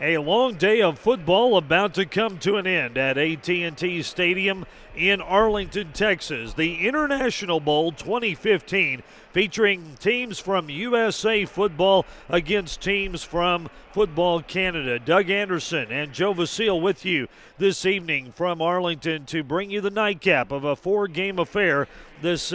A long day of football about to come to an end at AT&T Stadium in Arlington, Texas. The International Bowl 2015 featuring teams from USA Football against teams from Football Canada. Doug Anderson and Joe Vasile with you this evening from Arlington to bring you the nightcap of a four-game affair this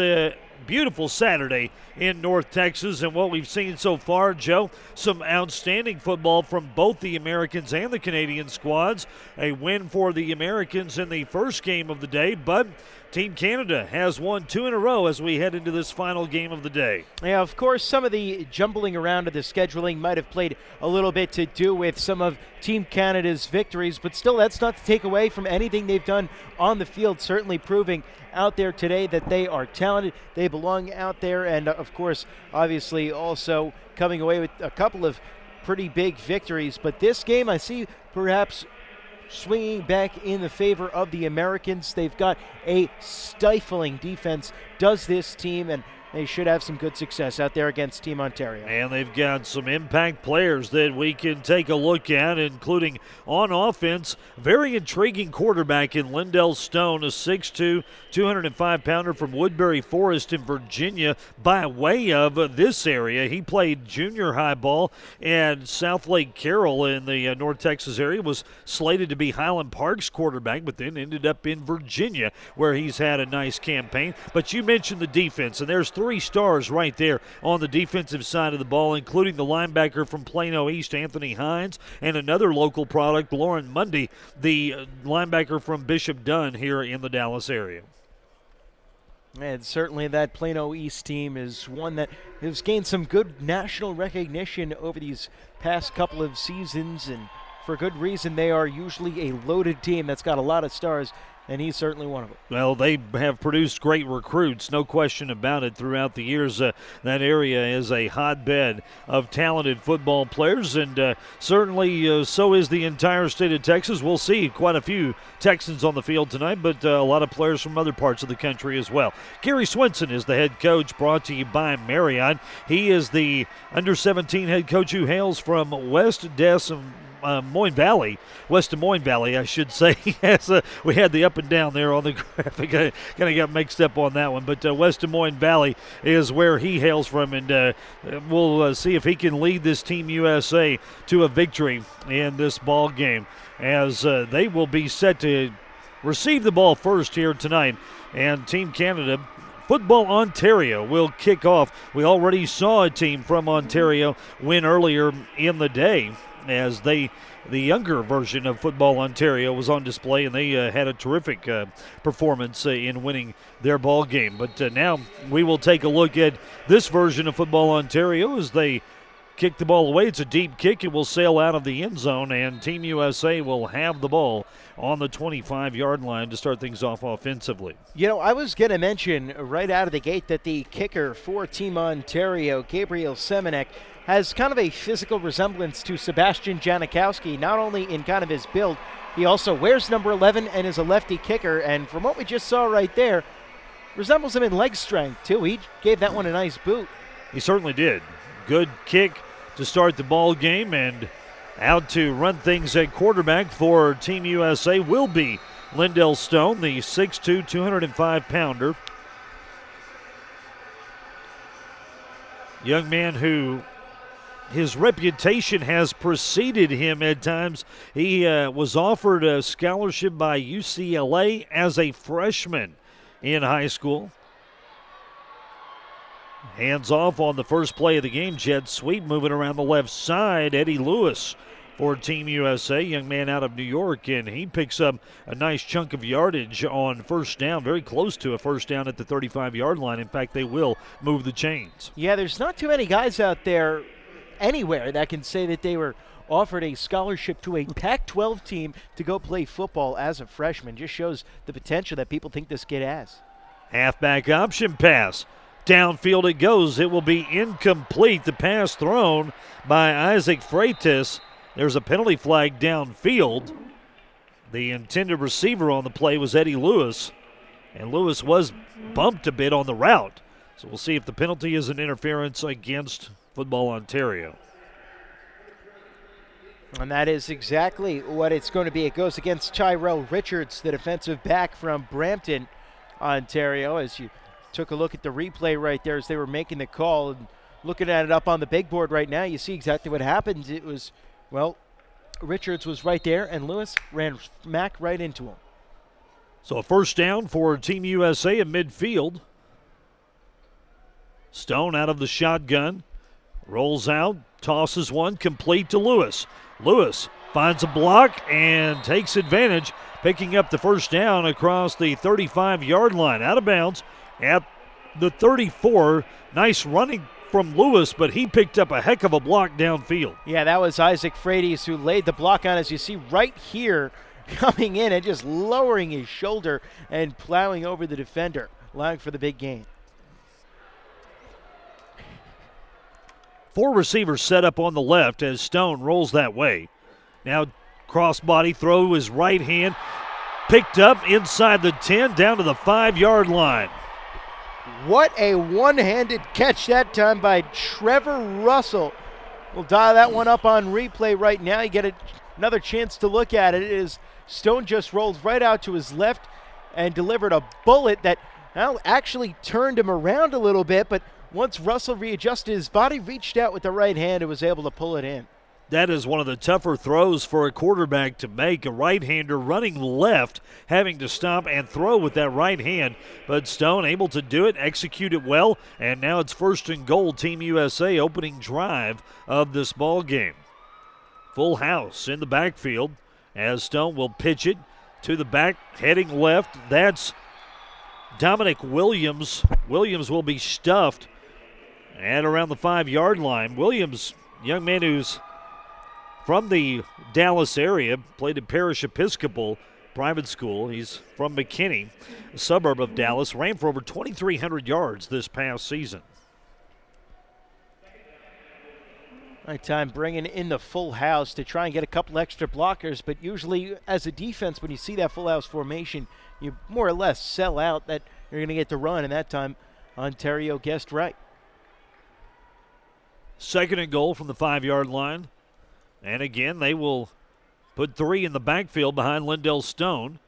beautiful Saturday in North Texas. And what we've seen so far, Joe, some outstanding football from both the Americans and the Canadian squads. A win for the Americans in the first game of the day, but Team Canada has won two in a row as we head into this final game of the day. Yeah, of course, some of the jumbling around of the scheduling might have played a little bit to do with some of Team Canada's victories, but still, that's not to take away from anything they've done on the field, certainly proving out there today that they are talented, they belong out there, and of course, obviously also coming away with a couple of pretty big victories. But this game I see perhaps swinging back in the favor of the Americans. They've got a stifling defense, does this team, and they should have some good success out there against Team Ontario. And they've got some impact players that we can take a look at, including on offense, very intriguing quarterback in Lindell Stone, a 6'2", 205-pounder from Woodbury Forest in Virginia by way of this area. He played junior high ball at South Lake Carroll in the North Texas area, was slated to be Highland Park's quarterback, but then ended up in Virginia where he's had a nice campaign. But you mentioned the defense, and there's three stars right there on the defensive side of the ball, including the linebacker from Plano East, Anthony Hines, and another local product, Lauren Mundy, the linebacker from Bishop Dunn here in the Dallas area. And certainly that Plano East team is one that has gained some good national recognition over these past couple of seasons, and for good reason. They are usually a loaded team that's got a lot of stars, and he's certainly one of them. Well, they have produced great recruits, no question about it, throughout the years. That area is a hotbed of talented football players, and certainly so is the entire state of Texas. We'll see quite a few Texans on the field tonight, but a lot of players from other parts of the country as well. Gary Swinson is the head coach, brought to you by Marriott. He is the under-17 head coach who hails from West Des Moines Valley, West Des Moines Valley, I should say. Yes, we had the up and down there on the graphic. I kind of got mixed up on that one. But West Des Moines Valley is where he hails from, and we'll see if he can lead this Team USA to a victory in this ball game, as they will be set to receive the ball first here tonight. And Team Canada, Football Ontario, will kick off. We already saw a team from Ontario win earlier in the day, as the younger version of Football Ontario was on display, and they had a terrific performance in winning their ball game. But now we will take a look at this version of Football Ontario as they kick the ball away. It's a deep kick. It will sail out of the end zone, and Team USA will have the ball on the 25-yard line to start things off offensively. You know, I was going to mention right out of the gate that the kicker for Team Ontario, Gabriel Semenek, has kind of a physical resemblance to Sebastian Janikowski, not only in kind of his build, he also wears number 11 and is a lefty kicker, and from what we just saw right there, resembles him in leg strength too. He gave that one a nice boot. He certainly did. Good kick to start the ball game, and out to run things at quarterback for Team USA will be Lindell Stone, the 6'2", 205-pounder. Young man who his reputation has preceded him at times. He was offered a scholarship by UCLA as a freshman in high school. Hands off on the first play of the game. Jet sweep moving around the left side. Eddie Lewis for Team USA, young man out of New York, and he picks up a nice chunk of yardage on first down, very close to a first down at the 35-yard line. In fact, they will move the chains. Yeah, there's not too many guys out there anywhere that can say that they were offered a scholarship to a Pac-12 team to go play football as a freshman. Just shows the potential that people think this kid has. Halfback option pass. Downfield it goes. It will be incomplete. The pass thrown by Isaac Freitas. There's a penalty flag downfield. The intended receiver on the play was Eddie Lewis, and Lewis was bumped a bit on the route. So we'll see if the penalty is an interference against Football Ontario. And that is exactly what it's going to be. It goes against Tyrell Richards, the defensive back from Brampton, Ontario. As you took a look at the replay right there as they were making the call and looking at it up on the big board right now, you see exactly what happened. It was, well, Richards was right there, and Lewis ran smack right into him. So a first down for Team USA in midfield. Stone out of the shotgun, rolls out, tosses one, complete to Lewis. Lewis finds a block and takes advantage, picking up the first down across the 35-yard line. Out of bounds at the 34. Nice running from Lewis, but he picked up a heck of a block downfield. Yeah, that was Isaac Frades who laid the block on, as you see right here, coming in and just lowering his shoulder and plowing over the defender, allowing for the big gain. 4 receivers set up on the left as Stone rolls that way. Now crossbody throw his right hand, picked up inside the 10, down to the 5-yard line. What a one-handed catch that time by Trevor Russell. We'll dial that one up on replay right now. You get another chance to look at it. It is Stone just rolled right out to his left and delivered a bullet that actually turned him around a little bit, but once Russell readjusted his body, reached out with the right hand and was able to pull it in. That is one of the tougher throws for a quarterback to make. A right-hander running left, having to stop and throw with that right hand. But Stone able to do it, execute it well, and now it's 1st and goal. Team USA opening drive of this ball game. Full house in the backfield as Stone will pitch it to the back, heading left. That's Dominic Williams. Williams will be stuffed at around the 5-yard line. Williams, young man who's from the Dallas area, played at Parish Episcopal Private School. He's from McKinney, a suburb of Dallas. Ran for over 2,300 yards this past season. Right time bringing in the full house to try and get a couple extra blockers, but usually as a defense, when you see that full house formation, you more or less sell out that you're going to get the run, and that time Ontario guessed right. 2nd and goal from the 5-yard line. And again, they will put 3 in the backfield behind Lindell Stone.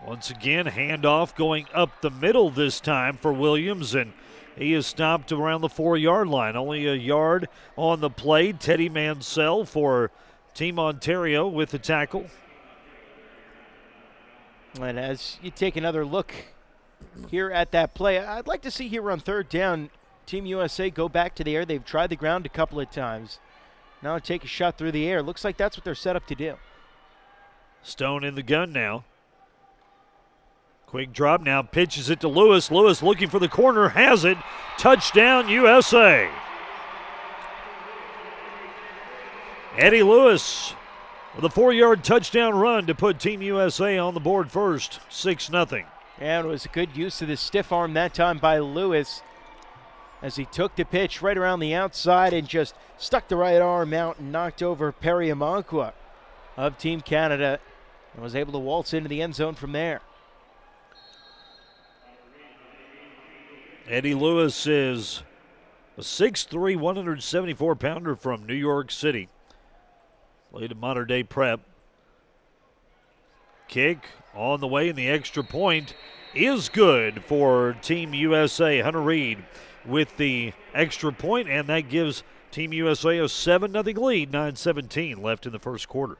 Once again, handoff going up the middle this time for Williams, and he is stopped around the 4-yard line. Only a yard on the play. Teddy Mansell for Team Ontario with the tackle. And as you take another look here at that play, I'd like to see here on 3rd down, Team USA go back to the air. They've tried the ground a couple of times. Now take a shot through the air. Looks like that's what they're set up to do. Stone in the gun now. Quick drop now, pitches it to Lewis. Lewis looking for the corner, has it. Touchdown USA. Eddie Lewis with a 4-yard touchdown run to put Team USA on the board first, 6-0. And it was a good use of the stiff arm that time by Lewis, as he took the pitch right around the outside and just stuck the right arm out and knocked over Perry Amankwa of Team Canada and was able to waltz into the end zone from there. Eddie Lewis is a 6'3", 174-pounder from New York City. Played at Modern Day Prep. Kick on the way, and the extra point is good for Team USA. Hunter Reed with the extra point, and that gives Team USA a 7-0 lead, 9:17 left in the first quarter.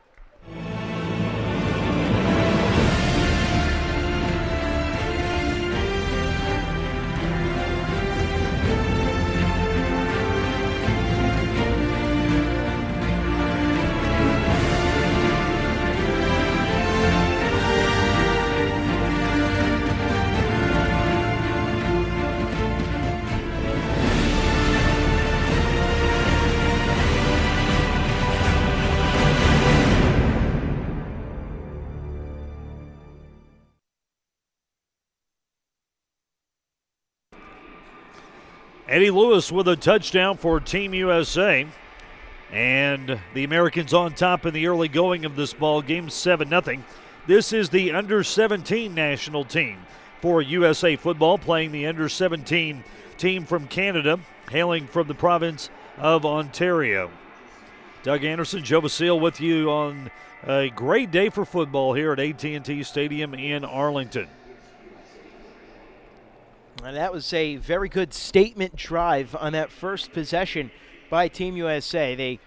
Eddie Lewis with a touchdown for Team USA. And the Americans on top in the early going of this ball game, 7-0. This is the under-17 national team for USA football, playing the under-17 team from Canada, hailing from the province of Ontario. Doug Anderson, Joe Basile with you on a great day for football here at AT&T Stadium in Arlington. And that was a very good statement drive on that first possession by Team USA. They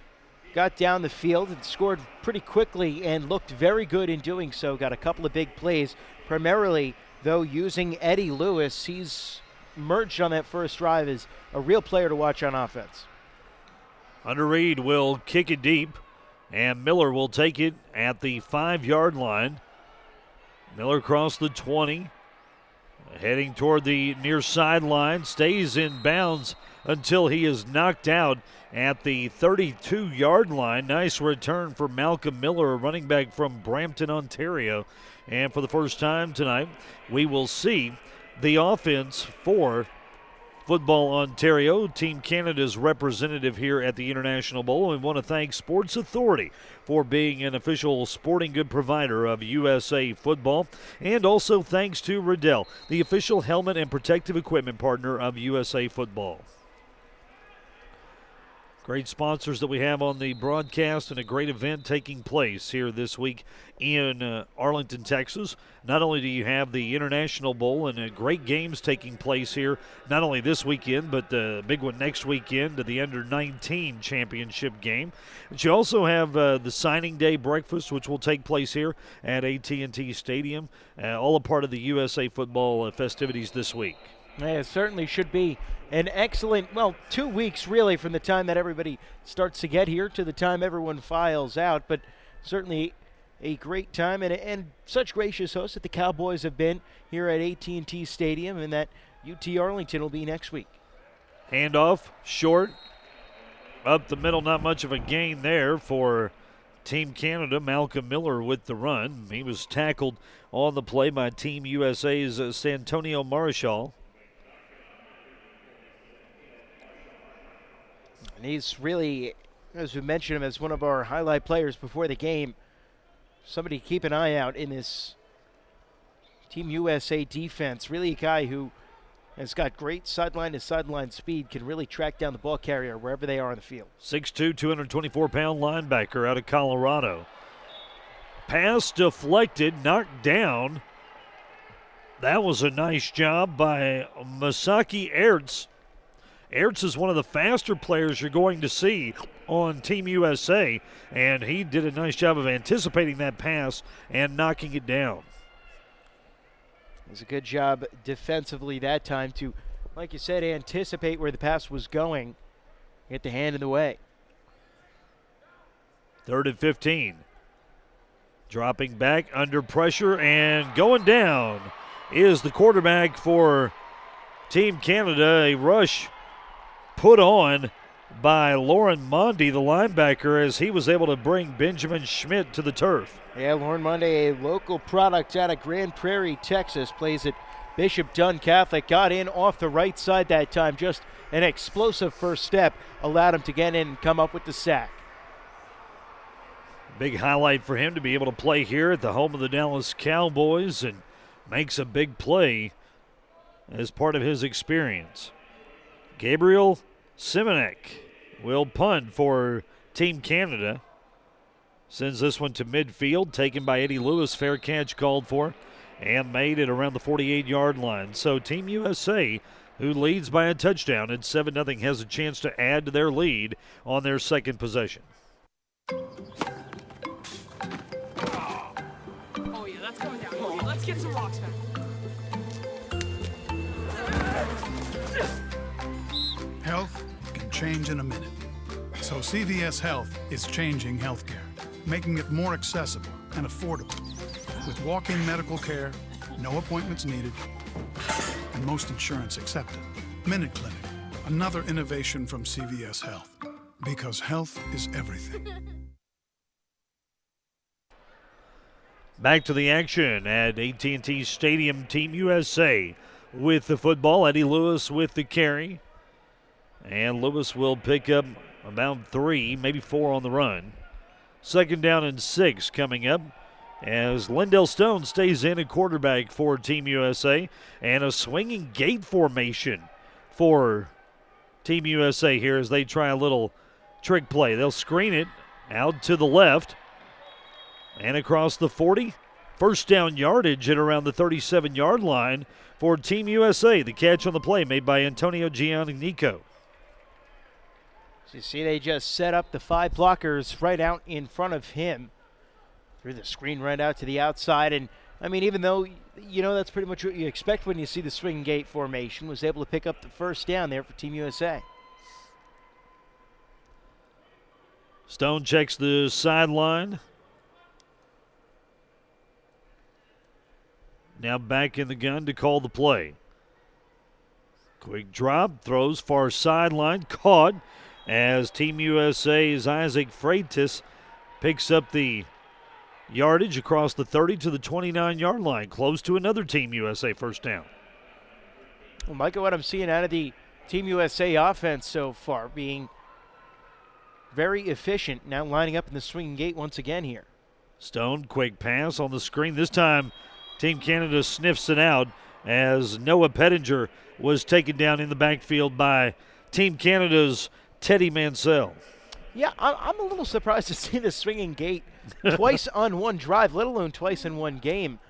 got down the field and scored pretty quickly and looked very good in doing so. Got a couple of big plays, primarily, though, using Eddie Lewis. He's emerged on that first drive as a real player to watch on offense. Hunter Reed will kick it deep, and Miller will take it at the 5-yard line. Miller across the 20, heading toward the near sideline, stays in bounds until he is knocked out at the 32-yard line. Nice return for Malcolm Miller, a running back from Brampton, Ontario. And for the first time tonight, we will see the offense for Football Ontario, Team Canada's representative here at the International Bowl. And we want to thank Sports Authority for being an official sporting good provider of USA football. And also thanks to Riddell, the official helmet and protective equipment partner of USA football. Great sponsors that we have on the broadcast, and a great event taking place here this week in Arlington, Texas. Not only do you have the International Bowl and great games taking place here, not only this weekend, but the big one next weekend, the Under-19 championship game. But you also have the signing day breakfast, which will take place here at AT&T Stadium, all a part of the USA football festivities this week. Yeah, it certainly should be an excellent, 2 weeks really from the time that everybody starts to get here to the time everyone files out, but certainly a great time and such gracious hosts that the Cowboys have been here at AT&T Stadium, and that UT Arlington will be next week. Handoff, short, up the middle, not much of a gain there for Team Canada. Malcolm Miller with the run. He was tackled on the play by Team USA's Santonio Marichal. And he's really, as we mentioned him as one of our highlight players before the game, somebody to keep an eye out in this Team USA defense. Really a guy who has got great sideline-to-sideline speed, can really track down the ball carrier wherever they are on the field. 6'2", 224-pound linebacker out of Colorado. Pass deflected, knocked down. That was a nice job by Masaki Ertz. Ertz is one of the faster players you're going to see on Team USA, and he did a nice job of anticipating that pass and knocking it down. It was a good job defensively that time to, like you said, anticipate where the pass was going, get the hand in the way. 3rd and 15. Dropping back under pressure and going down is the quarterback for Team Canada. A rush put on by Lauren Mondy, the linebacker, as he was able to bring Benjamin Schmidt to the turf. Yeah, Lauren Mondy, a local product out of Grand Prairie, Texas, plays at Bishop Dunn Catholic. Got in off the right side that time. Just an explosive first step allowed him to get in and come up with the sack. Big highlight for him to be able to play here at the home of the Dallas Cowboys, and makes a big play as part of his experience. Gabriel Simonek will punt for Team Canada. Sends this one to midfield, taken by Eddie Lewis. Fair catch called for and made it around the 48-yard line. So Team USA, who leads by a touchdown at 7-0, has a chance to add to their lead on their second possession. Oh yeah, that's going down. Oh, yeah, let's get some rocks back. Health can change in a minute. So CVS Health is changing healthcare, making it more accessible and affordable. With walk-in medical care, no appointments needed, and most insurance accepted. Minute Clinic, another innovation from CVS Health. Because health is everything. Back to the action at AT&T Stadium. Team USA with the football. Eddie Lewis with the carry. And Lewis will pick up about 3, maybe 4 on the run. 2nd down and 6 coming up as Lindell Stone stays in at quarterback for Team USA. And a swinging gate formation for Team USA here as they try a little trick play. They'll screen it Out to the left and across the 40. First down yardage at around the 37-yard line for Team USA. The catch on the play made by Antonio Giannico. So you see they just set up the 5 blockers right out in front of him. Threw the screen right out to the outside. And, I mean, even though, that's pretty much what you expect when you see the swing gate formation, was able to pick up the first down there for Team USA. Stone checks the sideline. Now back in the gun to call the play. Quick drop, throws far sideline, caught as Team USA's Isaac Freitas picks up the yardage across the 30 to the 29-yard line, close to another Team USA first down. Well, Micah, what I'm seeing out of the Team USA offense so far, being very efficient, now lining up in the swinging gate once again here. Stone, quick pass on the screen. This time, Team Canada sniffs it out as Noah Pettinger was taken down in the backfield by Team Canada's Teddy Mansell. Yeah, I'm a little surprised to see the swinging gate twice on one drive, let alone twice in one game.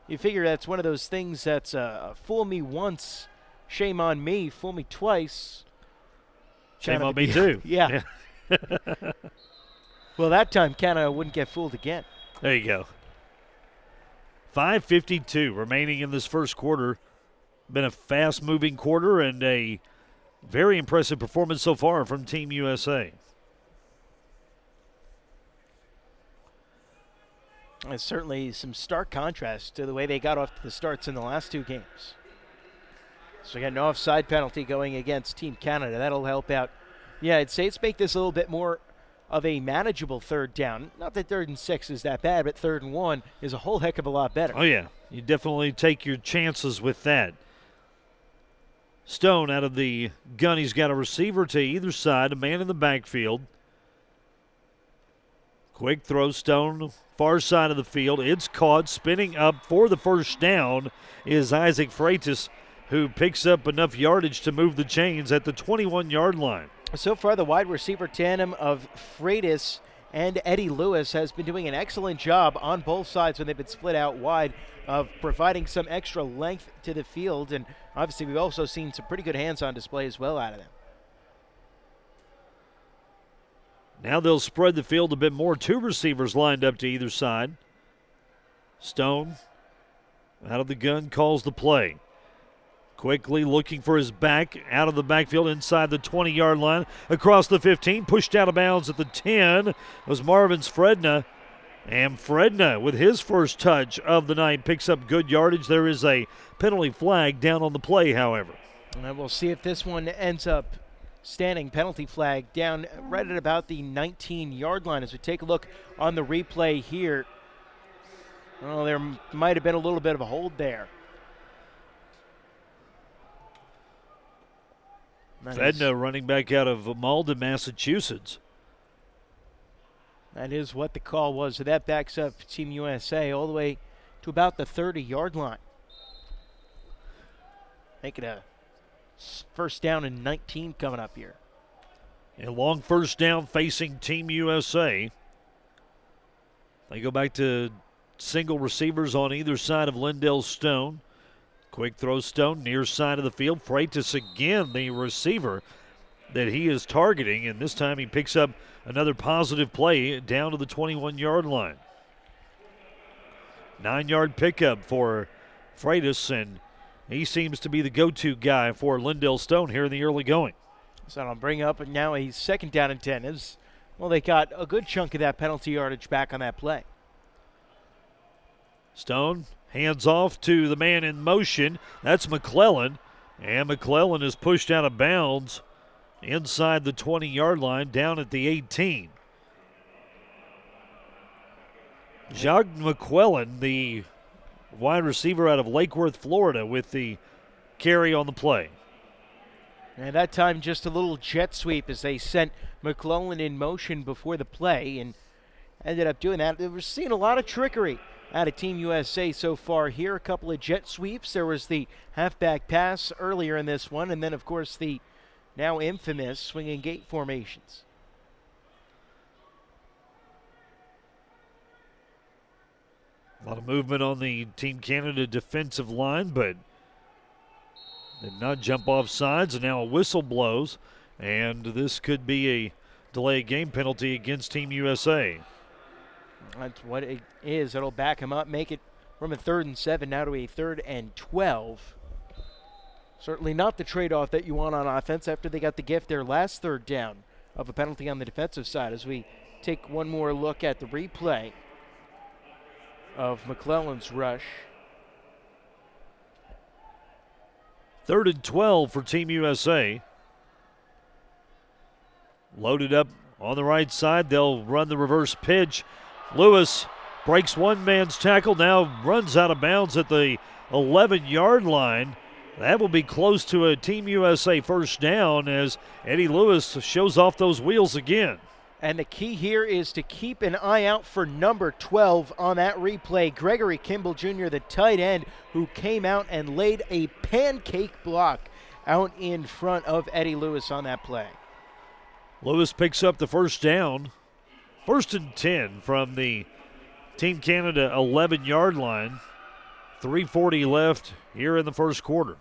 You figure that's one of those things that's fool me once, shame on me, fool me twice. Shame on me too. Yeah. Well, that time Canada wouldn't get fooled again. There you go. 5:52 remaining in this first quarter. Been a fast-moving quarter and a very impressive performance so far from Team USA. It's certainly some stark contrast to the way they got off to the starts in the last 2 games. So we got an offside penalty going against Team Canada. That'll help out. Yeah, I'd say it's make this a little bit more of a manageable third down. Not that 3rd and 6 is that bad, but 3rd and 1 is a whole heck of a lot better. Oh, yeah. You definitely take your chances with that. Stone out of the gun. He's got a receiver to either side, a man in the backfield. Quick throw, Stone, far side of the field. It's caught, spinning up for the first down is Isaac Freitas, who picks up enough yardage to move the chains at the 21-yard line. So far, the wide receiver tandem of Freitas and Eddie Lewis has been doing an excellent job on both sides when they've been split out wide of providing some extra length to the field. And obviously, we've also seen some pretty good hands on display as well out of them. Now they'll spread the field a bit more. 2 receivers lined up to either side. Stone out of the gun calls the play. Quickly looking for his back out of the backfield inside the 20-yard line. Across the 15, pushed out of bounds at the 10 was Marvin Fredna. And Fredna, with his first touch of the night, picks up good yardage. There is a penalty flag down on the play, however. And we'll see if this one ends up standing. Penalty flag down right at about the 19-yard line as we take a look on the replay here. Well, there might have been a little bit of a hold there. Fedna running back out of Malden, Massachusetts. That is what the call was. So that backs up Team USA all the way to about the 30-yard line. Making a first down and 19 coming up here. A long first down facing Team USA. They go back to single receivers on either side of Lindell Stone. Quick throw, Stone, near side of the field. Freitas again, the receiver that he is targeting, and this time he picks up another positive play down to the 21-yard line. 9-yard pickup for Freitas, and he seems to be the go-to guy for Lindell Stone here in the early going. So I'll bring up now a 2nd down and 10. Well, they got a good chunk of that penalty yardage back on that play. Stone hands off to the man in motion. That's McClellan. And McClellan is pushed out of bounds inside the 20-yard line down at the 18. Jacques McClellan, the wide receiver out of Lake Worth, Florida, with the carry on the play. And that time just a little jet sweep as they sent McClellan in motion before the play and ended up doing that. We're seeing a lot of trickery out of Team USA so far here. A couple of jet sweeps. There was the halfback pass earlier in this one, and then, of course, the now infamous swinging gate formations. A lot of movement on the Team Canada defensive line, but did not jump off sides, and now a whistle blows, and this could be a delay game penalty against Team USA. That's what it is. It'll back him up, make it from a 3rd and 7 now to a 3rd and 12. Certainly not the trade-off that you want on offense after they got the gift their last 3rd down of a penalty on the defensive side. As we take one more look at the replay of McClellan's rush. 3rd and 12 for Team USA. Loaded up on the right side. They'll run the reverse pitch. Lewis breaks one man's tackle, now runs out of bounds at the 11-yard line. That will be close to a Team USA first down as Eddie Lewis shows off those wheels again. And the key here is to keep an eye out for number 12 on that replay. Gregory Kimball Jr., the tight end, who came out and laid a pancake block out in front of Eddie Lewis on that play. Lewis picks up the first down. 1st and 10 from the Team Canada 11-yard line. 3:40 left here in the first quarter.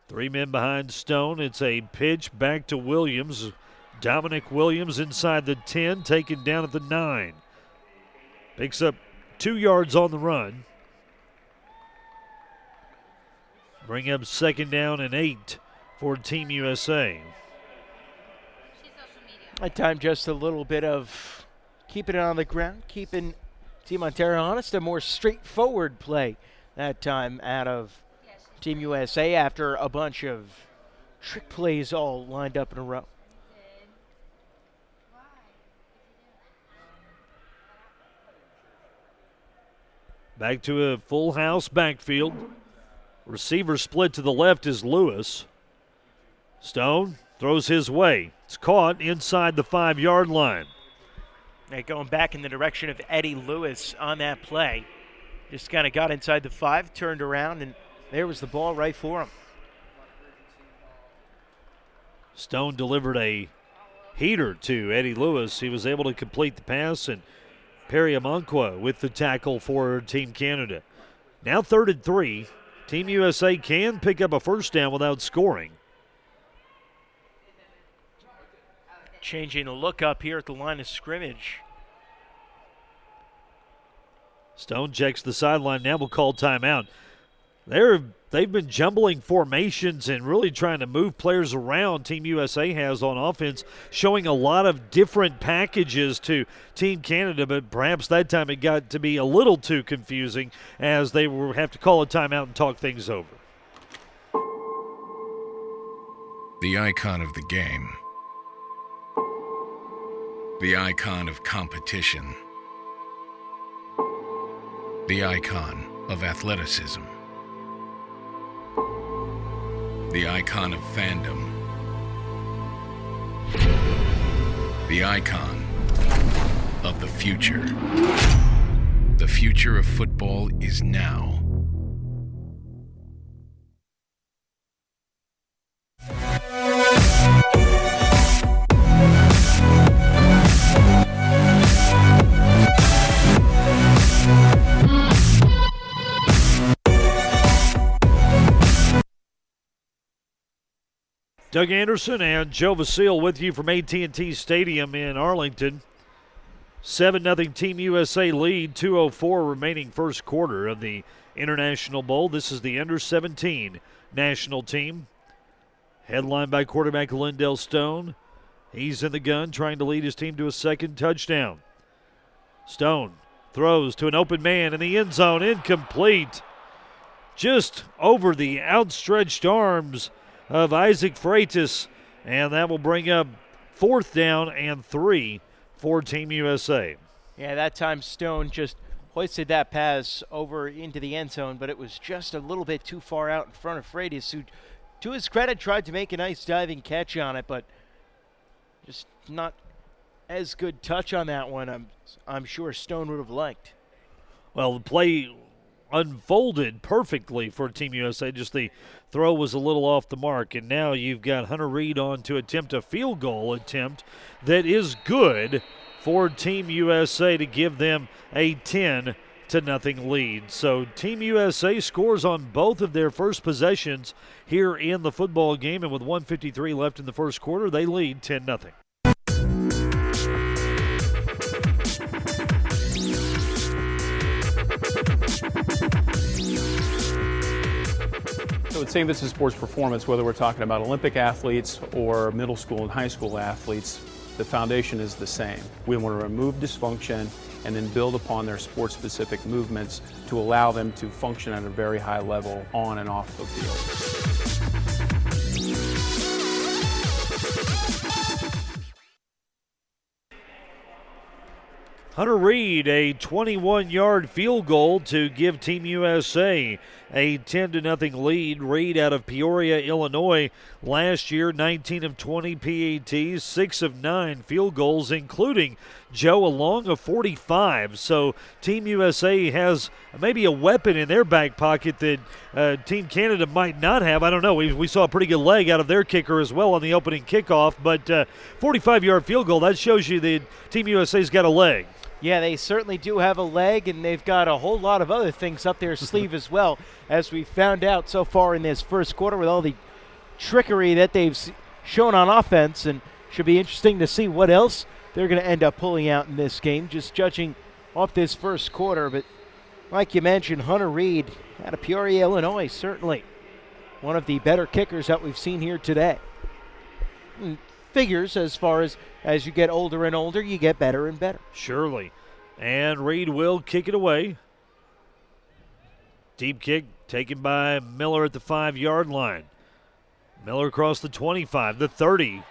Three men behind Stone. It's a pitch back to Williams. Dominic Williams inside the 10, taken down at the 9. Picks up 2 yards on the run. Bring up 2nd down and 8 for Team USA. That time just a little bit of keeping it on the ground, keeping Team Ontario honest, a more straightforward play that time out of Team USA after a bunch of trick plays all lined up in a row. Back to a full house backfield. Receiver split to the left is Lewis. Stone throws his way. It's caught inside the 5-yard line. They're going back in the direction of Eddie Lewis on that play. Just kind of got inside the 5, turned around, and there was the ball right for him. Stone delivered a heater to Eddie Lewis. He was able to complete the pass, and Perry Amonkwa with the tackle for Team Canada. Now 3rd and 3. Team USA can pick up a first down without scoring. Changing the look up here at the line of scrimmage. Stone checks the sideline. Now we'll call timeout. They've been jumbling formations and really trying to move players around. Team USA has on offense, showing a lot of different packages to Team Canada, but perhaps that time it got to be a little too confusing as they will have to call a timeout and talk things over. The icon of the game. The icon of competition. The icon of athleticism. The icon of fandom. The icon of the future. The future of football is now. Doug Anderson and Joe Vasile with you from AT&T Stadium in Arlington. 7-0 Team USA lead, 2:04 remaining first quarter of the International Bowl. This is the under-17 national team. Headlined by quarterback Lindell Stone. He's in the gun trying to lead his team to a second touchdown. Stone throws to an open man in the end zone, incomplete. Just over the outstretched arms of Isaac Freitas, and that will bring up 4th down and 3 for Team USA. Yeah, that time Stone just hoisted that pass over into the end zone, but it was just a little bit too far out in front of Freitas, who, to his credit, tried to make a nice diving catch on it, but just not as good touch on that one I'm sure Stone would have liked. Well, the play unfolded perfectly for Team USA. Just the throw was a little off the mark. And now you've got Hunter Reed on to attempt a field goal attempt that is good for Team USA to give them a 10-0 lead. So Team USA scores on both of their first possessions here in the football game, and with 1:53 left in the first quarter, they lead 10-0. So at St. Vincent Sports Performance, whether we're talking about Olympic athletes or middle school and high school athletes, the foundation is the same. We want to remove dysfunction and then build upon their sport-specific movements to allow them to function at a very high level on and off the field. Hunter Reed, a 21-yard field goal to give Team USA a 10-0 lead. Reed out of Peoria, Illinois. Last year, 19 of 20 PATs, 6 of 9 field goals, including Joe along a 45. So Team USA has maybe a weapon in their back pocket that Team Canada might not have. I don't know. We saw a pretty good leg out of their kicker as well on the opening kickoff. But 45-yard field goal, that shows you that Team USA's got a leg. Yeah, they certainly do have a leg, and they've got a whole lot of other things up their sleeve as well, as we found out so far in this first quarter with all the trickery that they've shown on offense. And should be interesting to see what else they're going to end up pulling out in this game, just judging off this first quarter. But like you mentioned, Hunter Reed out of Peoria, Illinois, certainly one of the better kickers that we've seen here today. And figures as far as you get older and older, you get better and better. Surely. And Reed will kick it away. Deep kick taken by Miller at the 5-yard line. Miller across the 25, the 30.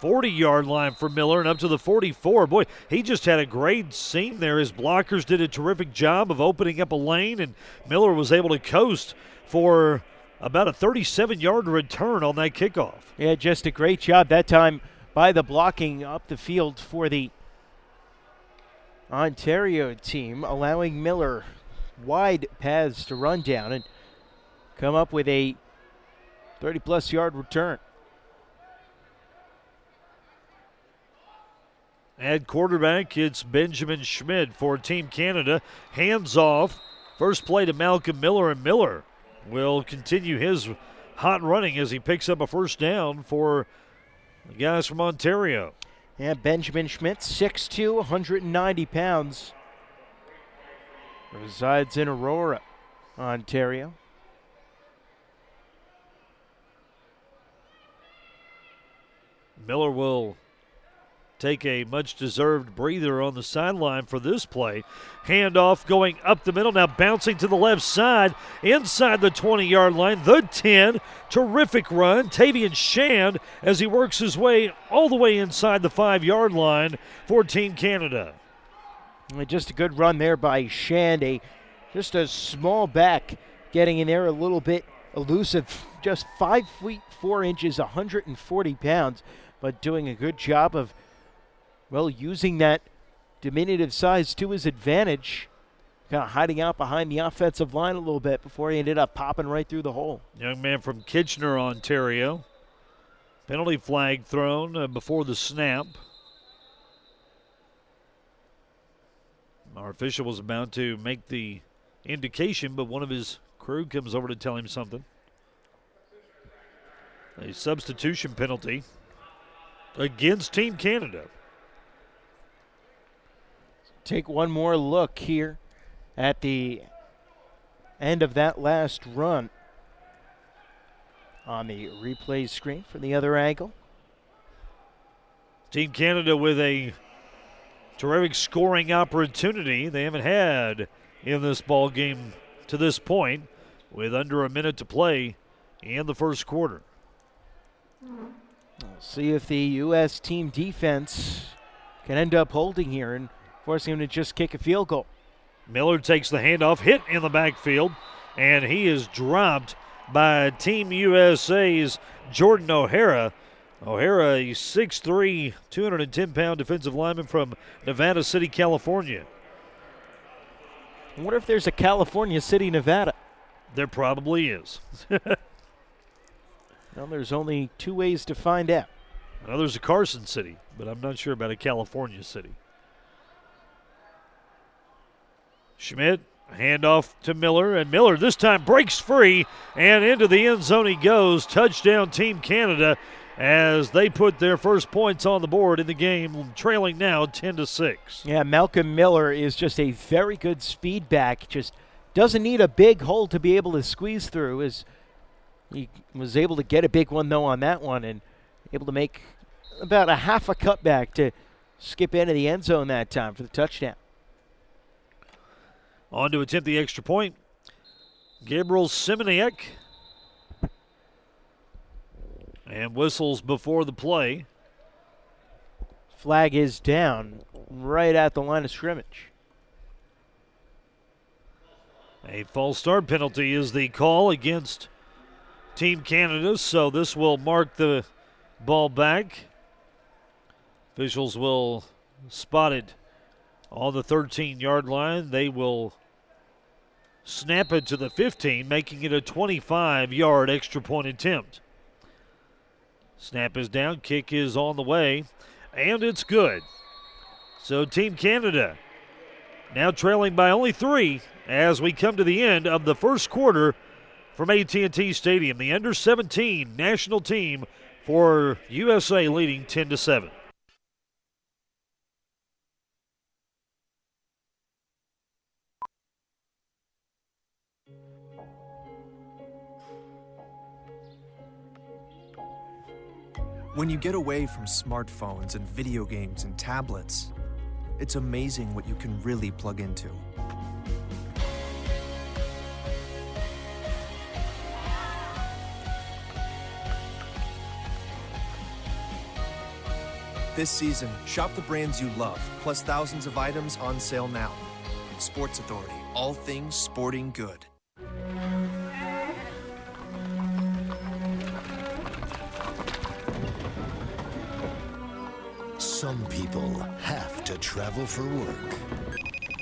40-yard line for Miller and up to the 44. Boy, he just had a great scene there. His blockers did a terrific job of opening up a lane, and Miller was able to coast for about a 37-yard return on that kickoff. Yeah, just a great job that time by the blocking up the field for the Ontario team, allowing Miller wide paths to run down and come up with a 30-plus yard return. At quarterback, it's Benjamin Schmidt for Team Canada. Hands off. First play to Malcolm Miller, and Miller will continue his hot running as he picks up a first down for the guys from Ontario. Yeah, Benjamin Schmidt, 6'2", 190 pounds. Resides in Aurora, Ontario. Miller will take a much-deserved breather on the sideline for this play. Handoff going up the middle, now bouncing to the left side, inside the 20-yard line, the 10. Terrific run. Tavian Shand as he works his way all the way inside the 5-yard line for Team Canada. Just a good run there by Shand, just a small back getting in there a little bit elusive, just 5 feet 4 inches, 140 pounds, but doing a good job of using that diminutive size to his advantage, kind of hiding out behind the offensive line a little bit before he ended up popping right through the hole. Young man from Kitchener, Ontario. Penalty flag thrown before the snap. Our official was about to make the indication, but one of his crew comes over to tell him something. A substitution penalty against Team Canada. Take one more look here at the end of that last run on the replay screen from the other angle. Team Canada with a terrific scoring opportunity they haven't had in this ball game to this point, with under a minute to play in the first quarter. We'll see if the U.S. team defense can end up holding here and forcing him to just kick a field goal. Miller takes the handoff, hit in the backfield, and he is dropped by Team USA's Jordan O'Hara. O'Hara, a 6'3", 210-pound defensive lineman from Nevada City, California. I wonder if there's a California City, Nevada. There probably is. Well, there's only 2 ways to find out. Well, there's a Carson City, but I'm not sure about a California City. Schmidt, handoff to Miller, and Miller this time breaks free, and into the end zone he goes. Touchdown Team Canada as they put their first points on the board in the game, trailing now 10-6. Yeah, Malcolm Miller is just a very good speed back. Just doesn't need a big hole to be able to squeeze through. He was able to get a big one, though, on that one, and able to make about a half a cutback to skip into the end zone that time for the touchdown. On to attempt the extra point, Gabriel Simoniak. And whistles before the play. Flag is down right at the line of scrimmage. A false start penalty is the call against Team Canada, so this will mark the ball back. Officials will spot it on the 13-yard line. They will snap it to the 15, making it a 25-yard extra point attempt. Snap is down, kick is on the way, and it's good. So Team Canada now trailing by only 3 as we come to the end of the first quarter from AT&T Stadium. The under-17 national team for USA leading 10-7. When you get away from smartphones and video games and tablets, it's amazing what you can really plug into. This season, shop the brands you love, plus thousands of items on sale now. Sports Authority, all things sporting good. Some people have to travel for work.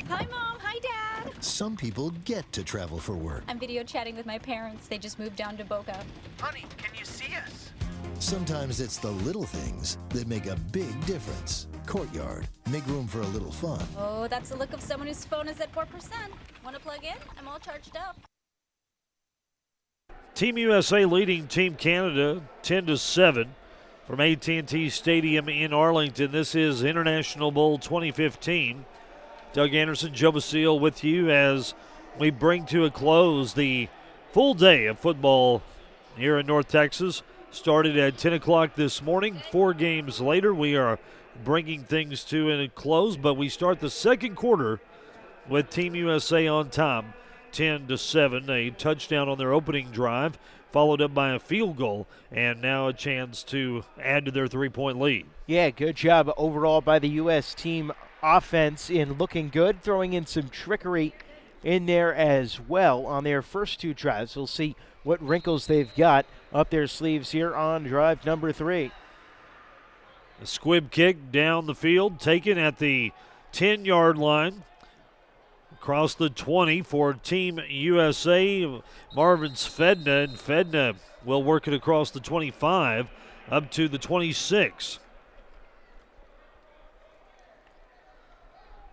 Hi, Mom. Hi, Dad. Some people get to travel for work. I'm video chatting with my parents. They just moved down to Boca. Honey, can you see us? Sometimes it's the little things that make a big difference. Courtyard, make room for a little fun. Oh, that's the look of someone whose phone is at 4%. Want to plug in? I'm all charged up. Team USA leading Team Canada 10-7 from AT&T Stadium in Arlington. This is International Bowl 2015. Doug Anderson, Joe Basile with you as we bring to a close the full day of football here in North Texas. Started at 10 o'clock this morning. 4 games later, we are bringing things to a close, but we start the second quarter with Team USA on top, 10-7. A touchdown on their opening drive, followed up by a field goal, and now a chance to add to their 3-point lead. Yeah, good job overall by the U.S. team offense in looking good, throwing in some trickery in there as well on their first 2 drives. We'll see what wrinkles they've got up their sleeves here on drive number 3. A squib kick down the field, taken at the 10-yard line. Across the 20 for Team USA, Marvin Svedna, and Svedna will work it across the 25 up to the 26.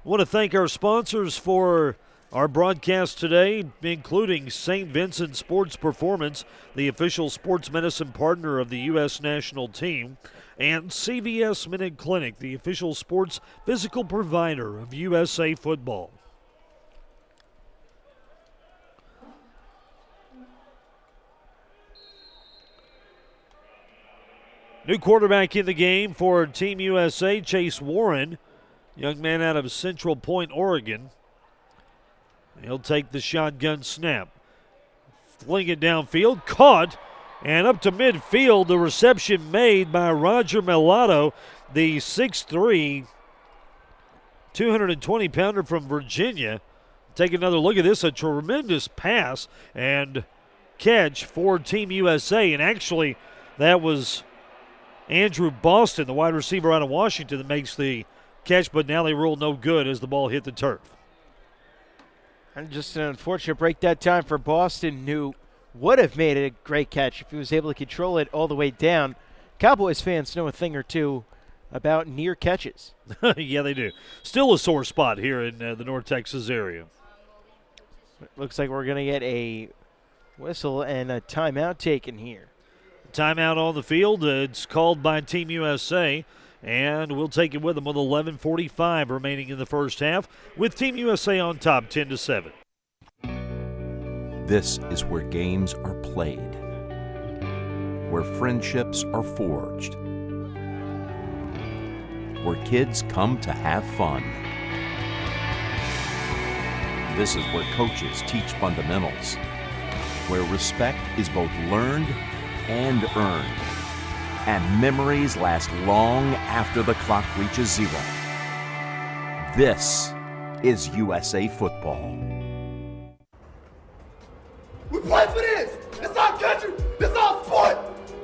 I want to thank our sponsors for our broadcast today, including St. Vincent Sports Performance, the official sports medicine partner of the U.S. national team, and CVS Minute Clinic, the official sports physical provider of USA football. New quarterback in the game for Team USA, Chase Warren, young man out of Central Point, Oregon. He'll take the shotgun snap. Fling it downfield, caught, and up to midfield. The reception made by Roger Mellado, the 6'3", 220-pounder from Virginia. Take another look at this, a tremendous pass and catch for Team USA. And actually, that was Andrew Boston, the wide receiver out of Washington, that makes the catch, but now they rule no good as the ball hit the turf. And just an unfortunate break that time for Boston, who would have made it a great catch if he was able to control it all the way down. Cowboys fans know a thing or two about near catches. Yeah, they do. Still a sore spot here in the North Texas area. It looks like we're going to get a whistle and a timeout taken here. Timeout on the field. It's called by Team USA, and we'll take it with them with 11:45 remaining in the first half, with Team USA on top 10-7. This is where games are played, where friendships are forged, where kids come to have fun. This is where coaches teach fundamentals, where respect is both learned and earned, and memories last long after the clock reaches zero. This is USA football. We play for this. It's our country. It's our sport.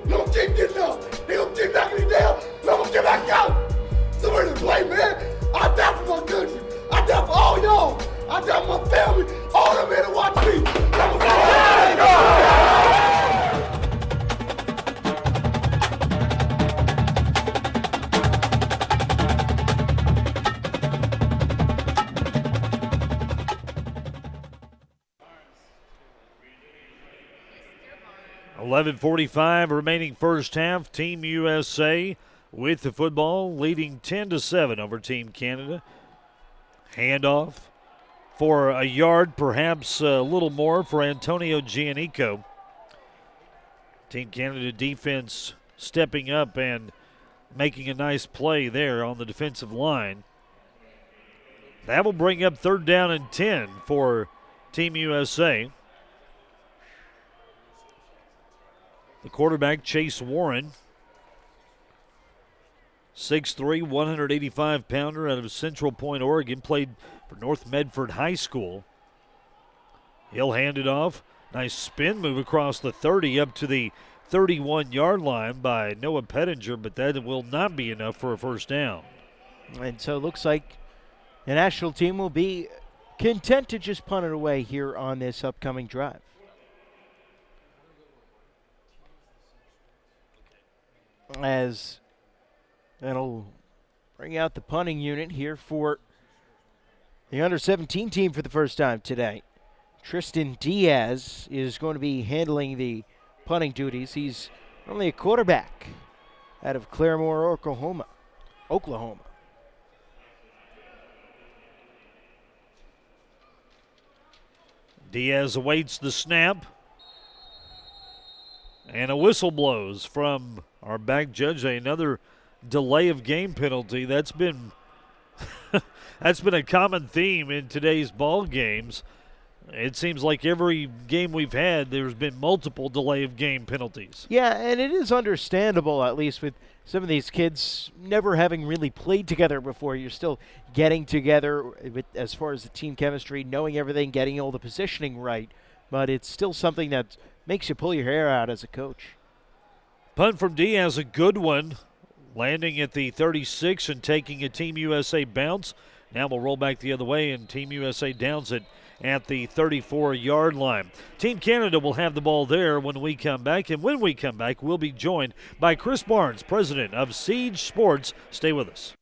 They gonna keep getting up. They gonna keep knocking it down. They gonna get back out. So we're to play, man. I die for my country. I die for all y'all. I die for my family. All them here to watch me. I'm a 11:45 remaining first half. Team USA with the football, leading 10-7 over Team Canada. Handoff for a yard, perhaps a little more for Antonio Giannico. Team Canada defense stepping up and making a nice play there on the defensive line. That will bring up 3rd down and 10 for Team USA. The quarterback, Chase Warren, 6'3", 185-pounder out of Central Point, Oregon, played for North Medford High School. He'll hand it off. Nice spin move across the 30 up to the 31-yard line by Noah Pettinger, but that will not be enough for a first down. And so it looks like the national team will be content to just punt it away here on this upcoming drive. As that'll bring out the punting unit here for the under-17 team for the first time today. Tristan Diaz is going to be handling the punting duties. He's only a quarterback out of Claremore, Oklahoma. Diaz awaits the snap. And a whistle blows from our back judge. Another delay of game penalty. That's been a common theme in today's ball games. It seems like every game we've had, there's been multiple delay of game penalties. Yeah, and it is understandable, at least with some of these kids never having really played together before. You're still getting together with, as far as the team chemistry, knowing everything, getting all the positioning right. But it's still something that makes you pull your hair out as a coach. Punt from Diaz, a good one, landing at the 36 and taking a Team USA bounce. Now we'll roll back the other way, and Team USA downs it at the 34-yard line. Team Canada will have the ball there when we come back, and when we come back, we'll be joined by Chris Barnes, president of Siege Sports. Stay with us.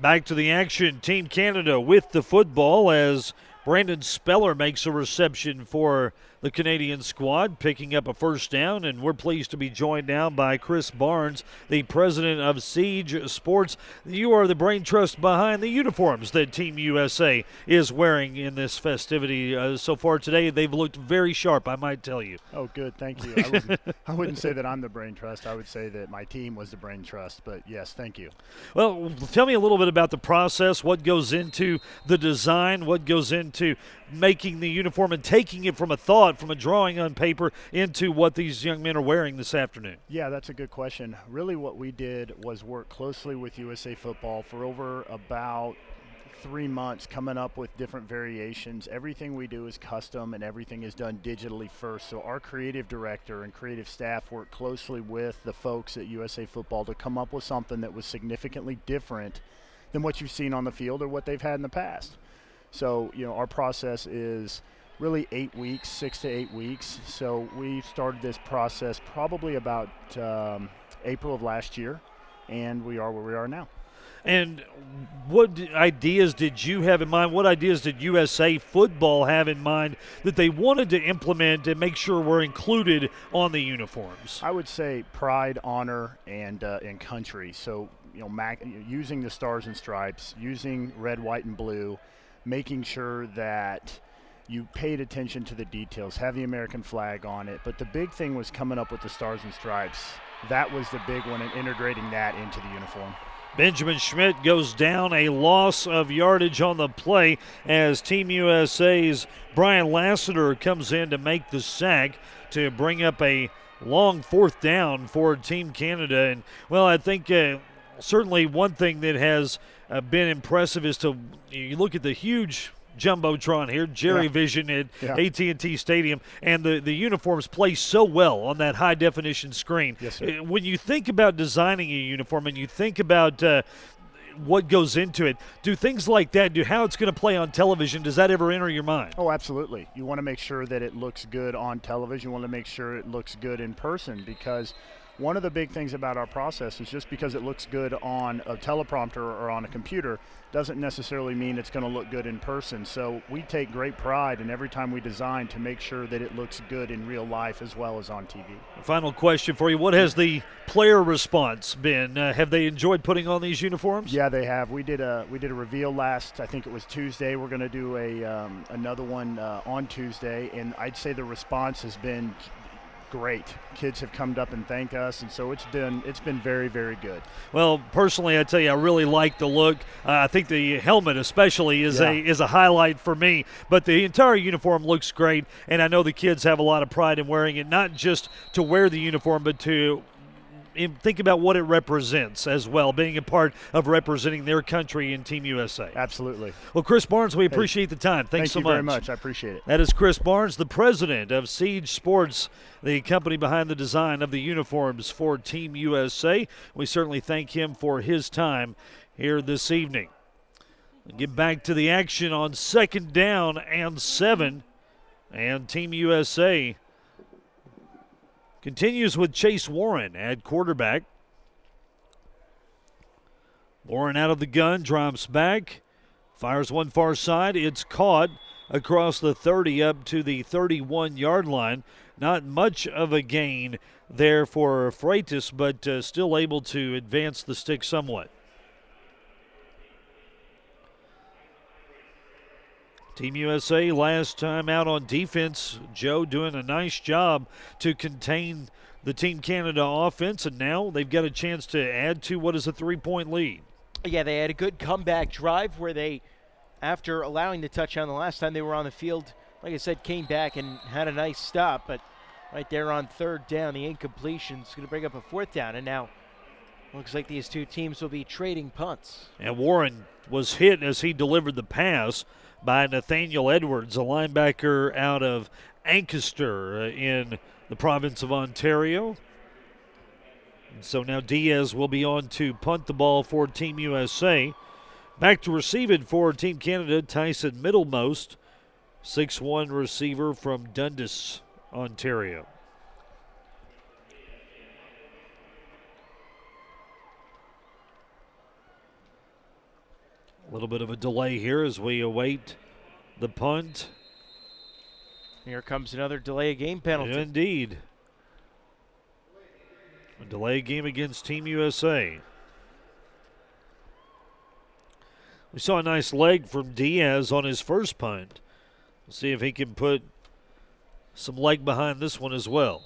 Back to the action. Team Canada with the football as Brandon Speller makes a reception for the Canadian squad, picking up a first down, and we're pleased to be joined now by Chris Barnes, the president of Siege Sports. You are the brain trust behind the uniforms that Team USA is wearing in this festivity. So far today, they've looked very sharp, I might tell you. Oh, good, thank you. I wouldn't say that I'm the brain trust. I would say that my team was the brain trust, but yes, thank you. Well, tell me a little bit about the process, what goes into the design, what goes into making the uniform and taking it from a thought, from a drawing on paper, into what these young men are wearing this afternoon. Yeah, that's a good question. Really what we did was work closely with USA Football for over about 3 months, coming up with different variations. Everything we do is custom and everything is done digitally first. So our creative director and creative staff work closely with the folks at USA Football to come up with something that was significantly different than what you've seen on the field or what they've had in the past. So, our process is really 8 weeks, 6 to 8 weeks. So we started this process probably about April of last year, and we are where we are now. And what ideas did you have in mind? What ideas did USA Football have in mind that they wanted to implement and make sure were included on the uniforms? I would say pride, honor, and country. So, using the stars and stripes, using red, white, and blue, making sure that you paid attention to the details, have the American flag on it. But the big thing was coming up with the stars and stripes. That was the big one, and integrating that into the uniform. Benjamin Schmidt goes down, a loss of yardage on the play as Team USA's Brian Lassiter comes in to make the sack to bring up a long fourth down for Team Canada. And, well, I think certainly one thing that has been impressive is you look at the huge jumbotron here, Jerry Vision at AT&T Stadium, and the uniforms play so well on that high-definition screen. Yes, sir. When you think about designing a uniform and you think about what goes into it, do things like that, how it's going to play on television, does that ever enter your mind? Oh, absolutely. You want to make sure that it looks good on television. You want to make sure it looks good in person, because one of the big things about our process is just because it looks good on a teleprompter or on a computer doesn't necessarily mean it's going to look good in person. So we take great pride in every time we design to make sure that it looks good in real life as well as on TV. Final question for you. What has the player response been? Have they enjoyed putting on these uniforms? Yeah, they have. We did a reveal last, I think it was Tuesday. We're going to do another one on Tuesday, and I'd say the response has been great. Kids have come up and thanked us, and so it's been very, very good. Well, personally, I tell you, I really like the look. I think the helmet especially is a highlight for me, but the entire uniform looks great, and I know the kids have a lot of pride in wearing it, not just to wear the uniform, but to think about what it represents as well, being a part of representing their country in Team USA. Absolutely. Well, Chris Barnes, we appreciate the time. Thanks so much. Thank you very much. I appreciate it. That is Chris Barnes, the president of Siege Sports, the company behind the design of the uniforms for Team USA. We certainly thank him for his time here this evening. Get back to the action on 2nd down and 7, and Team USA continues with Chase Warren at quarterback. Warren out of the gun, drops back, fires one far side. It's caught across the 30 up to the 31-yard line. Not much of a gain there for Freitas, but still able to advance the stick somewhat. Team USA last time out on defense, Joe doing a nice job to contain the Team Canada offense, and now they've got a chance to add to what is a 3-point lead. Yeah, they had a good comeback drive where they, after allowing the touchdown the last time they were on the field, like I said, came back and had a nice stop, but right there on 3rd down, the incompletion is going to bring up a 4th down, and now looks like these two teams will be trading punts. And Warren was hit as he delivered the pass by Nathaniel Edwards, a linebacker out of Ancaster in the province of Ontario. And so now Diaz will be on to punt the ball for Team USA. Back to receive it for Team Canada, Tyson Middlemost, 6'1" receiver from Dundas, Ontario. A little bit of a delay here as we await the punt. Here comes another delay of game penalty. Indeed. A delay game against Team USA. We saw a nice leg from Diaz on his first punt. We'll see if he can put some leg behind this one as well.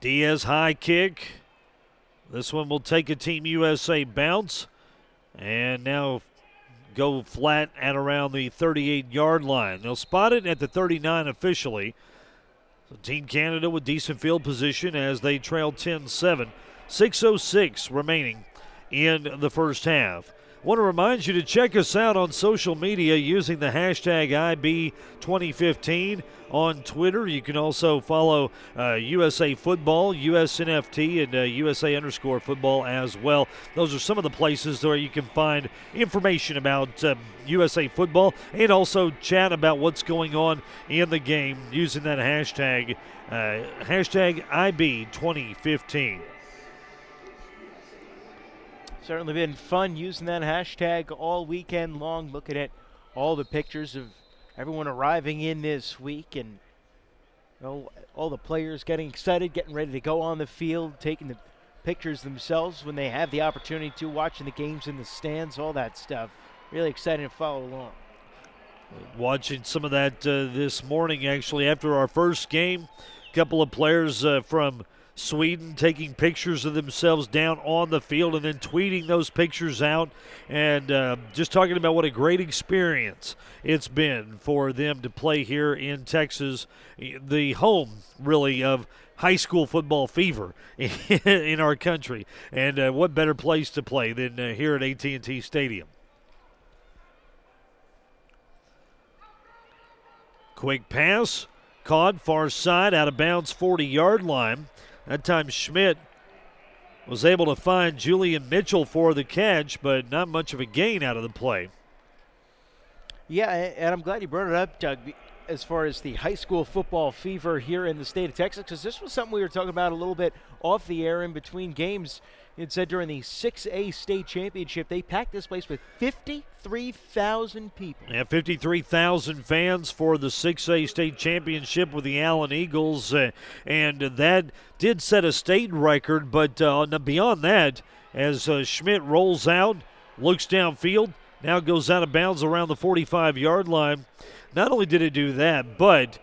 Diaz high kick. This one will take a Team USA bounce and now go flat at around the 38-yard line. They'll spot it at the 39 officially. So Team Canada with decent field position as they trail 10-7. 6:06 remaining in the first half. Want to remind you to check us out on social media using the hashtag IB2015 on Twitter. You can also follow USA Football, USNFT, and USA_football as well. Those are some of the places where you can find information about USA Football and also chat about what's going on in the game using that hashtag, hashtag IB2015. Certainly been fun using that hashtag all weekend long, looking at all the pictures of everyone arriving in this week and all the players getting excited, getting ready to go on the field, taking the pictures themselves when they have the opportunity to, watching the games in the stands, all that stuff. Really exciting to follow along. Watching some of that this morning, actually, after our first game. A couple of players from Sweden taking pictures of themselves down on the field and then tweeting those pictures out, and just talking about what a great experience it's been for them to play here in Texas, the home, really, of high school football fever in our country. And what better place to play than here at AT&T Stadium. Quick pass, caught far side, out of bounds, 40-yard line. That time Schmidt was able to find Julian Mitchell for the catch, but not much of a gain out of the play. Yeah, and I'm glad you brought it up, Doug, as far as the high school football fever here in the state of Texas, because this was something we were talking about a little bit off the air in between games. It said during the 6A state championship, they packed this place with 53,000 people. Yeah, 53,000 fans for the 6A state championship with the Allen Eagles, and that did set a state record. But beyond that, as Schmidt rolls out, looks downfield, now goes out of bounds around the 45-yard line. Not only did it do that, but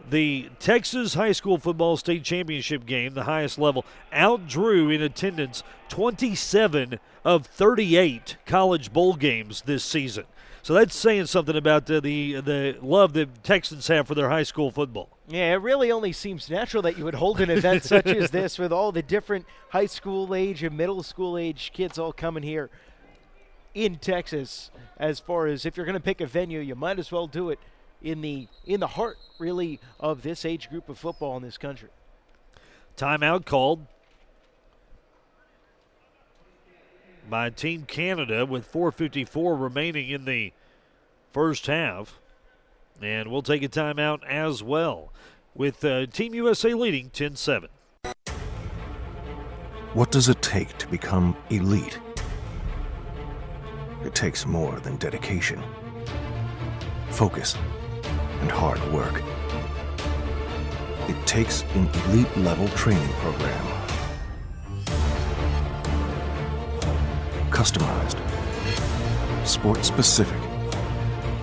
the Texas High School Football State Championship game, the highest level, outdrew in attendance 27 of 38 college bowl games this season. So that's saying something about the love that Texans have for their high school football. Yeah, it really only seems natural that you would hold an event such as this with all the different high school age and middle school age kids all coming here in Texas. As far as if you're going to pick a venue, you might as well do it in the heart, really, of this age group of football in this country. Timeout called by Team Canada with 4:54 remaining in the first half. And we'll take a timeout as well with Team USA leading 10-7. What does it take to become elite? It takes more than dedication, focus, and hard work. It takes an elite-level training program. Customized, sport-specific,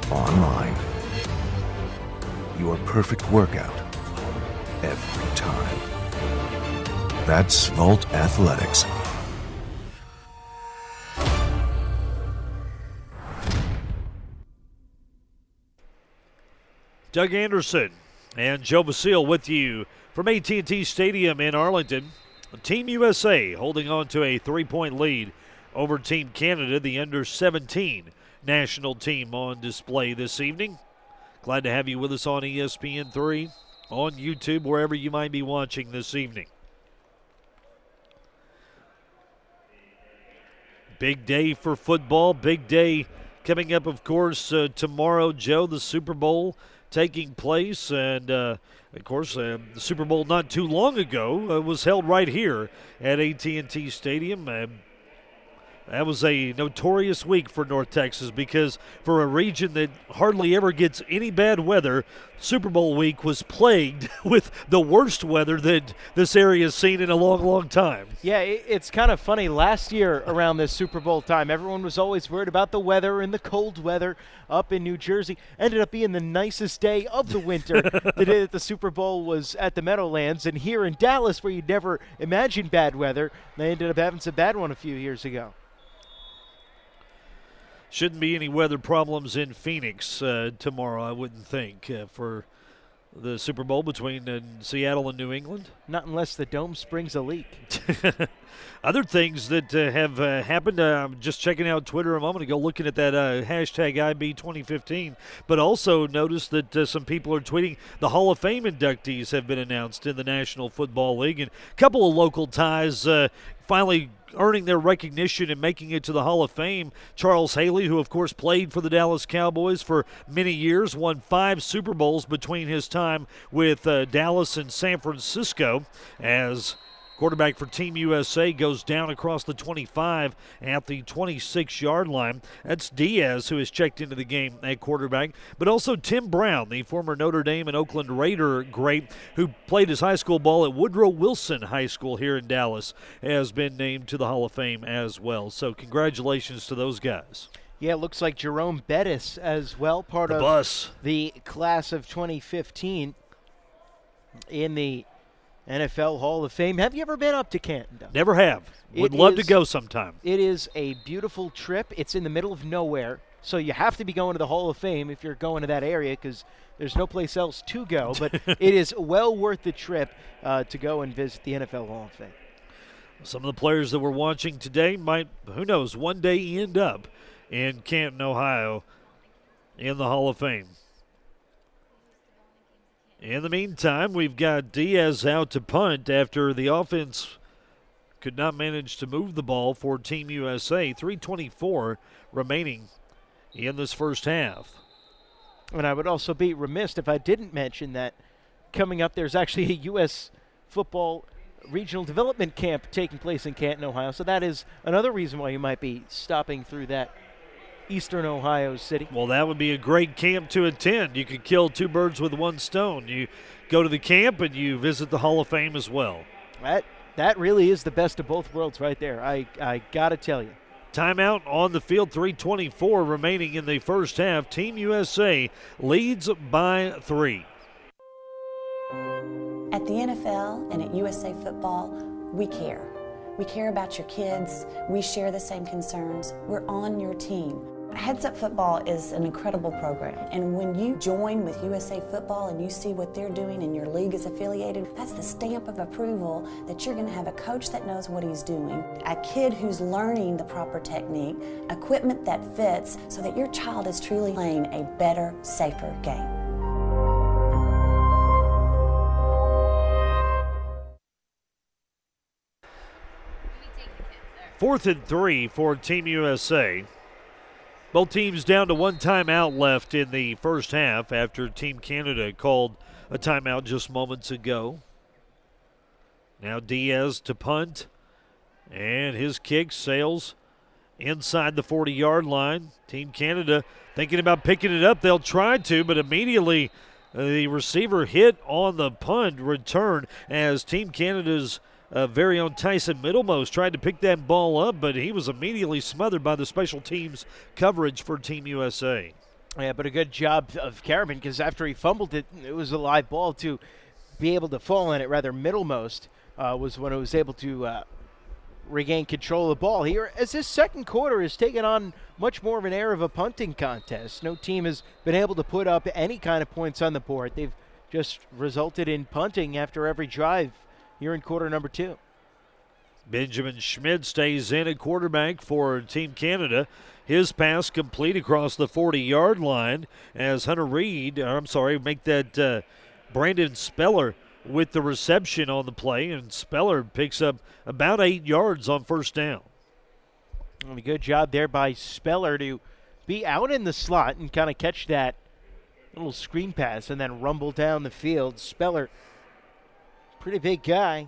online. Your perfect workout every time. That's Volt Athletics. Doug Anderson and Joe Basile with you from AT&T Stadium in Arlington. Team USA holding on to a 3-point lead over Team Canada, the under-17 national team on display this evening. Glad to have you with us on ESPN3, on YouTube, wherever you might be watching this evening. Big day for football, big day coming up, of course, tomorrow, Joe, the Super Bowl taking place. And, of course, the Super Bowl not too long ago was held right here at AT&T Stadium. That was a notorious week for North Texas because for a region that hardly ever gets any bad weather, Super Bowl week was plagued with the worst weather that this area has seen in a long, long time. Yeah, it's kind of funny. Last year around this Super Bowl time, everyone was always worried about the weather and the cold weather up in New Jersey. Ended up being the nicest day of the winter, the day that the Super Bowl was at the Meadowlands. And here in Dallas, where you'd never imagine bad weather, they ended up having some bad one a few years ago. Shouldn't be any weather problems in Phoenix tomorrow, I wouldn't think, for the Super Bowl between Seattle and New England. Not unless the dome springs a leak. Other things that have happened, I'm just checking out Twitter a moment ago, looking at that hashtag IB2015, but also noticed that some people are tweeting the Hall of Fame inductees have been announced in the National Football League, and a couple of local ties finally earning their recognition and making it to the Hall of Fame. Charles Haley, who of course played for the Dallas Cowboys for many years, won 5 Super Bowls between his time with Dallas and San Francisco, as quarterback for Team USA goes down across the 25 at the 26-yard line. That's Diaz, who has checked into the game at quarterback. But also Tim Brown, the former Notre Dame and Oakland Raider great, who played his high school ball at Woodrow Wilson High School here in Dallas, has been named to the Hall of Fame as well. So congratulations to those guys. Yeah, it looks like Jerome Bettis as well, part of the class of 2015 in the NFL Hall of Fame. Have you ever been up to Canton? Never have. Would love to go sometime. It is a beautiful trip. It's in the middle of nowhere, so you have to be going to the Hall of Fame if you're going to that area because there's no place else to go. But it is well worth the trip to go and visit the NFL Hall of Fame. Some of the players that we're watching today might, who knows, one day end up in Canton, Ohio in the Hall of Fame. In the meantime, we've got Diaz out to punt after the offense could not manage to move the ball for Team USA. 3:24 remaining in this first half. And I would also be remiss if I didn't mention that coming up there's actually a U.S. football regional development camp taking place in Canton, Ohio. So that is another reason why you might be stopping through that Eastern Ohio city. Well, that would be a great camp to attend. You could kill 2 birds with 1 stone. You go to the camp and you visit the Hall of Fame as well. That really is the best of both worlds right there. I got to tell you. Timeout on the field, 3:24 remaining in the first half. Team USA leads by 3. At the NFL and at USA Football, we care. We care about your kids. We share the same concerns. We're on your team. Heads Up Football is an incredible program, and when you join with USA Football and you see what they're doing and your league is affiliated, that's the stamp of approval that you're going to have a coach that knows what he's doing, a kid who's learning the proper technique, equipment that fits, so that your child is truly playing a better, safer game. Fourth and 3 for Team USA. Both teams down to 1 timeout left in the first half after Team Canada called a timeout just moments ago. Now Diaz to punt, and his kick sails inside the 40-yard line. Team Canada thinking about picking it up. They'll try to, but immediately the receiver hit on the punt return as Team Canada's very own Tyson Middlemost tried to pick that ball up, but he was immediately smothered by the special teams coverage for Team USA. Yeah, but a good job of Karaman because after he fumbled it, it was a live ball to be able to fall in it. Rather, Middlemost was when it was able to regain control of the ball here. As this second quarter has taken on much more of an air of a punting contest. No team has been able to put up any kind of points on the board. They've just resulted in punting after every drive here in quarter number 2. Benjamin Schmidt stays in at quarterback for Team Canada. His pass complete across the 40-yard line as make that Brandon Speller with the reception on the play, and Speller picks up about 8 yards on first down. A good job there by Speller to be out in the slot and kind of catch that Little screen pass and then rumble down the field. Speller, pretty big guy,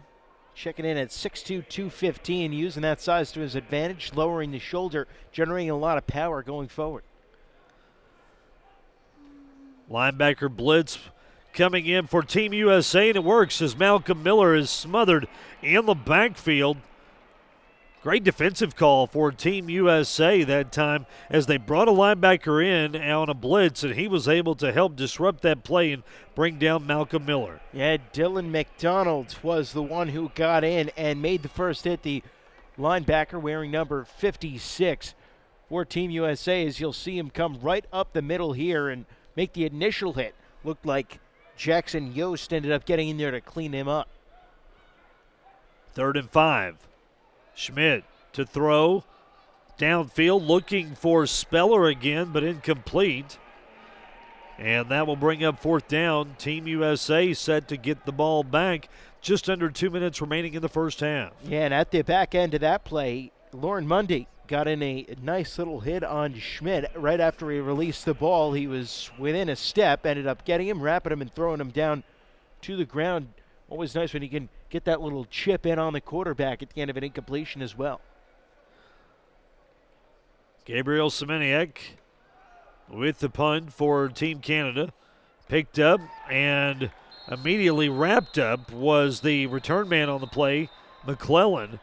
checking in at 6'2", 215, using that size to his advantage, lowering the shoulder, generating a lot of power going forward. Linebacker blitz coming in for Team USA, and it works as Malcolm Miller is smothered in the backfield. Great defensive call for Team USA that time as they brought a linebacker in on a blitz, and he was able to help disrupt that play and bring down Malcolm Miller. Yeah, Dylan McDonald was the one who got in and made the first hit. The linebacker wearing number 56 for Team USA, as you'll see him come right up the middle here and make the initial hit. Looked like Jackson Yost ended up getting in there to clean him up. 3rd and 5. Schmidt to throw. Downfield looking for Speller again, but incomplete. And that will bring up 4th down. Team USA set to get the ball back. Just under 2 minutes remaining in the first half. Yeah, and at the back end of that play, Lauren Mundy got in a nice little hit on Schmidt right after he released the ball. He was within a step, ended up getting him, wrapping him, and throwing him down to the ground. Always nice when you can get that little chip in on the quarterback at the end of an incompletion as well. Gabriel Semeniuk with the punt for Team Canada. Picked up and immediately wrapped up was the return man on the play, McClellan.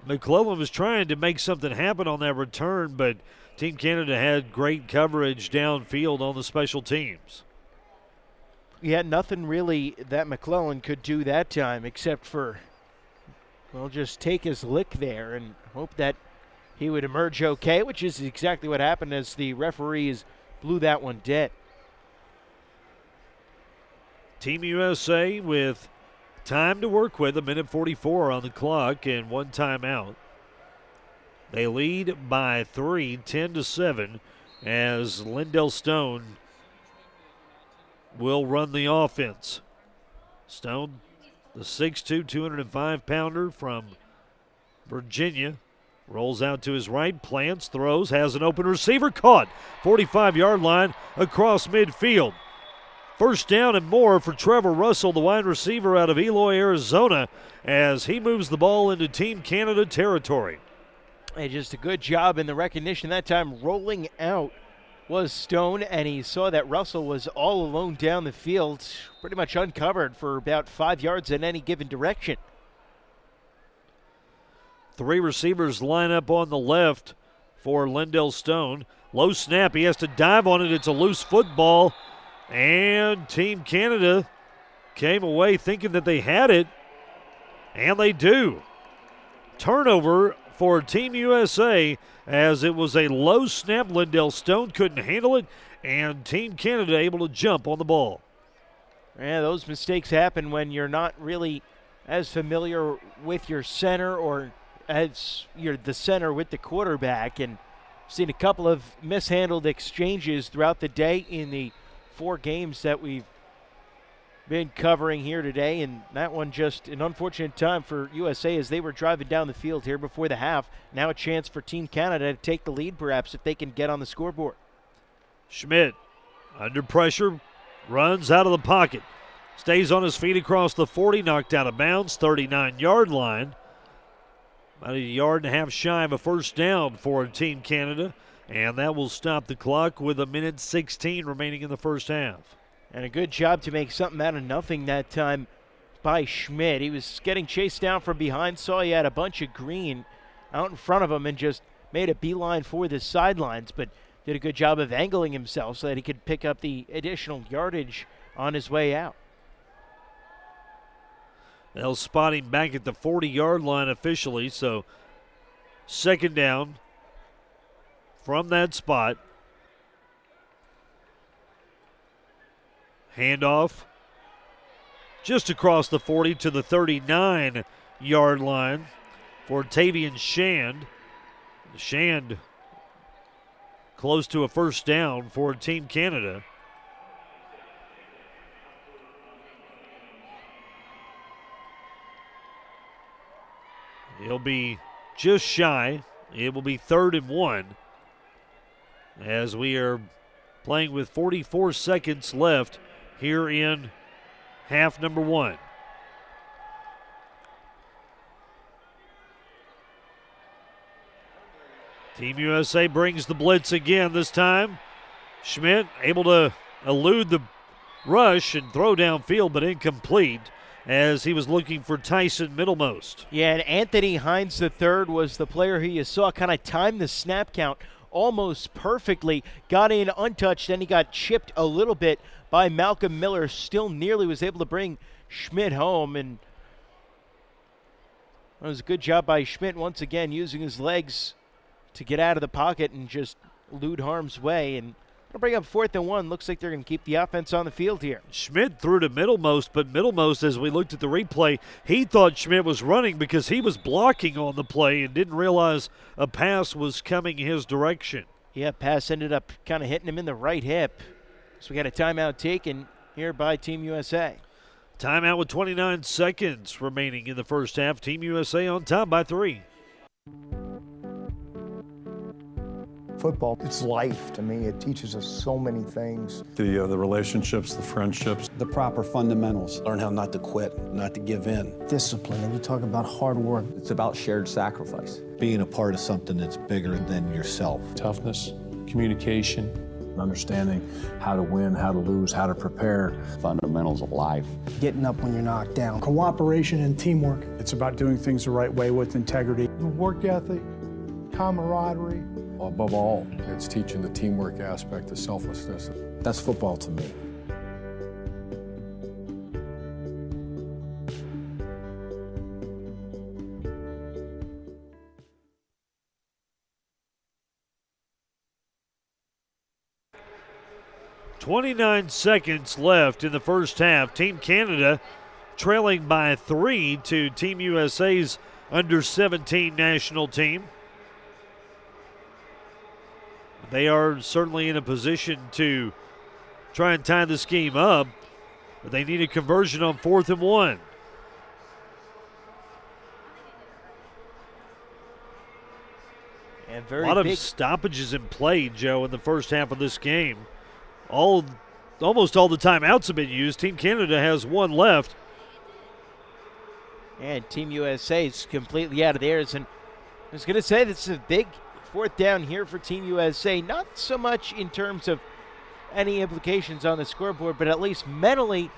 McClellan was trying to make something happen on that return, but Team Canada had great coverage downfield on the special teams. Yeah, nothing really that McClellan could do that time except for, well, just take his lick there and hope that he would emerge okay, which is exactly what happened as the referees blew that one dead. Team USA with time to work with, 1:44 on the clock and 1 timeout. They lead by 3, 10-7, as Lindell Stone will run the offense. Stone, the 6'2", 205-pounder from Virginia, rolls out to his right, plants, throws, has an open receiver, caught, 45-yard line across midfield. First down and more for Trevor Russell, the wide receiver out of Eloy, Arizona, as he moves the ball into Team Canada territory. And just a good job in the recognition that time. Rolling out was Stone, and he saw that Russell was all alone down the field, pretty much uncovered for about 5 yards in any given direction. 3 receivers line up on the left for Lindell Stone. Low snap, he has to dive on it. It's a loose football. And Team Canada came away thinking that they had it, and they do. Turnover for Team USA as it was a low snap. Lindell Stone couldn't handle it, and Team Canada able to jump on the ball. Yeah, those mistakes happen when you're not really as familiar with your center or as you're the center with the quarterback. And seen a couple of mishandled exchanges throughout the day in the 4 games that we've been covering here today, and that one just an unfortunate time for USA as they were driving down the field here before the half. Now a chance for Team Canada to take the lead perhaps if they can get on the scoreboard. Schmidt under pressure, runs out of the pocket, stays on his feet across the 40, knocked out of bounds, 39-yard line. About a yard and a half shy of a first down for Team Canada. And that will stop the clock with 1:16 remaining in the first half. And a good job to make something out of nothing that time by Schmidt. He was getting chased down from behind, saw he had a bunch of green out in front of him and just made a beeline for the sidelines, but did a good job of angling himself so that he could pick up the additional yardage on his way out. They'll spot him back at the 40-yard line officially, so 2nd down. From that spot, handoff just across the 40 to the 39-yard line for Tavian Shand. Shand close to a first down for Team Canada. He'll be just shy. It will be 3rd and 1. As we are playing with 44 seconds left here in half number one. Team USA brings the blitz again this time. Schmidt able to elude the rush and throw downfield, but incomplete as he was looking for Tyson Middlemost. Yeah, and Anthony Hines III was the player who you saw kind of time the snap count almost perfectly. Got in untouched, then he got chipped a little bit by Malcolm Miller. Still nearly was able to bring Schmidt home, and it was a good job by Schmidt once again using his legs to get out of the pocket and just elude harm's way. And it'll bring up 4th and 1. Looks like they're going to keep the offense on the field here. Schmidt threw to Middlemost, but Middlemost, as we looked at the replay, he thought Schmidt was running because he was blocking on the play and didn't realize a pass was coming his direction. Yeah, pass ended up kind of hitting him in the right hip. So we got a timeout taken here by Team USA. Timeout with 29 seconds remaining in the first half. Team USA on top by 3. Football, it's life to me. It teaches us so many things. The relationships, the friendships. The proper fundamentals. Learn how not to quit, not to give in. Discipline, and you talk about hard work. It's about shared sacrifice. Being a part of something that's bigger than yourself. Toughness, communication. Understanding how to win, how to lose, how to prepare. Fundamentals of life. Getting up when you're knocked down. Cooperation and teamwork. It's about doing things the right way with integrity. The work ethic, camaraderie. Above all, it's teaching the teamwork aspect, the selflessness. That's football to me. .29 seconds left in the first half. Team Canada trailing by 3 to Team USA's under-17 national team. They are certainly in a position to try and tie this game up, but they need a conversion on 4th and 1. And a lot of stoppages in play, Joe, in the first half of this game. Almost all the timeouts have been used. Team Canada has 1 left. And Team USA is completely out of theirs. And I was going to say this is a big 4th down here for Team USA. Not so much in terms of any implications on the scoreboard, but at least mentally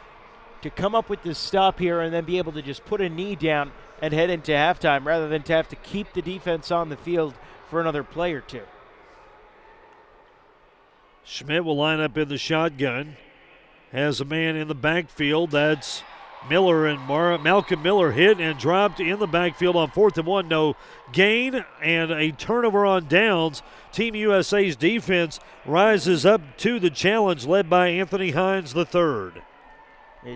to come up with this stop here and then be able to just put a knee down and head into halftime rather than to have to keep the defense on the field for another play or two. Schmidt will line up in the shotgun. Has a man in the backfield. That's Miller, and Malcolm Miller hit and dropped in the backfield on 4th and 1. No gain and a turnover on downs. Team USA's defense rises up to the challenge led by Anthony Hines III.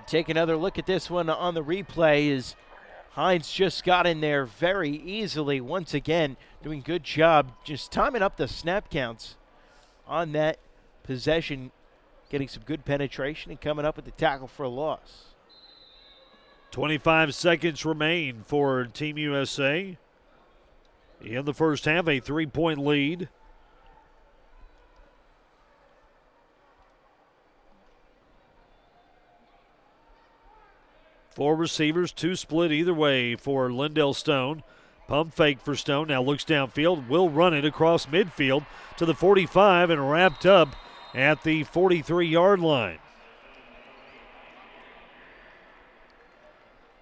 Take another look at this one on the replay as Hines just got in there very easily once again, doing a good job just timing up the snap counts on that possession, getting some good penetration and coming up with the tackle for a loss. 25 seconds remain for Team USA. In the first half, a 3-point lead. Four receivers, 2 split either way for Lindell Stone. Pump fake for Stone, now looks downfield, will run it across midfield to the 45 and wrapped up at the 43-yard line.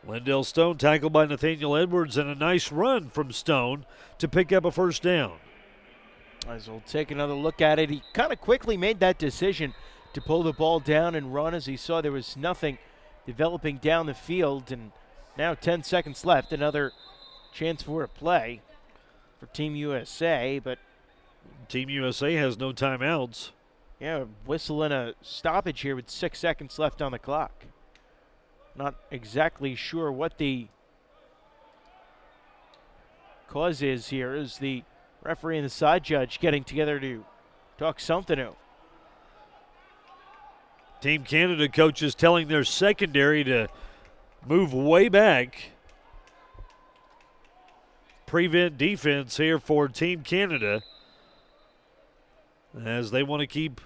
Lindell Stone tackled by Nathaniel Edwards, and a nice run from Stone to pick up a first down. As we'll take another look at it, he kind of quickly made that decision to pull the ball down and run as he saw there was nothing developing down the field, and now 10 seconds left. Another chance for a play for Team USA, but Team USA has no timeouts. Yeah, whistle and a stoppage here with 6 seconds left on the clock. Not exactly sure what the cause is here. Is the referee and the side judge getting together to talk something out? Team Canada coaches telling their secondary to move way back. Prevent defense here for Team Canada, as they want to keep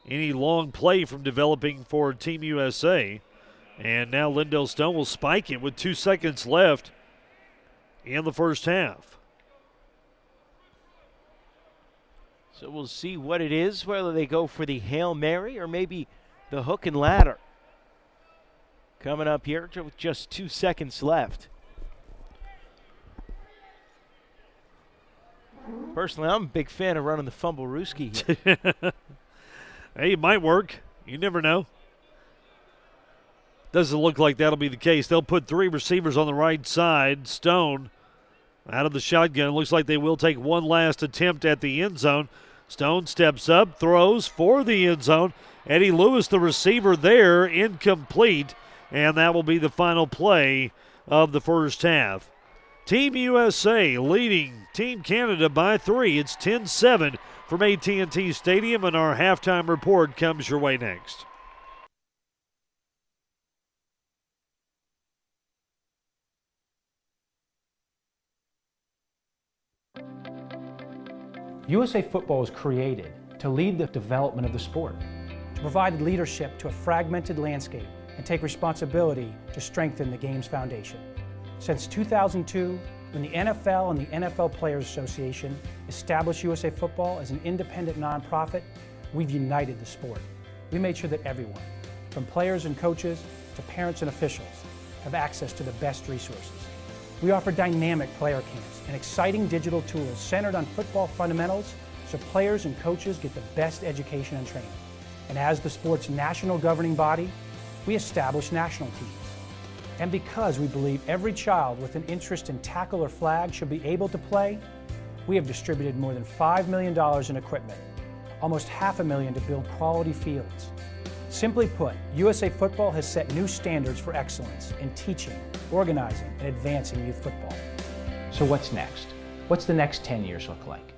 any long play from developing for Team USA. And now Lindell Stone will spike it with 2 seconds left in the first half. So we'll see what it is, whether they go for the Hail Mary or maybe the hook and ladder. Coming up here with just 2 seconds left. Personally, I'm a big fan of running the fumble-rooski here. Hey, it might work. You never know. Doesn't look like that'll be the case. They'll put 3 receivers on the right side. Stone out of the shotgun. It looks like they will take one last attempt at the end zone. Stone steps up, throws for the end zone. Eddie Lewis, the receiver there, incomplete. And that will be the final play of the first half. Team USA leading Team Canada by 3. It's 10-7 from AT&T Stadium, and our halftime report comes your way next. USA Football was created to lead the development of the sport, to provide leadership to a fragmented landscape, and take responsibility to strengthen the game's foundation. Since 2002, when the NFL and the NFL Players Association established USA Football as an independent nonprofit, we've united the sport. We made sure that everyone, from players and coaches to parents and officials, have access to the best resources. We offer dynamic player camps and exciting digital tools centered on football fundamentals so players and coaches get the best education and training. And as the sport's national governing body, we establish national teams. And because we believe every child with an interest in tackle or flag should be able to play, we have distributed more than $5 million in equipment, almost $500,000 to build quality fields. Simply put, USA Football has set new standards for excellence in teaching, organizing, and advancing youth football. So what's next? What's the next 10 years look like?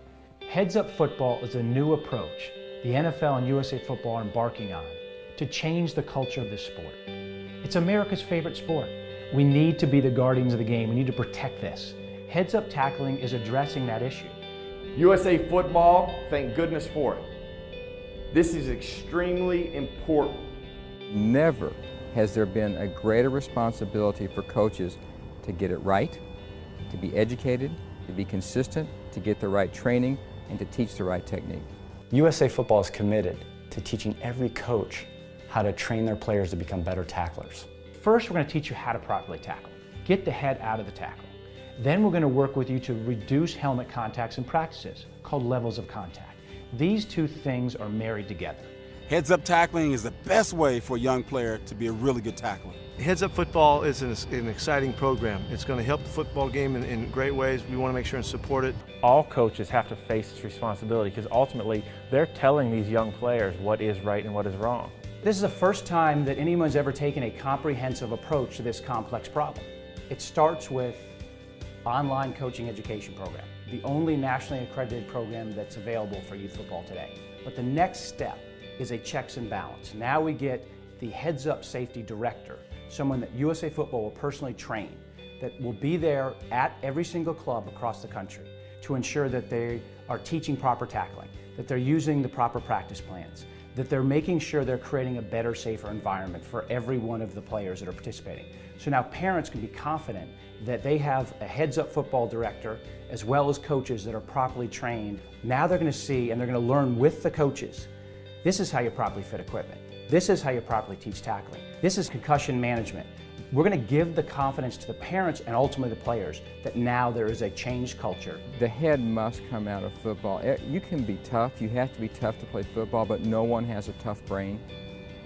Heads Up Football is a new approach the NFL and USA Football are embarking on to change the culture of this sport. It's America's favorite sport. We need to be the guardians of the game. We need to protect this. Heads Up Tackling is addressing that issue. USA Football, thank goodness for it. This is extremely important. Never has there been a greater responsibility for coaches to get it right, to be educated, to be consistent, to get the right training, and to teach the right technique. USA Football is committed to teaching every coach how to train their players to become better tacklers. First, we're going to teach you how to properly tackle. Get the head out of the tackle. Then we're going to work with you to reduce helmet contacts in practices, called levels of contact. These two things are married together. Heads Up Tackling is the best way for a young player to be a really good tackler. Heads Up Football is an exciting program. It's going to help the football game in great ways. We want to make sure and support it. All coaches have to face this responsibility because ultimately they're telling these young players what is right and what is wrong. This is the first time that anyone's ever taken a comprehensive approach to this complex problem. It starts with online coaching education program, the only nationally accredited program that's available for youth football today. But the next step is a checks and balance. Now we get the Heads Up Safety Director, someone that USA Football will personally train, that will be there at every single club across the country to ensure that they are teaching proper tackling, that they're using the proper practice plans, that they're making sure they're creating a better, safer environment for every one of the players that are participating. So now parents can be confident that they have a Heads Up Football director as well as coaches that are properly trained. Now they're going to see and they're going to learn with the coaches. This is how you properly fit equipment. This is how you properly teach tackling. This is concussion management. We're going to give the confidence to the parents and ultimately the players that now there is a changed culture. The head must come out of football. You can be tough, you have to be tough to play football, but no one has a tough brain.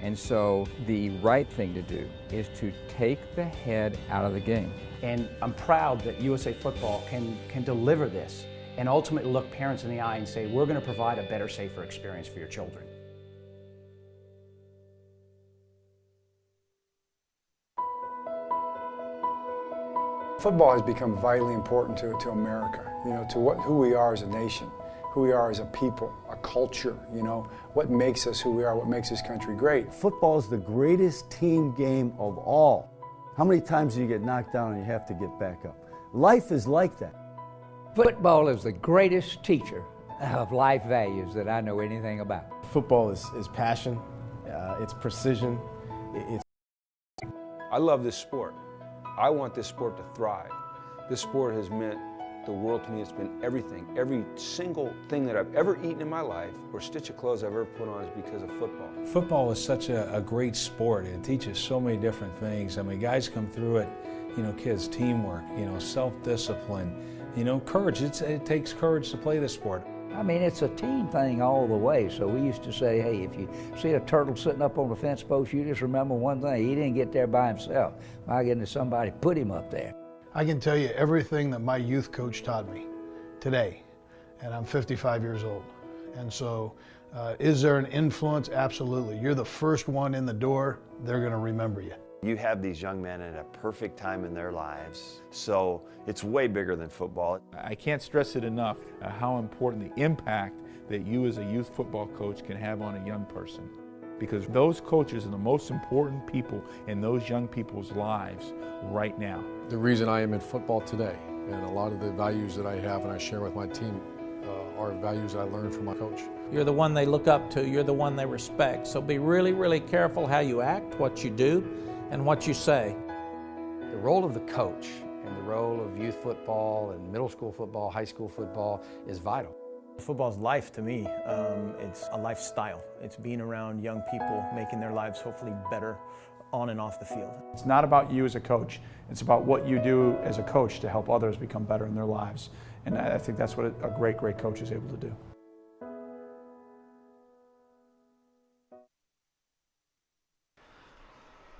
And so the right thing to do is to take the head out of the game. And I'm proud that USA Football can deliver this and ultimately look parents in the eye and say, we're going to provide a better, safer experience for your children. Football has become vitally important to America, to who we are as a nation, who we are as a people, a culture, what makes us who we are, what makes this country great. Football is the greatest team game of all. How many times do you get knocked down and you have to get back up? Life is like that. Football is the greatest teacher of life values that I know anything about. Football is passion, it's precision, I love this sport. I want this sport to thrive. This sport has meant the world to me. It's been everything. Every single thing that I've ever eaten in my life or stitch of clothes I've ever put on is because of football. Football is such a great sport. It teaches so many different things. I mean, guys come through it, kids, teamwork, self-discipline, courage. It takes courage to play this sport. I mean, it's a team thing all the way. So we used to say, hey, if you see a turtle sitting up on the fence post, you just remember one thing. He didn't get there by himself. My goodness, somebody put him up there. I can tell you everything that my youth coach taught me today, and I'm 55 years old. And so, is there an influence? Absolutely. You're the first one in the door, they're going to remember you. You have these young men at a perfect time in their lives, so it's way bigger than football. I can't stress it enough how important the impact that you as a youth football coach can have on a young person. Because those coaches are the most important people in those young people's lives right now. The reason I am in football today, and a lot of the values that I have and I share with my team are values I learned from my coach. You're the one they look up to, you're the one they respect. So be really, really careful how you act, what you do, and what you say. The role of the coach and the role of youth football and middle school football, high school football is vital. Football is life to me. It's a lifestyle. It's being around young people, making their lives hopefully better on and off the field. It's not about you as a coach. It's about what you do as a coach to help others become better in their lives. And I think that's what a great coach is able to do.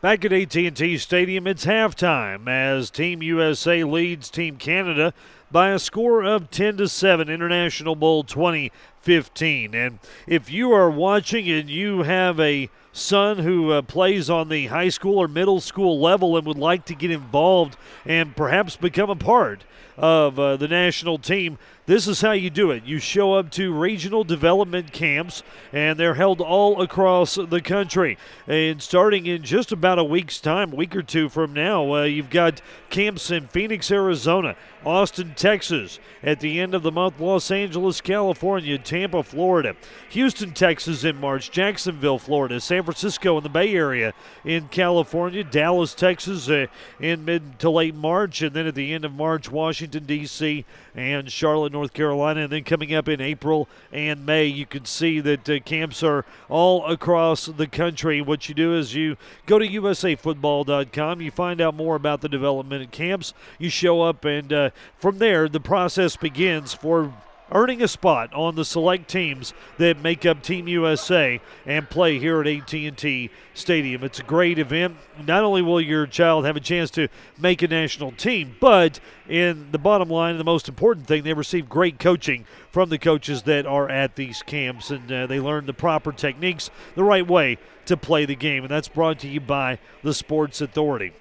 Back at AT&T Stadium, it's halftime as Team USA leads Team Canada by a score of 10-7, International Bowl 2015. And if you are watching and you have a son who plays on the high school or middle school level and would like to get involved and perhaps become a part of the national team, this is how you do it. You show up to regional development camps, and they're held all across the country. And starting in just about a week's time, a week or two from now, you've got camps in Phoenix, Arizona, Austin, Texas. At the end of the month, Los Angeles, California, Tampa, Florida, Houston, Texas in March, Jacksonville, Florida, San Francisco in the Bay Area in California, Dallas, Texas in mid to late March, and then at the end of March, Washington, D.C., and Charlotte, North Carolina. And then coming up in April and May, you can see that camps are all across the country. What you do is you go to usafootball.com, you find out more about the development camps, you show up, and from there the process begins for earning a spot on the select teams that make up Team USA and play here at AT&T Stadium. It's a great event. Not only will your child have a chance to make a national team, but in the bottom line, the most important thing, they receive great coaching from the coaches that are at these camps, and they learn the proper techniques, the right way to play the game, and that's brought to you by the Sports Authority.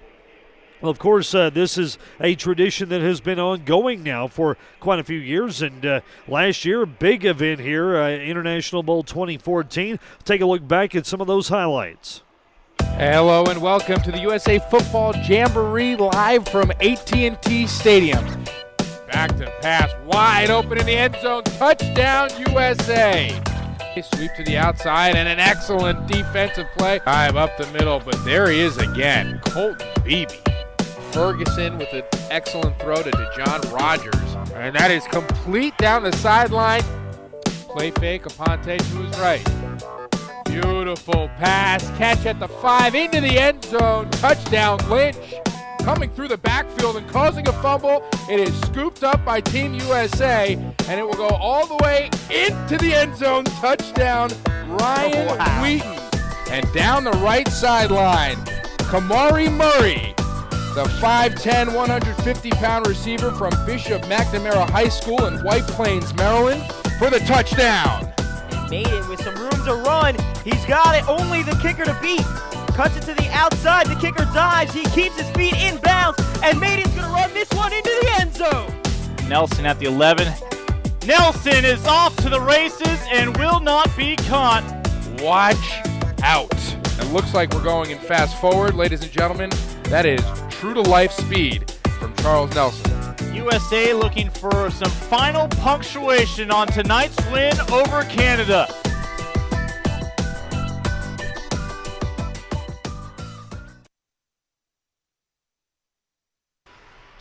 Well, of course, this is a tradition that has been ongoing now for quite a few years, and last year, a big event here, International Bowl 2014. Take a look back at some of those highlights. Hello and welcome to the USA Football Jamboree live from AT&T Stadium. Back to pass, wide open in the end zone, touchdown USA. Sweep to the outside and an excellent defensive play. Dive up the middle, but there he is again, Colton Beebe. Ferguson with an excellent throw to DeJohn Rogers. And that is complete down the sideline. Play fake, Aponte to his right. Beautiful pass, catch at the 5, into the end zone. Touchdown Lynch. Coming through the backfield and causing a fumble. It is scooped up by Team USA, and it will go all the way into the end zone. Touchdown Ryan Wheaton. And down the right sideline, Kamari Murray, the 5'10", 150-pound receiver from Bishop McNamara High School in White Plains, Maryland, for the touchdown. Made it with some room to run. He's got it. Only the kicker to beat. Cuts it to the outside. The kicker dives. He keeps his feet in bounds. And Maiden's going to run this one into the end zone. Nelson at the 11. Nelson is off to the races and will not be caught. Watch out. It looks like we're going in fast forward, ladies and gentlemen. That is true-to-life speed from Charles Nelson. USA looking for some final punctuation on tonight's win over Canada.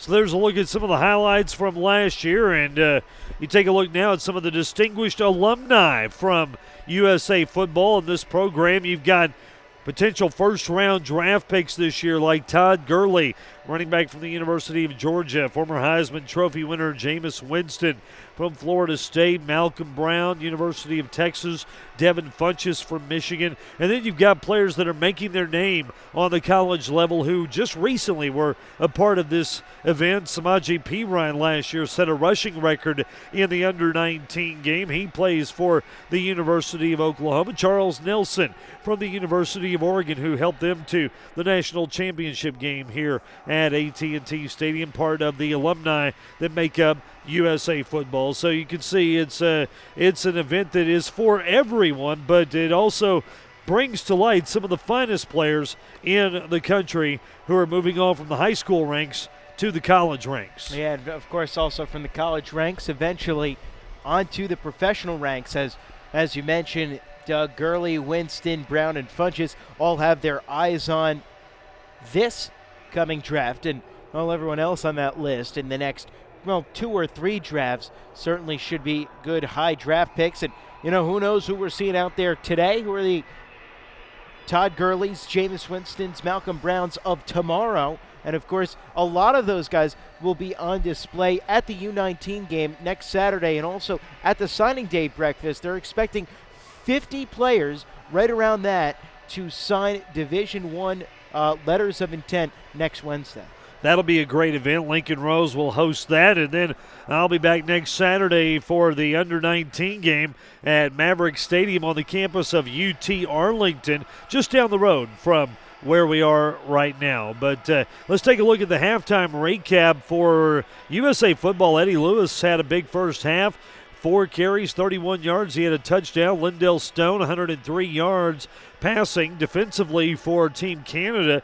So there's a look at some of the highlights from last year, and you take a look now at some of the distinguished alumni from USA football in this program. You've got potential first-round draft picks this year like Todd Gurley, running back from the University of Georgia, former Heisman Trophy winner Jameis Winston from Florida State, Malcolm Brown, University of Texas, Devin Funchess from Michigan. And then you've got players that are making their name on the college level who just recently were a part of this event. Samaje Perine last year set a rushing record in the under-19 game. He plays for the University of Oklahoma. Charles Nelson from the University of Oregon, who helped them to the national championship game here at AT&T Stadium, part of the alumni that make up USA football. So you can see it's an event that is for everyone, but it also brings to light some of the finest players in the country who are moving on from the high school ranks to the college ranks. Yeah, and of course also from the college ranks eventually onto the professional ranks. As you mentioned, Doug Gurley, Winston, Brown, and Funchess all have their eyes on this coming draft, and all everyone else on that list in the next 2 or 3 drafts certainly should be good high draft picks. And who knows who we're seeing out there today, who are the Todd Gurley's, Jameis Winston's, Malcolm Brown's of tomorrow. And of course a lot of those guys will be on display at the U19 game next Saturday, and also at the signing day breakfast. They're expecting 50 players, right around that, to sign Division I letters of intent next Wednesday. That'll be a great event. Lincoln Rose will host that, and then I'll be back next Saturday for the under-19 game at Maverick Stadium on the campus of UT Arlington, just down the road from where we are right now. But let's take a look at the halftime recap for USA football. Eddie Lewis had a big first half. 4 carries, 31 yards. He had a touchdown. Lindell Stone, 103 yards passing. Defensively for Team Canada,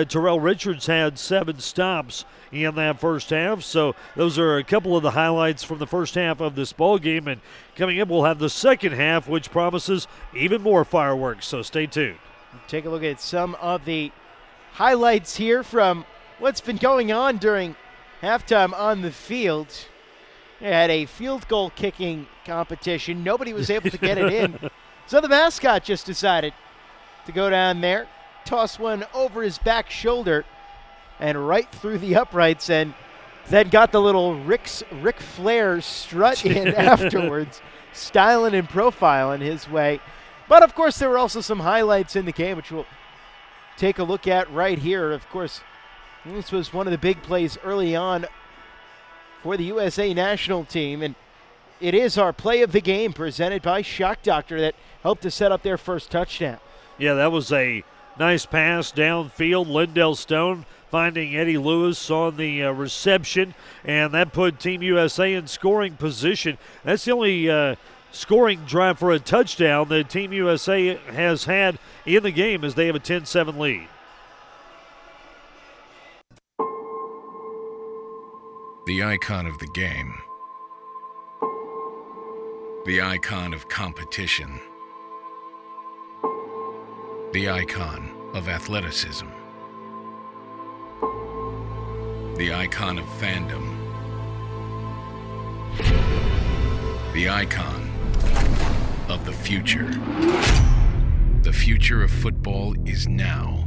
Terrell Richards had 7 stops in that first half. So those are a couple of the highlights from the first half of this ball game. And coming up, we'll have the second half, which promises even more fireworks. So stay tuned. Take a look at some of the highlights here from what's been going on during halftime on the field. They had a field goal kicking competition. Nobody was able to get it in. So the mascot just decided to go down there, toss one over his back shoulder and right through the uprights, and then got the little Ric Flair strut in afterwards, styling and profiling his way. But of course there were also some highlights in the game, which we'll take a look at right here. Of course, this was one of the big plays early on for the USA national team, and it is our play of the game presented by Shock Doctor that helped to set up their first touchdown. Yeah, that was a nice pass downfield. Lindell Stone finding Eddie Lewis on the reception, and that put Team USA in scoring position. That's the only scoring drive for a touchdown that Team USA has had in the game, as they have a 10-7 lead. The icon of the game. The icon of competition. The icon of athleticism. The icon of fandom. The icon of the future. The future of football is now.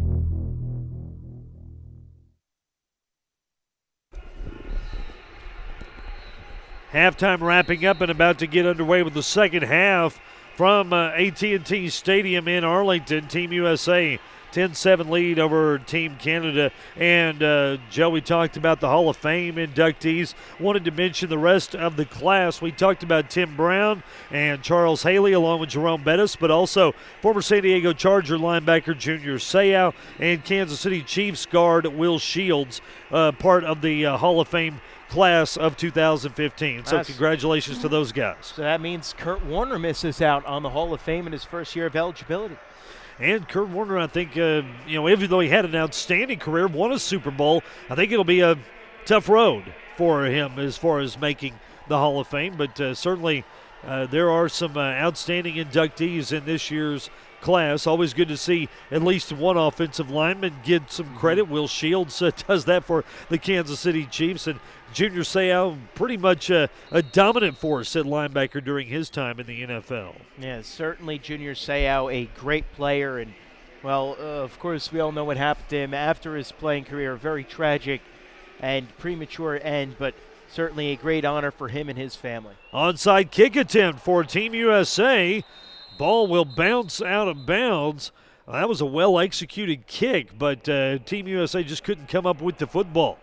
Halftime wrapping up and about to get underway with the second half from AT&T Stadium in Arlington. Team USA 10-7 lead over Team Canada. And Joe, we talked about the Hall of Fame inductees. Wanted to mention the rest of the class. We talked about Tim Brown and Charles Haley along with Jerome Bettis, but also former San Diego Charger linebacker Junior Seau and Kansas City Chiefs guard Will Shields, part of the Hall of Fame class of 2015. So congratulations to those guys. So that means Kurt Warner misses out on the Hall of Fame in his first year of eligibility. And Kurt Warner, I think, even though he had an outstanding career, won a Super Bowl, I think it'll be a tough road for him as far as making the Hall of Fame. But certainly there are some outstanding inductees in this year's class. Always good to see at least one offensive lineman get some credit. Will Shields does that for the Kansas City Chiefs, and Junior Seau pretty much a dominant force at linebacker during his time in the NFL. Yeah, certainly Junior Seau, a great player, and well, of course we all know what happened to him after his playing career. A very tragic and premature end, but certainly a great honor for him and his family. Onside kick attempt for Team USA. Ball will bounce out of bounds. That was a well-executed kick, but Team USA just couldn't come up with the football.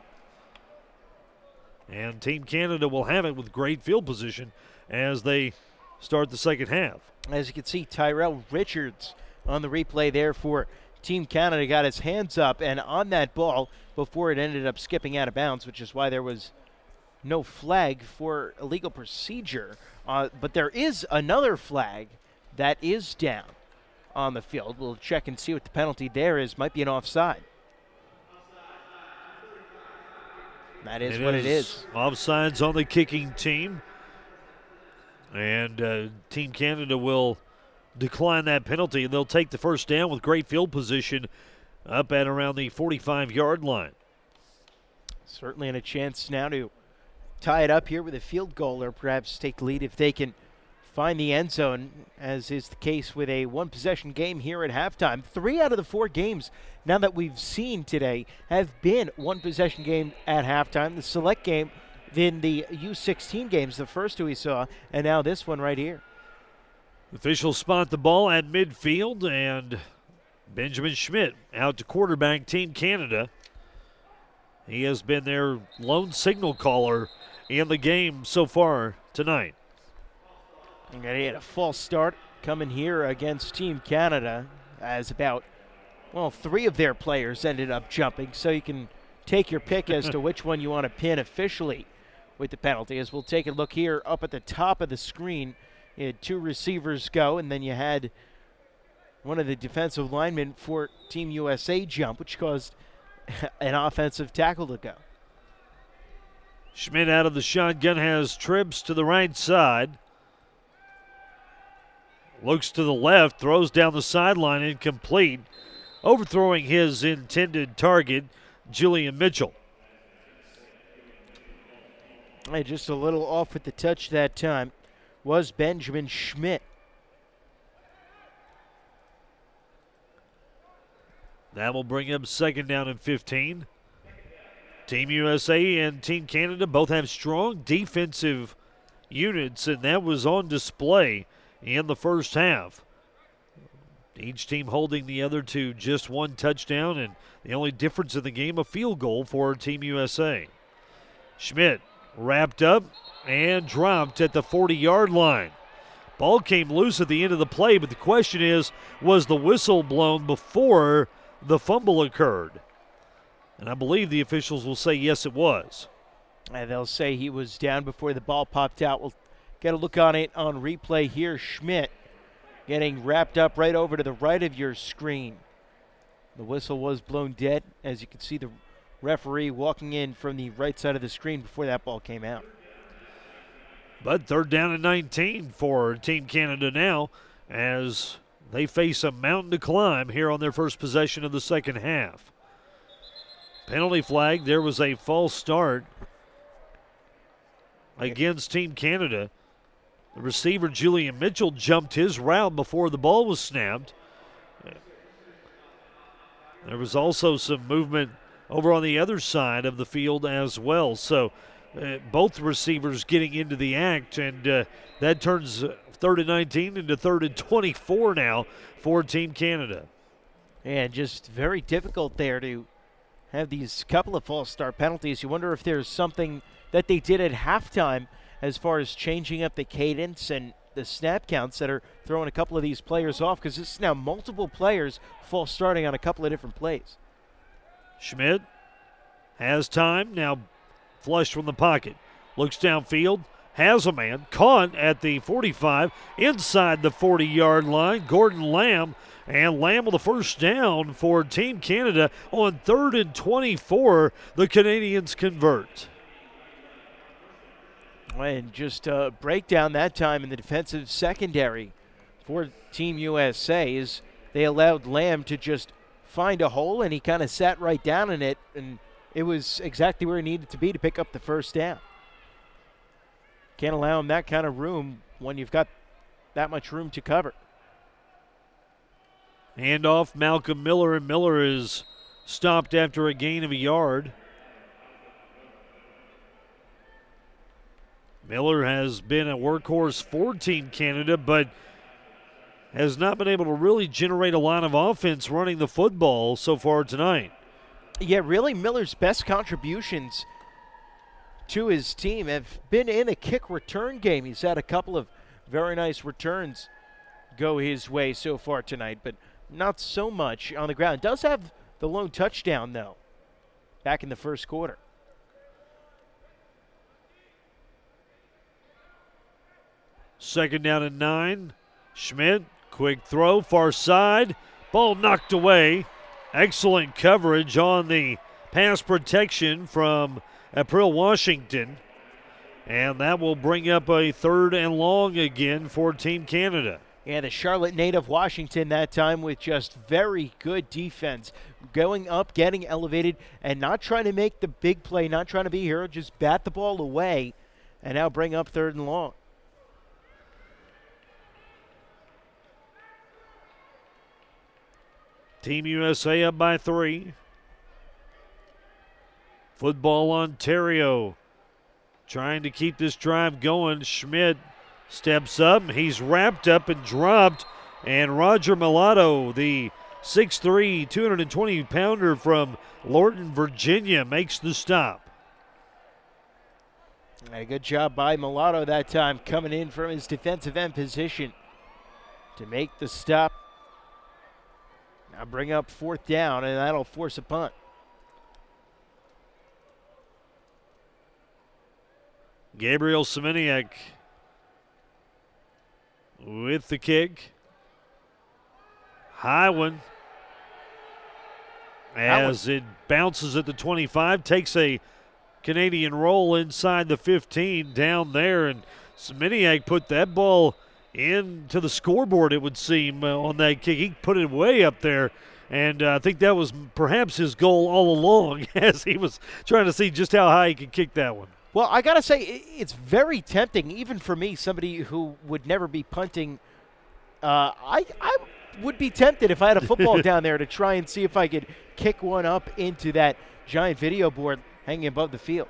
And Team Canada will have it with great field position as they start the second half. As you can see, Tyrell Richards on the replay there for Team Canada got his hands up and on that ball before it ended up skipping out of bounds, which is why there was no flag for illegal procedure. But there is another flag that is down on the field. We'll check and see what the penalty there is. Might be an offside. That is what it is. Offsides on the kicking team. And Team Canada will decline that penalty, and they'll take the first down with great field position up at around the 45-yard line. Certainly in a chance now to tie it up here with a field goal or perhaps take the lead if they can find the end zone, as is the case with a one-possession game here at halftime. 3 out of the 4 games now that we've seen today have been one-possession game at halftime. The select game, then the U17 games, the first 2 we saw, and now this one right here. Officials spot the ball at midfield, and Benjamin Schmidt out to quarterback Team Canada. He has been their lone signal caller in the game so far tonight. And he had a false start coming here against Team Canada, as about, 3 of their players ended up jumping. So you can take your pick as to which one you want to pin officially with the penalty. As we'll take a look here up at the top of the screen, you had 2 receivers go, and then you had one of the defensive linemen for Team USA jump, which caused an offensive tackle to go. Schmidt out of the shotgun has trips to the right side. Looks to the left, throws down the sideline, incomplete. Overthrowing his intended target, Julian Mitchell. Just a little off with the touch that time was Benjamin Schmidt. That will bring up second down and 15. Team USA and Team Canada both have strong defensive units, and that was on display in the first half. Each team holding the other to just 1 touchdown, and the only difference in the game, a field goal for Team USA. Schmidt wrapped up and dropped at the 40-yard line. Ball came loose at the end of the play, but the question is, was the whistle blown before the fumble occurred? And I believe the officials will say yes, it was. And they'll say he was down before the ball popped out. We'll get a look on it on replay here. Schmidt getting wrapped up right over to the right of your screen. The whistle was blown dead, as you can see the referee walking in from the right side of the screen before that ball came out. But third down and 19 for Team Canada now, as they face a mountain to climb here on their first possession of the second half. Penalty flag. There was a false start against Team Canada. The receiver, Julian Mitchell, jumped his route before the ball was snapped. There was also some movement over on the other side of the field as well. So both receivers getting into the act, and that turns third and 19 into third and 24 now for Team Canada. And just very difficult there to have these couple of false start penalties. You wonder if there's something that they did at halftime as far as changing up the cadence and the snap counts that are throwing a couple of these players off, because this is now multiple players false starting on a couple of different plays. Schmidt has time, now flushed from the pocket. Looks downfield, has a man, caught at the 45, inside the 40-yard line, Gordon Lamb. And Lamb with the first down for Team Canada on third and 24. The Canadians convert. And just a breakdown that time in the defensive secondary for Team USA is they allowed Lamb to just find a hole, and he kind of sat right down in it, and it was exactly where he needed to be to pick up the first down. Can't allow him that kind of room when you've got that much room to cover. Hand off Malcolm Miller, and Miller is stopped after a gain of a yard. Miller has been a workhorse for Team Canada, but has not been able to really generate a lot of offense running the football so far tonight. Yeah, really Miller's best contributions to his team have been in a kick return game. He's had a couple of very nice returns go his way so far tonight, but not so much on the ground. Does have the lone touchdown, though, back in the first quarter. Second down and 9. Schmidt, quick throw, far side. Ball knocked away. Excellent coverage on the pass protection from April Washington. And that will bring up a 3rd and long again for Team Canada. Yeah, the Charlotte native Washington that time with just very good defense. Going up, getting elevated, and not trying to make the big play, not trying to be a hero, just bat the ball away, and now bring up 3rd and long. Team USA up by 3. Football Ontario trying to keep this drive going. Schmidt steps up. He's wrapped up and dropped. And Roger Mulatto, the 6'3", 220-pounder from Lorton, Virginia, makes the stop. A good job by Mulatto that time, coming in from his defensive end position to make the stop. Now bring up 4th down, and that'll force a punt. Gabriel Semeniuk with the kick. High one. As it bounces at the 25, takes a Canadian roll inside the 15 down there, and Semeniuk put that ball into the scoreboard, it would seem, on that kick. He put it way up there, and I think that was perhaps his goal all along as he was trying to see just how high he could kick that one. Well, I got to say, it's very tempting, even for me, somebody who would never be punting. I would be tempted if I had a football down there to try and see if I could kick one up into that giant video board hanging above the field.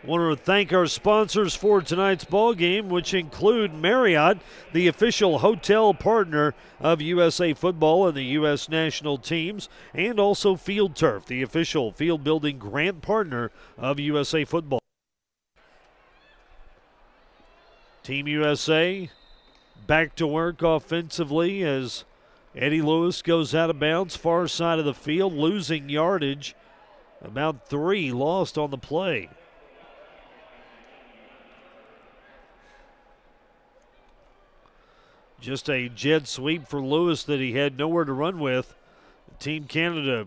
Want to thank our sponsors for tonight's ball game, which include Marriott, the official hotel partner of USA Football and the U.S. national teams, and also Field Turf, the official field building grant partner of USA Football. Team USA back to work offensively as Eddie Lewis goes out of bounds, far side of the field, losing yardage. About 3 lost on the play. Just a jet sweep for Lewis that he had nowhere to run with. Team Canada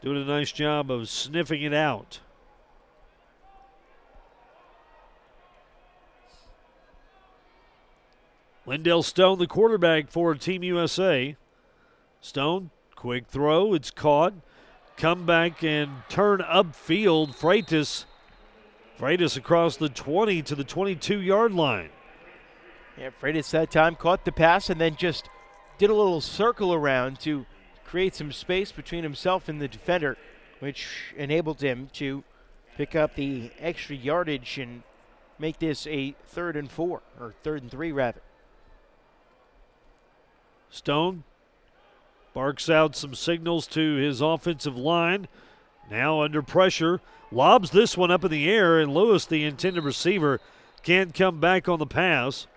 doing a nice job of sniffing it out. Lindell Stone, the quarterback for Team USA. Stone, quick throw, it's caught. Come back and turn upfield. Freitas across the 20 to the 22-yard line. Yeah, Freitas that time caught the pass and then just did a little circle around to create some space between himself and the defender, which enabled him to pick up the extra yardage and make this a 3rd and 4, or 3rd and 3 rather. Stone barks out some signals to his offensive line. Now under pressure, lobs this one up in the air, and Lewis, the intended receiver, can't come back on the pass.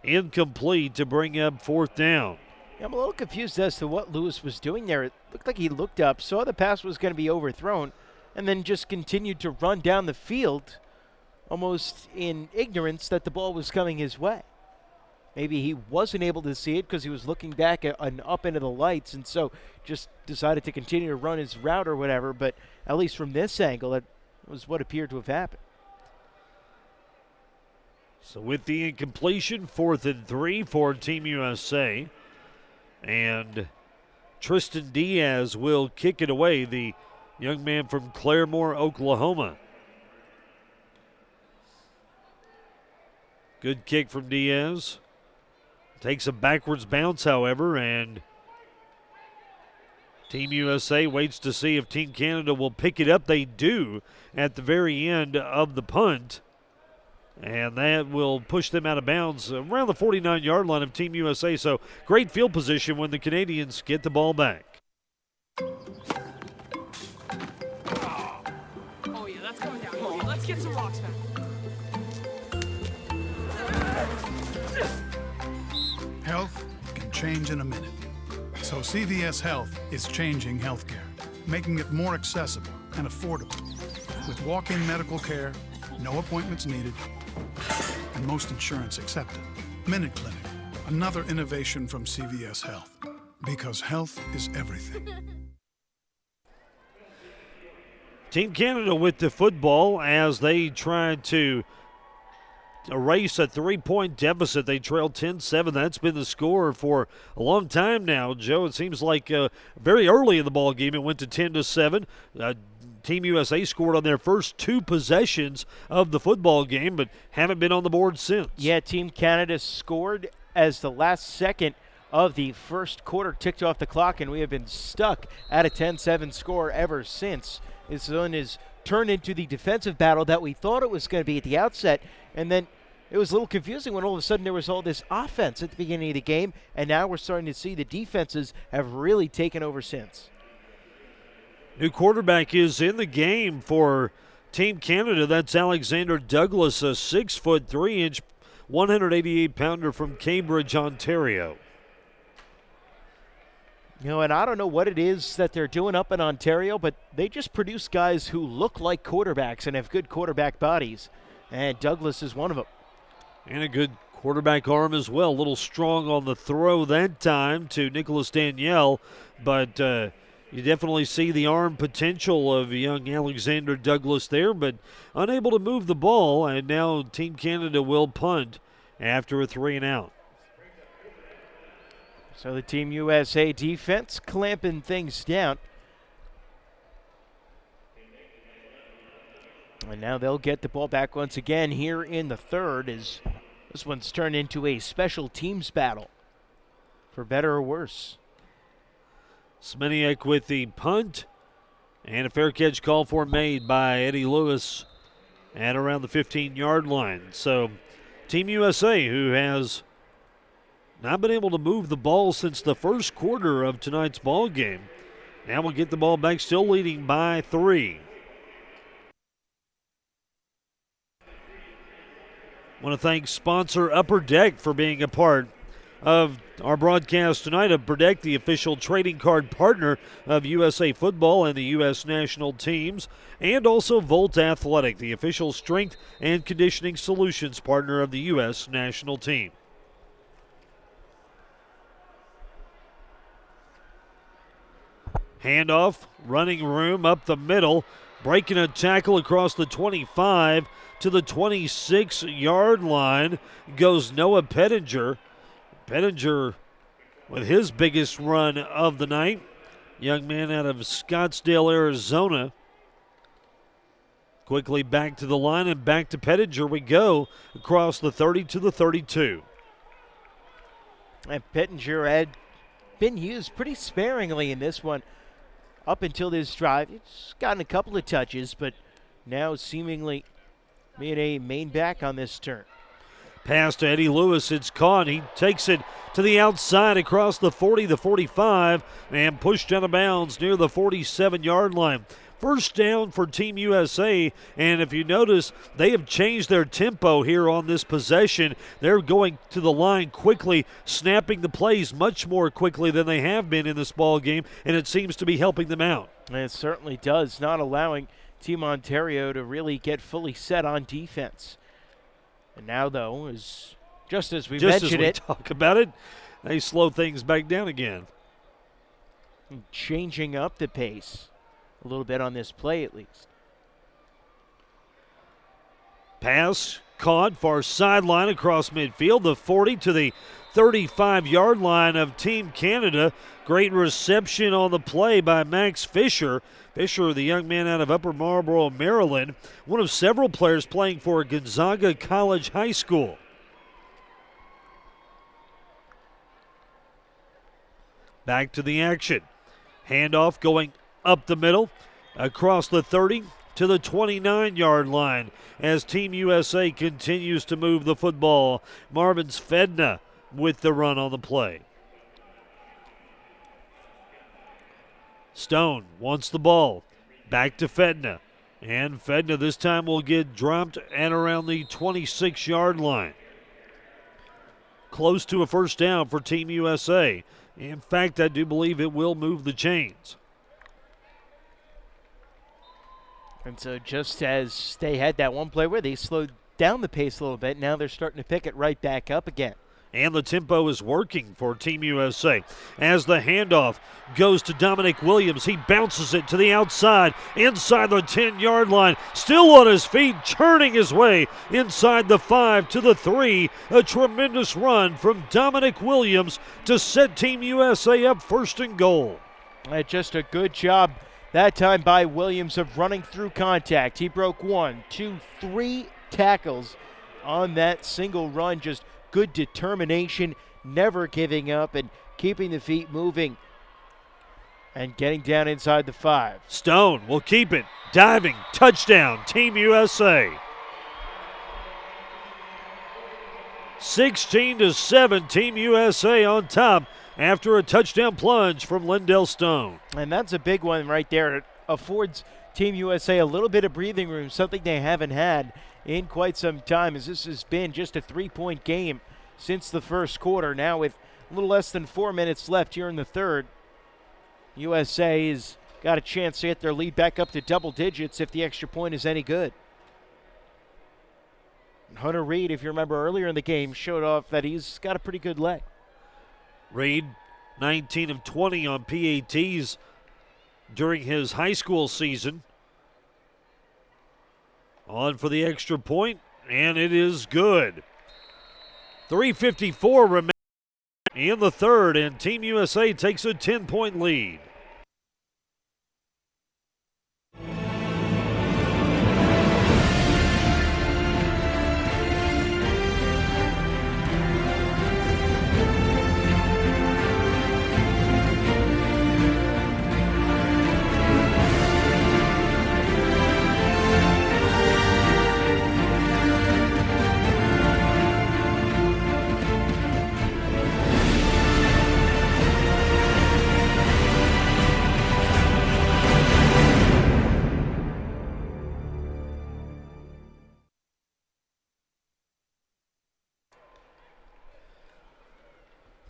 Incomplete to bring up 4th down. Yeah, I'm a little confused as to what Lewis was doing there. It looked like he looked up, saw the pass was going to be overthrown, and then just continued to run down the field almost in ignorance that the ball was coming his way. Maybe he wasn't able to see it because he was looking back and up into the lights, and so just decided to continue to run his route or whatever, but at least from this angle, that was what appeared to have happened. So with the incompletion, 4th and 3 for Team USA. And Tristan Diaz will kick it away, the young man from Claremore, Oklahoma. Good kick from Diaz. Takes a backwards bounce, however, and Team USA waits to see if Team Canada will pick it up. They do at the very end of the punt. And that will push them out of bounds around the 49-yard line of Team USA. So great field position when the Canadians get the ball back. Oh, yeah, that's going down. Come on, let's get some rocks back. Health can change in a minute. So CVS Health is changing healthcare, making it more accessible and affordable. With walk-in medical care, no appointments needed, and most insurance accepted. Minute Clinic, another innovation from CVS Health. Because health is everything. Team Canada with the football as they try to erase a 3-point deficit. They trailed 10-7. That's been the score for a long time now, Joe. It seems like very early in the ball game it went to 10-7. Team USA scored on their first 2 possessions of the football game, but haven't been on the board since. Yeah, Team Canada scored as the last second of the first quarter ticked off the clock, and we have been stuck at a 10-7 score ever since. This one has turned into the defensive battle that we thought it was going to be at the outset, and then it was a little confusing when all of a sudden there was all this offense at the beginning of the game, and now we're starting to see the defenses have really taken over since. New quarterback is in the game for Team Canada. That's Alexander Douglas, a 6'3", 188-pounder from Cambridge, Ontario. You know, and I don't know what it is that they're doing up in Ontario, but they just produce guys who look like quarterbacks and have good quarterback bodies. And Douglas is one of them. And a good quarterback arm as well. A little strong on the throw that time to Nicholas Danielle, but you definitely see the arm potential of young Alexander Douglas there, but unable to move the ball, and now Team Canada will punt after a 3-and-out. So the Team USA defense clamping things down. And now they'll get the ball back once again here in the third, as this one's turned into a special teams battle, for better or worse. Smeniak with the punt, and a fair catch call for made by Eddie Lewis at around the 15-yard line. So Team USA, who has not been able to move the ball since the first quarter of tonight's ball game, now will get the ball back, still leading by 3. Want to thank sponsor Upper Deck for being a part of our broadcast tonight. Upper Deck, the official trading card partner of USA Football and the U.S. national teams, and also Volt Athletic, the official strength and conditioning solutions partner of the U.S. national team. Handoff, running room up the middle, breaking a tackle across the 25 to the 26-yard line goes Noah Pettinger. Pettinger with his biggest run of the night. Young man out of Scottsdale, Arizona. Quickly back to the line and back to Pettinger we go across the 30 to the 32. And Pettinger had been used pretty sparingly in this one up until this drive. He's gotten a couple of touches, but now seemingly being a main back on this turn. Pass to Eddie Lewis, it's caught. He takes it to the outside across the 40, the 45, and pushed out of bounds near the 47-yard line. First down for Team USA, and if you notice, they have changed their tempo here on this possession. They're going to the line quickly, snapping the plays much more quickly than they have been in this ball game, and it seems to be helping them out. And it certainly does, not allowing Team Ontario to really get fully set on defense. And now, though, just as we talk about it, they slow things back down again. Changing up the pace a little bit on this play, at least. Pass caught far sideline across midfield, the 40 to the 35-yard line of Team Canada. Great reception on the play by Max Fisher. Fisher, the young man out of Upper Marlboro, Maryland, one of several players playing for Gonzaga College High School. Back to the action. Handoff going up the middle, across the 30 to the 29-yard line as Team USA continues to move the football. Marvin Svedna with the run on the play. Stone wants the ball. Back to Fedna. And Fedna this time will get dropped at around the 26-yard line. Close to a first down for Team USA. In fact, I do believe it will move the chains. And so just as they had that one play where they slowed down the pace a little bit, now they're starting to pick it right back up again. And the tempo is working for Team USA. As the handoff goes to Dominic Williams, he bounces it to the outside, inside the 10-yard line, still on his feet, churning his way inside the 5 to the 3. A tremendous run from Dominic Williams to set Team USA up first and goal. Just a good job that time by Williams of running through contact. He broke 1, 2, 3 tackles on that single run. Just good determination, never giving up and keeping the feet moving and getting down inside the 5. Stone will keep it. Diving. Touchdown. Team USA. 16-7. Team USA on top after a touchdown plunge from Lindell Stone. And that's a big one right there. It affords Team USA a little bit of breathing room, something they haven't had in quite some time, as this has been just a 3-point game since the first quarter. Now with a little less than 4 minutes left here in the third, USA has got a chance to get their lead back up to double digits if the extra point is any good. Hunter Reed, if you remember earlier in the game, showed off that he's got a pretty good leg. Reed, 19 of 20 on PATs during his high school season. On for the extra point, and it is good. 3:54 remain in the third, and Team USA takes a 10-point lead.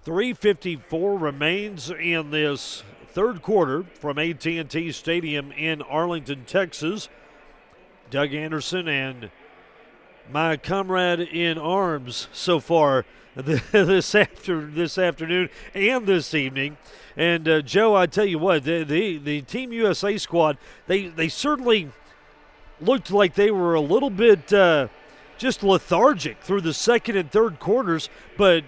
.354 remains in this third quarter from AT&T Stadium in Arlington, Texas. Doug Anderson and my comrade in arms so far this afternoon and this evening. And Joe, I tell you what, the Team USA squad, they certainly looked like they were a little bit just lethargic through the second and third quarters, but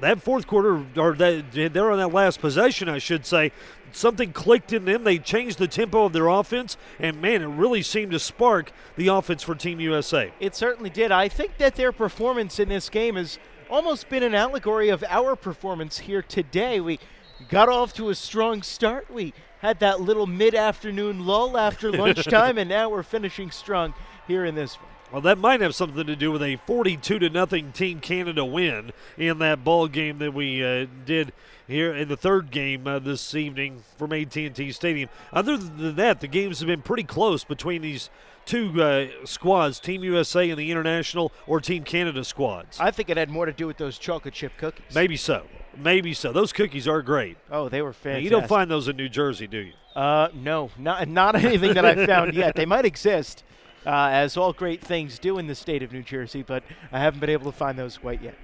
that fourth quarter, or they're on that last possession, I should say, something clicked in them. They changed the tempo of their offense, and, man, it really seemed to spark the offense for Team USA. It certainly did. I think that their performance in this game has almost been an allegory of our performance here today. We got off to a strong start. We had that little mid-afternoon lull after lunchtime, and now we're finishing strong here in this one. Well, that might have something to do with a 42-0 Team Canada win in that ball game that we did here in the third game this evening from AT&T Stadium. Other than that, the games have been pretty close between these two squads, Team USA and the International or Team Canada squads. I think it had more to do with those chocolate chip cookies. Maybe so. Maybe so. Those cookies are great. Oh, they were fantastic. Now, you don't find those in New Jersey, do you? No, not anything that I've found yet. They might exist. As all great things do in the state of New Jersey, but I haven't been able to find those quite yet.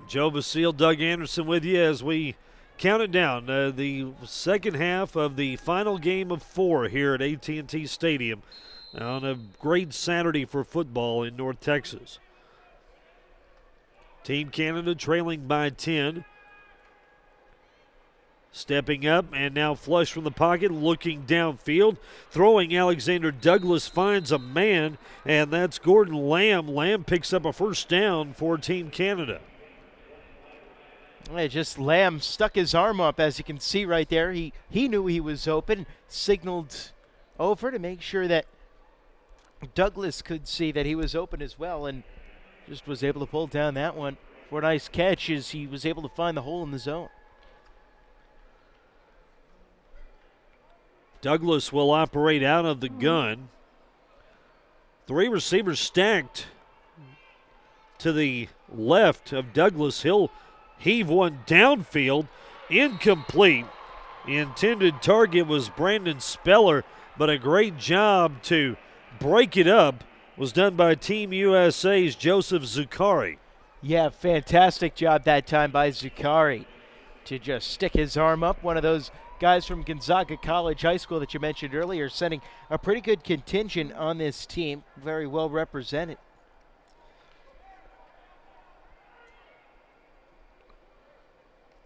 Joe Vasile, Doug Anderson with you as we count it down. The second half of the final game of 4 here at AT&T Stadium. on a great Saturday for football in North Texas. Team Canada trailing by 10. Stepping up and now flush from the pocket, looking downfield. Throwing, Alexander Douglas finds a man, and that's Gordon Lamb. Lamb picks up a first down for Team Canada. Just Lamb stuck his arm up, as you can see right there. He knew he was open, signaled over to make sure that Douglas could see that he was open as well, and just was able to pull down that one for a nice catch as he was able to find the hole in the zone. Douglas will operate out of the gun. 3 receivers stacked to the left of Douglas. He'll heave one downfield, incomplete. The intended target was Brandon Speller, but a great job to break it up was done by Team USA's Joseph Zuccari. Yeah, fantastic job that time by Zuccari to just stick his arm up. One of those guys from Gonzaga College High School that you mentioned earlier, sending a pretty good contingent on this team, very well represented.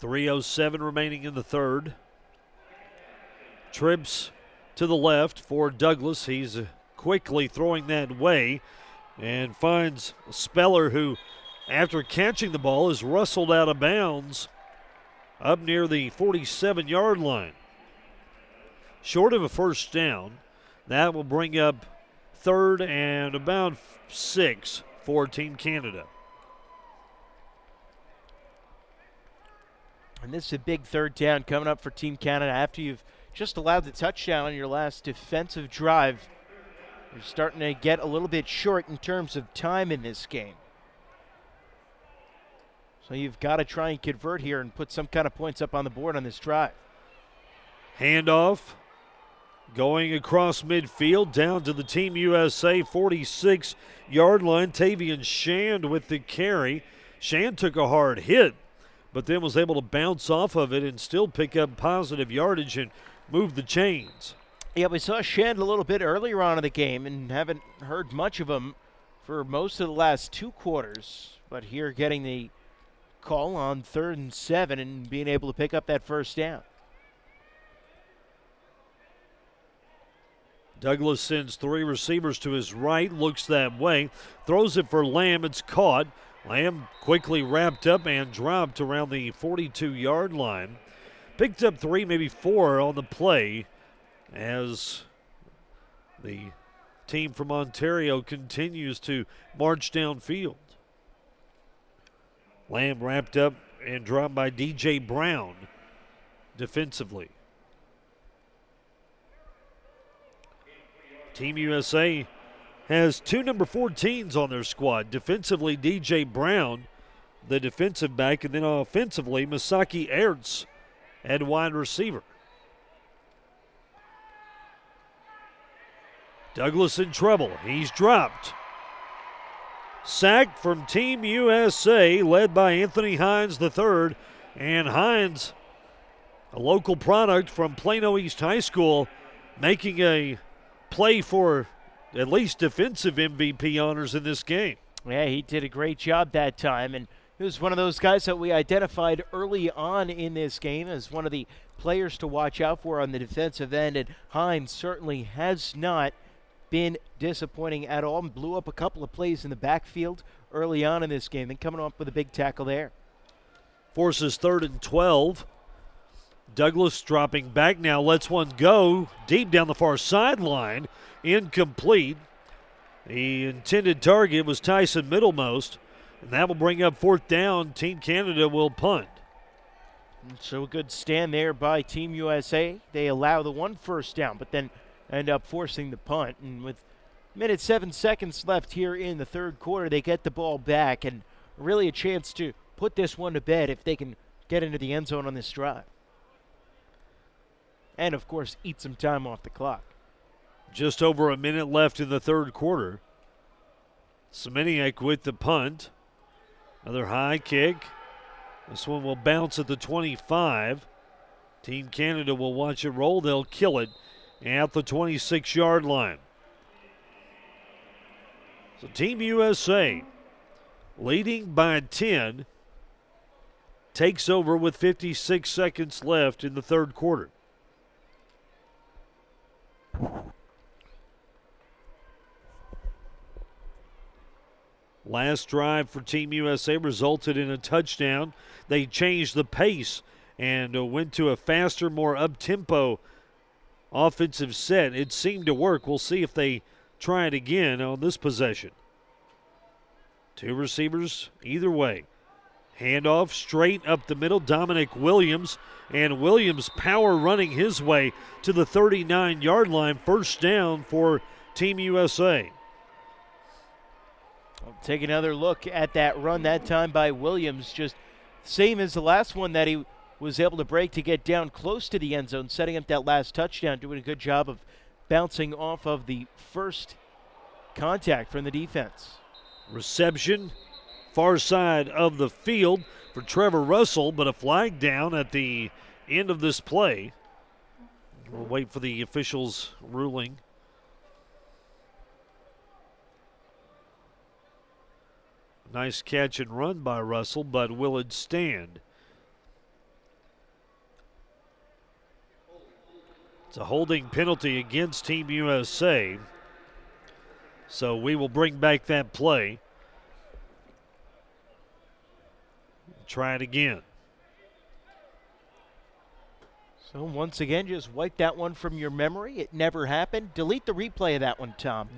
.307 remaining in the third. Trips to the left for Douglas. He's quickly throwing that way and finds Speller, who, after catching the ball, is rustled out of bounds up near the 47-yard line. Short of a first down, that will bring up 3rd and about 6 for Team Canada. And this is a big 3rd down coming up for Team Canada after you've just allowed the touchdown on your last defensive drive. You're starting to get a little bit short in terms of time in this game. So you've got to try and convert here and put some kind of points up on the board on this drive. Handoff going across midfield down to the Team USA 46-yard line. Tavian Shand with the carry. Shand took a hard hit, but then was able to bounce off of it and still pick up positive yardage and move the chains. Yeah, we saw Shand a little bit earlier on in the game and haven't heard much of him for most of the last 2 quarters. But here getting the call on 3rd and 7 and being able to pick up that first down. Douglas sends 3 receivers to his right, looks that way, throws it for Lamb. It's caught. Lamb quickly wrapped up and dropped around the 42-yard line. Picked up 3, maybe 4 on the play as the team from Ontario continues to march downfield. Lamb wrapped up and dropped by DJ Brown defensively. Team USA has 2 number 14s on their squad. Defensively, DJ Brown, the defensive back, and then offensively, Masaki Ertz at wide receiver. Douglas in trouble. He's dropped. Sack from Team USA, led by Anthony Hines III. And Hines, a local product from Plano East High School, making a play for at least defensive MVP honors in this game. Yeah, he did a great job that time, and he was one of those guys that we identified early on in this game as one of the players to watch out for on the defensive end, and Hines certainly has not been disappointing at all and blew up a couple of plays in the backfield early on in this game, and coming up with a big tackle there. Forces 3rd and 12. Douglas dropping back now, lets one go deep down the far sideline. Incomplete. The intended target was Tyson Middlemost, and that will bring up 4th down. Team Canada will punt. So a good stand there by Team USA. They allow the 1 first down, but then end up forcing the punt. And with 7 seconds left here in the 3rd quarter, they get the ball back and really a chance to put this one to bed if they can get into the end zone on this drive. And, of course, eat some time off the clock. Just over a minute left in the 3rd quarter. Semeniuk with the punt. Another high kick. This one will bounce at the 25. Team Canada will watch it roll. They'll kill it at the 26-yard line. So Team USA, leading by 10, takes over with 56 seconds left in the third quarter. Last drive for Team USA resulted in a touchdown. They changed the pace and went to a faster, more up-tempo offensive set. It seemed to work. We'll see if they try it again on this possession. Two receivers either way. Handoff straight up the middle. Dominic Williams, and Williams power running his way to the 39-yard line. First down for Team USA. We'll take another look at that run, that time by Williams. Just same as the last one that he was able to break to get down close to the end zone, setting up that last touchdown, doing a good job of bouncing off of the first contact from the defense. Reception, far side of the field for Trevor Russell, but a flag down at the end of this play. We'll wait for the officials' ruling. Nice catch and run by Russell, but will it stand? It's a holding penalty against Team USA. So we will bring back that play. Try it again. So once again, just wipe that one from your memory. It never happened. Delete the replay of that one, Tom.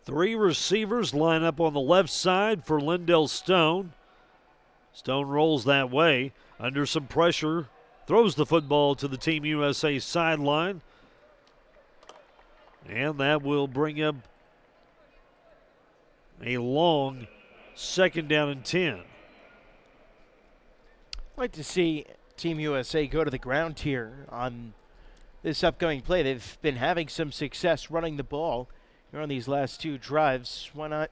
Three receivers line up on the left side for Lindell Stone. Stone rolls that way under some pressure, throws the football to the Team USA sideline. And that will bring up a long second down and 10. I'd like to see Team USA go to the ground here on this upcoming play. They've been having some success running the ball here on these last two drives. Why not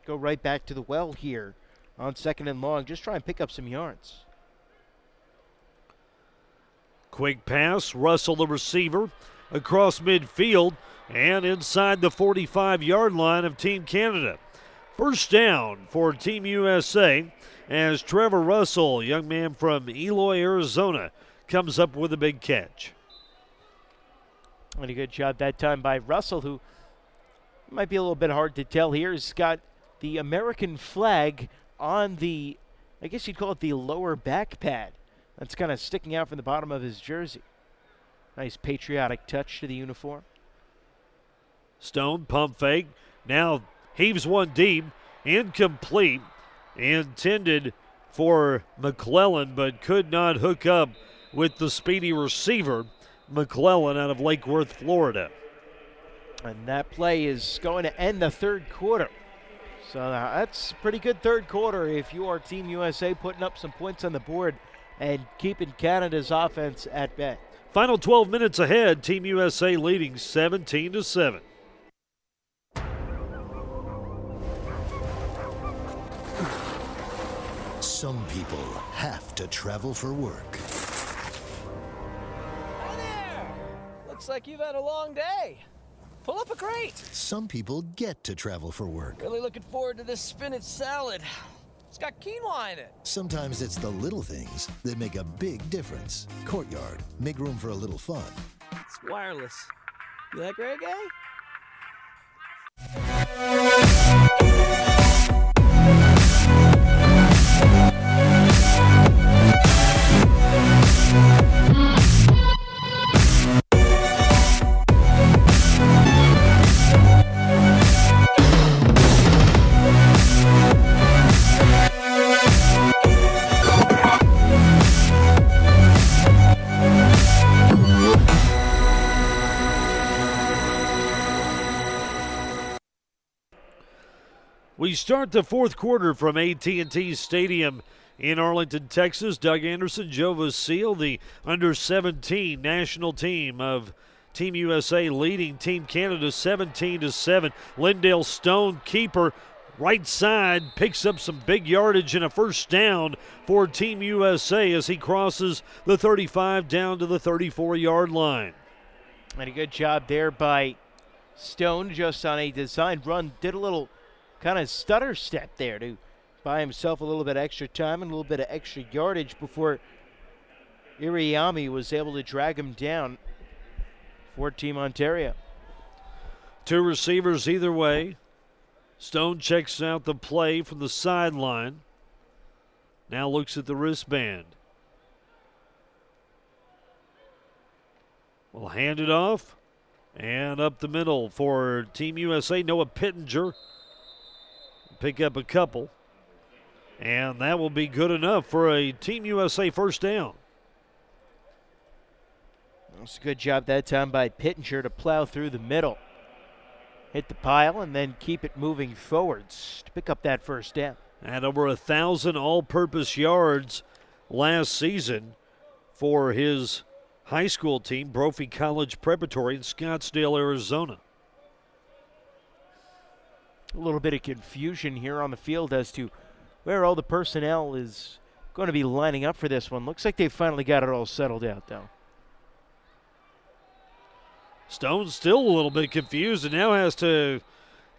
go right back to the well here on second and long? Just try and pick up some yards. Quick pass, Russell the receiver across midfield and inside the 45-yard line of Team Canada. First down for Team USA as Trevor Russell, young man from Eloy, Arizona, comes up with a big catch. And a good job that time by Russell, who might be a little bit hard to tell here. He's got the American flag on the, I guess you'd call it the lower back pad. That's kind of sticking out from the bottom of his jersey. Nice patriotic touch to the uniform. Stone, pump fake, now heaves one deep, incomplete, intended for McClellan, but could not hook up with the speedy receiver, McClellan out of Lake Worth, Florida. And that play is going to end the third quarter. So that's a pretty good third quarter if you are Team USA, putting up some points on the board and keeping Canada's offense at bay. Final 12 minutes ahead, Team USA leading 17-7. Some people have to travel for work. Hi there! Looks like you've had a long day. Pull up a crate. Some people get to travel for work. Really looking forward to this spinach salad. It's got quinoa in it. Sometimes it's the little things that make a big difference. Courtyard, make room for a little fun. It's wireless. You like reggae? We start the fourth quarter from AT&T Stadium in Arlington, Texas. Doug Anderson, Joe Vasile, the under-17 national team of Team USA leading Team Canada 17-7. Lindell Stone, keeper, right side, picks up some big yardage and a first down for Team USA as he crosses the 35 down to the 34-yard line. And a good job there by Stone, just on a design run. Did a little kind of stutter step there to buy himself a little bit extra time and a little bit of extra yardage before Iriami was able to drag him down for Team Ontario. 2 receivers either way. Stone checks out the play from the sideline. Now looks at the wristband. We'll hand it off. And up the middle for Team USA, Noah Pittenger. Pick up a couple. And that will be good enough for a Team USA first down. That's a good job that time by Pittenger to plow through the middle. Hit the pile and then keep it moving forwards to pick up that first down. And over 1,000 all-purpose yards last season for his high school team, Brophy College Preparatory in Scottsdale, Arizona. A little bit of confusion here on the field as to where all the personnel is going to be lining up for this one. Looks like they finally got it all settled out, though. Stone's still a little bit confused and now has to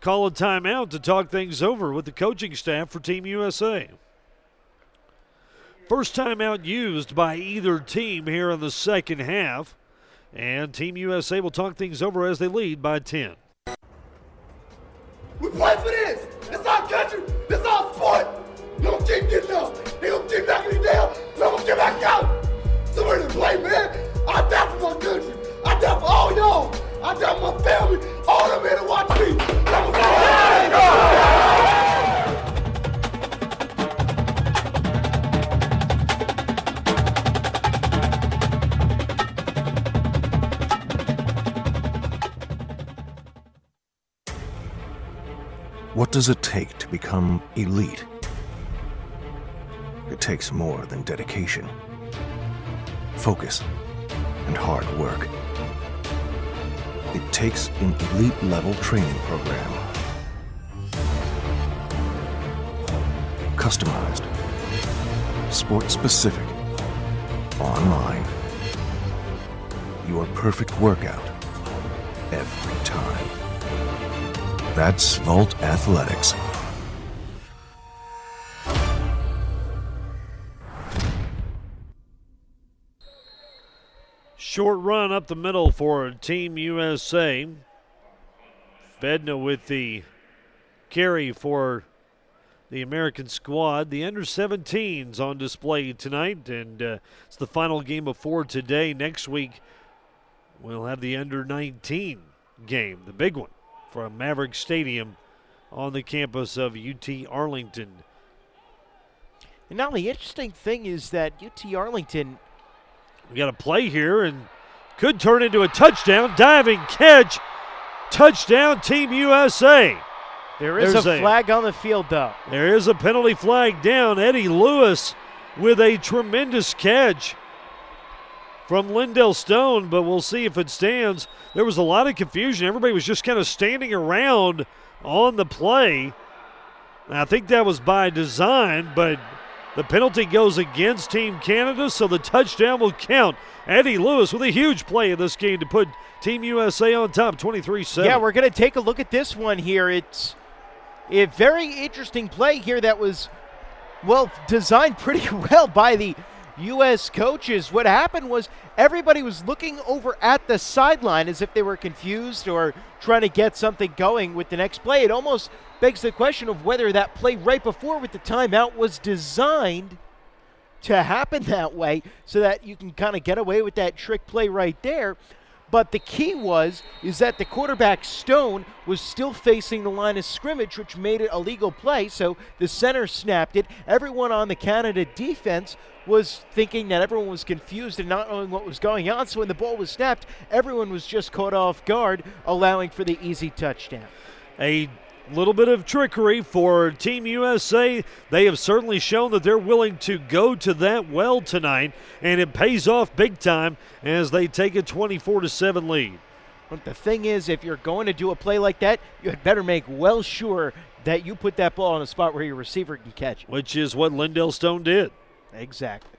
call a timeout to talk things over with the coaching staff for Team USA. First timeout used by either team here in the second half. And Team USA will talk things over as they lead by 10. We play for this. It's our country. This our sport. They're going to keep getting up. They're going to keep knocking it down. They're going to get back out. So we're to play, man. I die for my country. I die for all y'all. I die for my family. All them here to watch me. I'm What does it take to become elite? It takes more than dedication, focus, and hard work. It takes an elite-level training program. Customized, sport-specific, online. Your perfect workout every time. That's Volt Athletics. Short run up the middle for Team USA. Bedna with the carry for the American squad. The under-17s on display tonight, and it's the final game of 4 today. Next week, we'll have the under-19 game, the big one, from Maverick Stadium on the campus of UT Arlington. And now the interesting thing is that UT Arlington, we got a play here and could turn into a touchdown. Diving catch. Touchdown, Team USA. There's a flag on the field, though. There is a penalty flag down. Eddie Lewis with a tremendous catch from Lindell Stone, but we'll see if it stands. There was a lot of confusion. Everybody was just kind of standing around on the play. I think that was by design, but the penalty goes against Team Canada, so the touchdown will count. Eddie Lewis with a huge play in this game to put Team USA on top, 23-7. Yeah, we're going to take a look at this one here. It's a very interesting play here that was, well, designed pretty well by the U.S. coaches. What happened was everybody was looking over at the sideline as if they were confused or trying to get something going with the next play. It almost begs the question of whether that play right before with the timeout was designed to happen that way so that you can kind of get away with that trick play right there. But the key is that the quarterback Stone was still facing the line of scrimmage, which made it a legal play. So the center snapped it. Everyone on the Canada defense was thinking that everyone was confused and not knowing what was going on. So when the ball was snapped, everyone was just caught off guard, allowing for the easy touchdown. A little bit of trickery for Team USA. They have certainly shown that they're willing to go to that well tonight, and it pays off big time as they take a 24-7 lead. But the thing is, if you're going to do a play like that, you had better make well sure that you put that ball in a spot where your receiver can catch it. Which is what Lindell Stone did. Exactly.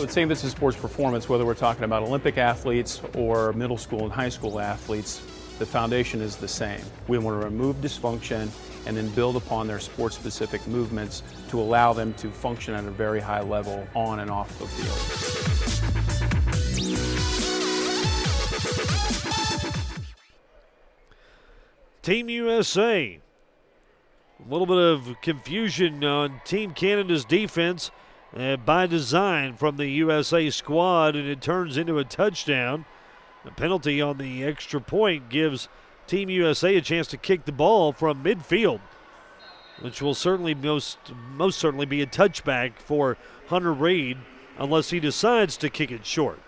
So it's same this is sports performance, whether we're talking about Olympic athletes or middle school and high school athletes, the foundation is the same. We want to remove dysfunction and then build upon their sport-specific movements to allow them to function at a very high level on and off the field. Team USA. A little bit of confusion on Team Canada's defense by design from the USA squad, and it turns into a touchdown. A penalty on the extra point gives Team USA a chance to kick the ball from midfield, which will certainly most certainly be a touchback for Hunter Reed unless he decides to kick it short.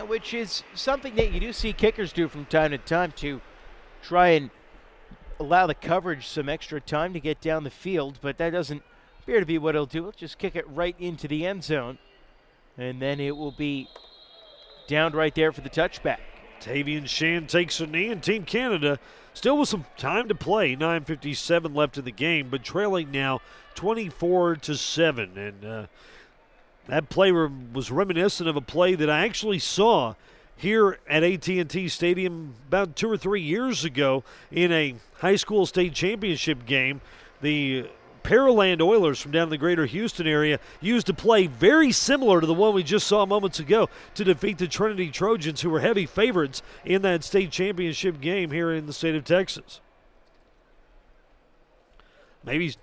Which is something that you do see kickers do from time to time to try and allow the coverage some extra time to get down the field, but that doesn't appear to be what he'll do. He'll just kick it right into the end zone, and then it will be downed right there for the touchback. Tavian Shan takes a knee, and Team Canada still with some time to play. 9:57 left in the game, but trailing now 24-7. And that play was reminiscent of a play that I actually saw here at AT&T Stadium about 2 or 3 years ago in a high school state championship game. The Pearland Oilers from down in the greater Houston area used a play very similar to the one we just saw moments ago to defeat the Trinity Trojans, who were heavy favorites in that state championship game here in the state of Texas. Maybe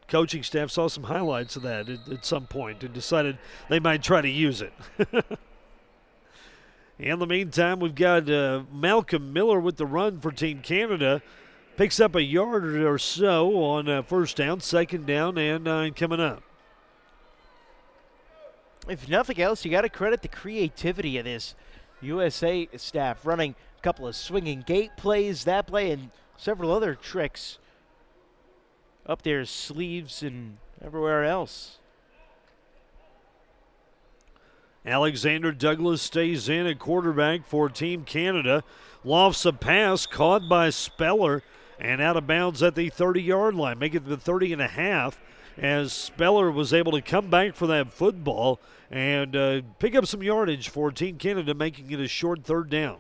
coaching staff saw some highlights of that at some point and decided they might try to use it. In the meantime, we've got Malcolm Miller with the run for Team Canada. Picks up a yard or so on first down, second down, and 9 coming up. If nothing else, you got to credit the creativity of this USA staff, running a couple of swinging gate plays, that play, and several other tricks up their sleeves and everywhere else. Alexander Douglas stays in at quarterback for Team Canada. Lofts a pass caught by Speller and out of bounds at the 30-yard line, making it the 30.5, as Speller was able to come back for that football and pick up some yardage for Team Canada, making it a short third down.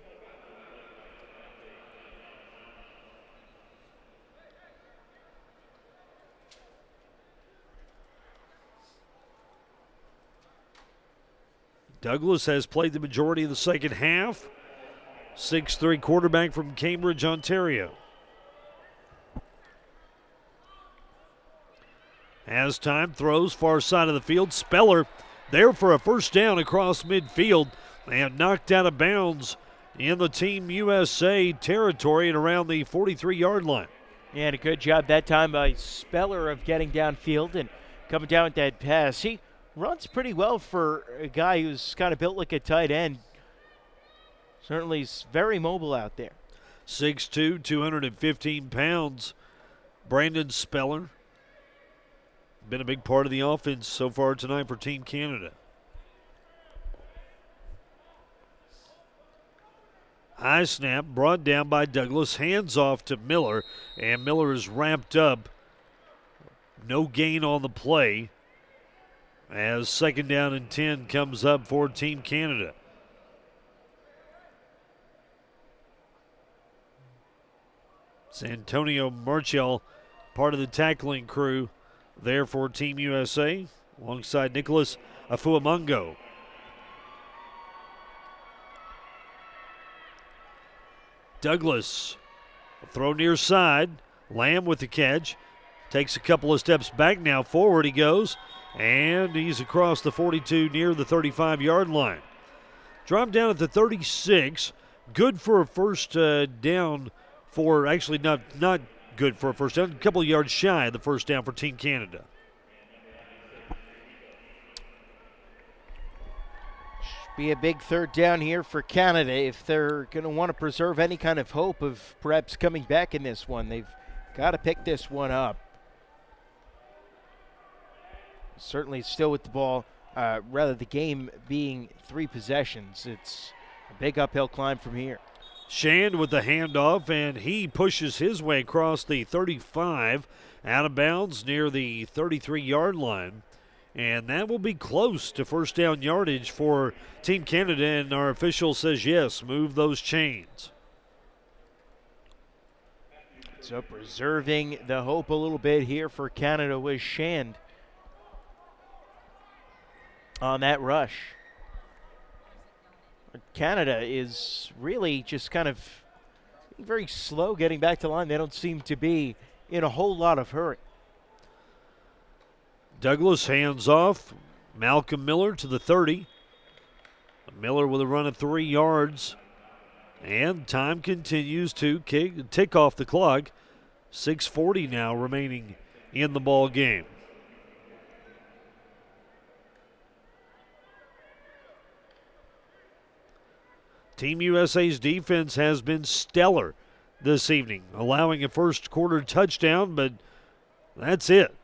Douglas has played the majority of the second half. 6'3" quarterback from Cambridge, Ontario. As time, throws far side of the field. Speller there for a first down across midfield and knocked out of bounds in the Team USA territory and around the 43-yard line. Yeah, and a good job that time by Speller of getting downfield and coming down with that pass. He runs pretty well for a guy who's kind of built like a tight end. Certainly he's very mobile out there. 6'2", 215 pounds. Brandon Speller. Been a big part of the offense so far tonight for Team Canada. High snap brought down by Douglas. Hands off to Miller, and Miller is wrapped up. No gain on the play, as second down and 10 comes up for Team Canada. It's Antonio Marchal, part of the tackling crew there for Team USA, alongside Nicholas Afuamongo. Douglas, throw near side. Lamb with the catch. Takes a couple of steps back now. Forward he goes. And he's across the 42 near the 35-yard line. Drop down at the 36. Good for a first down for, actually not good for a first down. A couple of yards shy of the first down for Team Canada. Be a big third down here for Canada if they're going to want to preserve any kind of hope of perhaps coming back in this one. They've got to pick this one up. Certainly still with the ball, rather the game being 3 possessions. It's a big uphill climb from here. Shand with the handoff, and he pushes his way across the 35, out of bounds near the 33-yard line. And that will be close to first down yardage for Team Canada, and our official says yes, move those chains. So preserving the hope a little bit here for Canada was Shand on that rush. Canada is really just kind of very slow getting back to line. They don't seem to be in a whole lot of hurry. Douglas hands off. Malcolm Miller to the 30. Miller with a run of 3 yards. And time continues to tick off the clock. 6:40 now remaining in the ball game. Team USA's defense has been stellar this evening, allowing a first quarter touchdown, but that's it.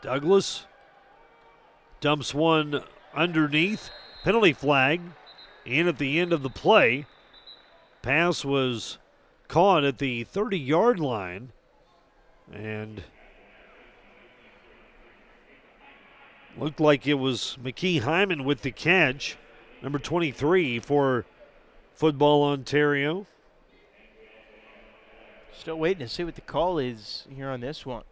Douglas dumps one underneath. Penalty flag in at the end of the play. Pass was caught at the 30-yard line, and looked like it was McKee Hyman with the catch, number 23 for Football Ontario. Still waiting to see what the call is here on this one.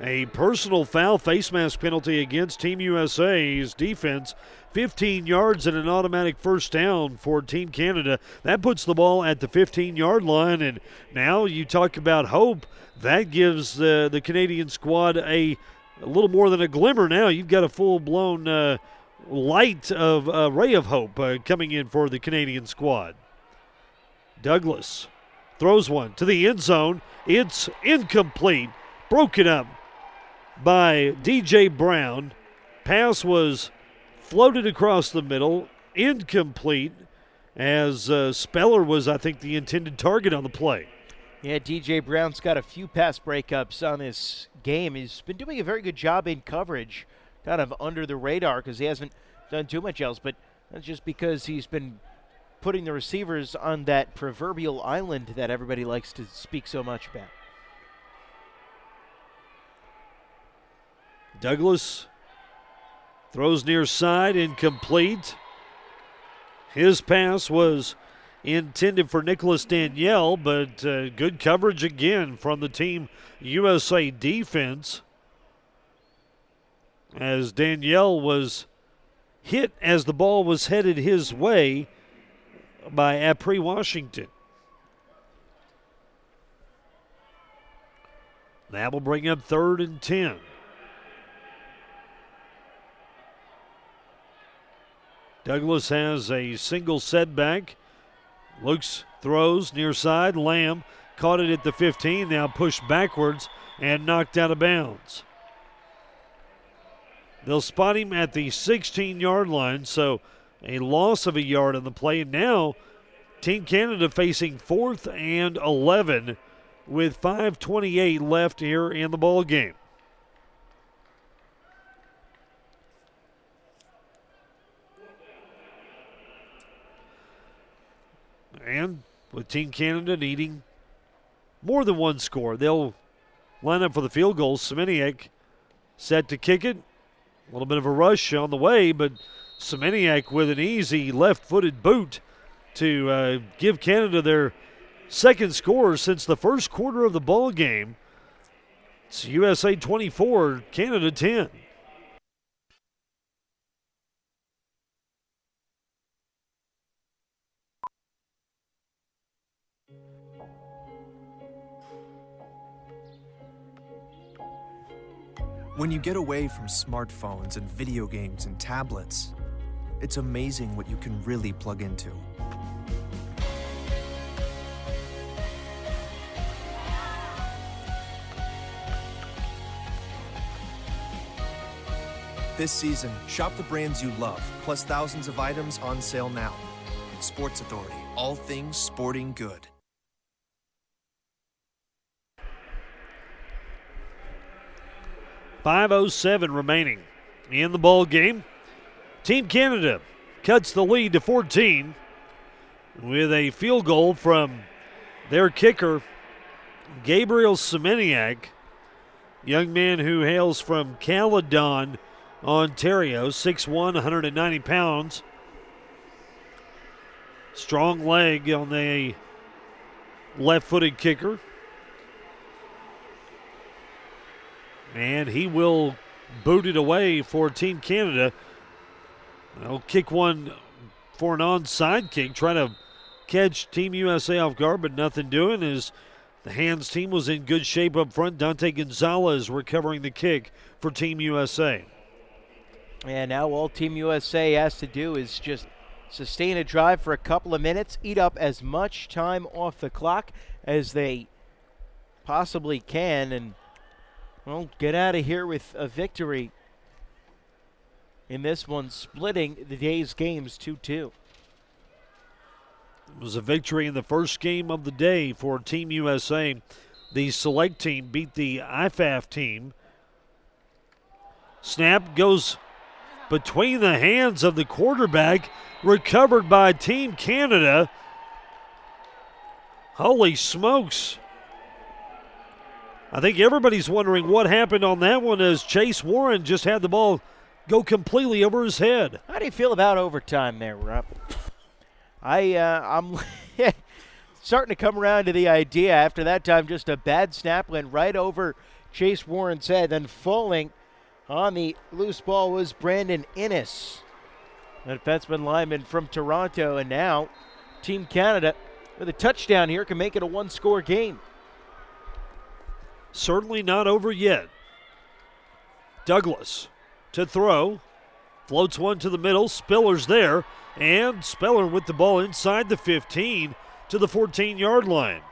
A personal foul, face mask penalty against Team USA's defense. 15 yards and an automatic first down for Team Canada. That puts the ball at the 15-yard line, and now you talk about hope. That gives the Canadian squad a little more than a glimmer now. You've got a full-blown light of ray of hope coming in for the Canadian squad. Douglas throws one to the end zone. It's incomplete. Broken up by DJ Brown. Pass was floated across the middle, incomplete, as Speller was, I think, the intended target on the play. Yeah, DJ Brown's got a few pass breakups on this game. He's been doing a very good job in coverage, kind of under the radar because he hasn't done too much else, but that's just because he's been putting the receivers on that proverbial island that everybody likes to speak so much about. Douglas throws near side, incomplete. His pass was intended for Nicholas Danielle, but good coverage again from the Team USA defense, as Danielle was hit as the ball was headed his way by Apri Washington. That will bring up 3rd and 10. Douglas has a single setback. Looks, throws near side. Lamb caught it at the 15, now pushed backwards and knocked out of bounds. They'll spot him at the 16-yard line, so a loss of a yard on the play. And now Team Canada facing 4th and 11 with 5:28 left here in the ball game. And with Team Canada needing more than one score, they'll line up for the field goal. Semeniuk set to kick it. A little bit of a rush on the way, but Semeniuk with an easy left-footed boot to give Canada their second score since the first quarter of the ball game. It's USA 24, Canada 10. When you get away from smartphones and video games and tablets, it's amazing what you can really plug into. This season, shop the brands you love, plus thousands of items on sale now. Sports Authority, all things sporting good. .507 remaining in the ball game. Team Canada cuts the lead to 14 with a field goal from their kicker, Gabriel Semeniak, young man who hails from Caledon, Ontario, 6'1", 190 pounds. Strong leg on the left-footed kicker. And he will boot it away for Team Canada. They'll kick one for an onside kick, try to catch Team USA off guard, but nothing doing as the hands team was in good shape up front. Dante Gonzalez recovering the kick for Team USA. And now all Team USA has to do is just sustain a drive for a couple of minutes, eat up as much time off the clock as they possibly can, and, well, get out of here with a victory in this one, splitting the day's games 2-2. It was a victory in the first game of the day for Team USA. The select team beat the IFAF team. Snap goes between the hands of the quarterback, recovered by Team Canada. Holy smokes. I think everybody's wondering what happened on that one as Chase Warren just had the ball go completely over his head. How do you feel about overtime there, Rob? I'm starting to come around to the idea after that time, just a bad snap went right over Chase Warren's head. Then falling on the loose ball was Brandon Innes, a defenseman lineman from Toronto. And now Team Canada with a touchdown here can make it a one-score game. Certainly not over yet. Douglas to throw. Floats one to the middle. Spiller's there. And Speller with the ball inside the 15 to the 14-yard line.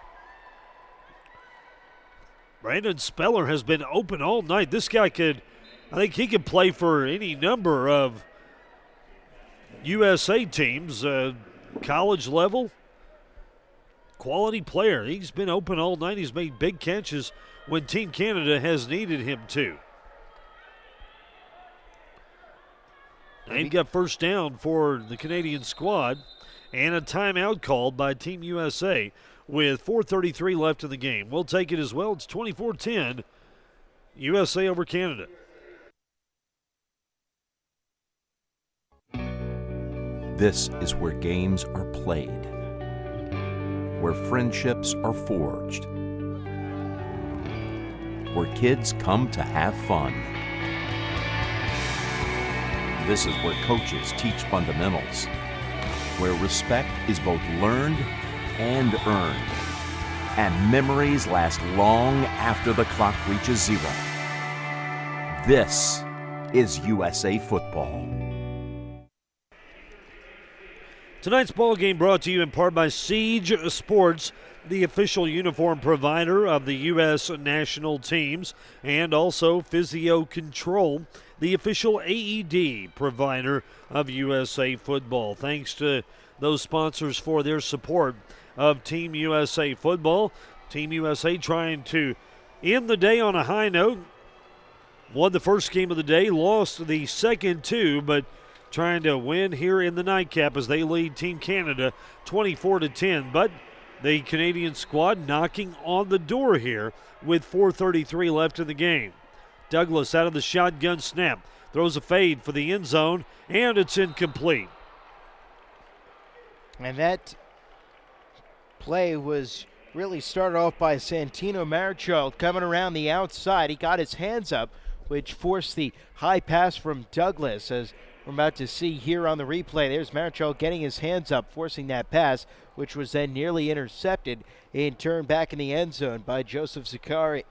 Brandon Speller has been open all night. This guy I think he could play for any number of USA teams, college level. Quality player. He's been open all night. He's made big catches when Team Canada has needed him to. They've got first down for the Canadian squad and a timeout called by Team USA with 4:33 left in the game. We'll take it as well. It's 24-10, USA over Canada. This is where games are played, where friendships are forged, where kids come to have fun. This is where coaches teach fundamentals, where respect is both learned and earned, and memories last long after the clock reaches zero. This is USA football. Tonight's ball game brought to you in part by Siege Sports, the official uniform provider of the U.S. national teams, and also Physio Control, the official AED provider of USA football. Thanks to those sponsors for their support of Team USA football. Team USA trying to end the day on a high note. Won the first game of the day, lost the second two, but trying to win here in the nightcap as they lead Team Canada 24-10. But the Canadian squad knocking on the door here with 4:33 left in the game. Douglas out of the shotgun snap. Throws a fade for the end zone, and it's incomplete. And that play was really started off by Santino Marichal coming around the outside. He got his hands up, which forced the high pass from Douglas, as we're about to see here on the replay. There's Marichal getting his hands up, forcing that pass, which was then nearly intercepted and turned back in the end zone by Joseph Zakari.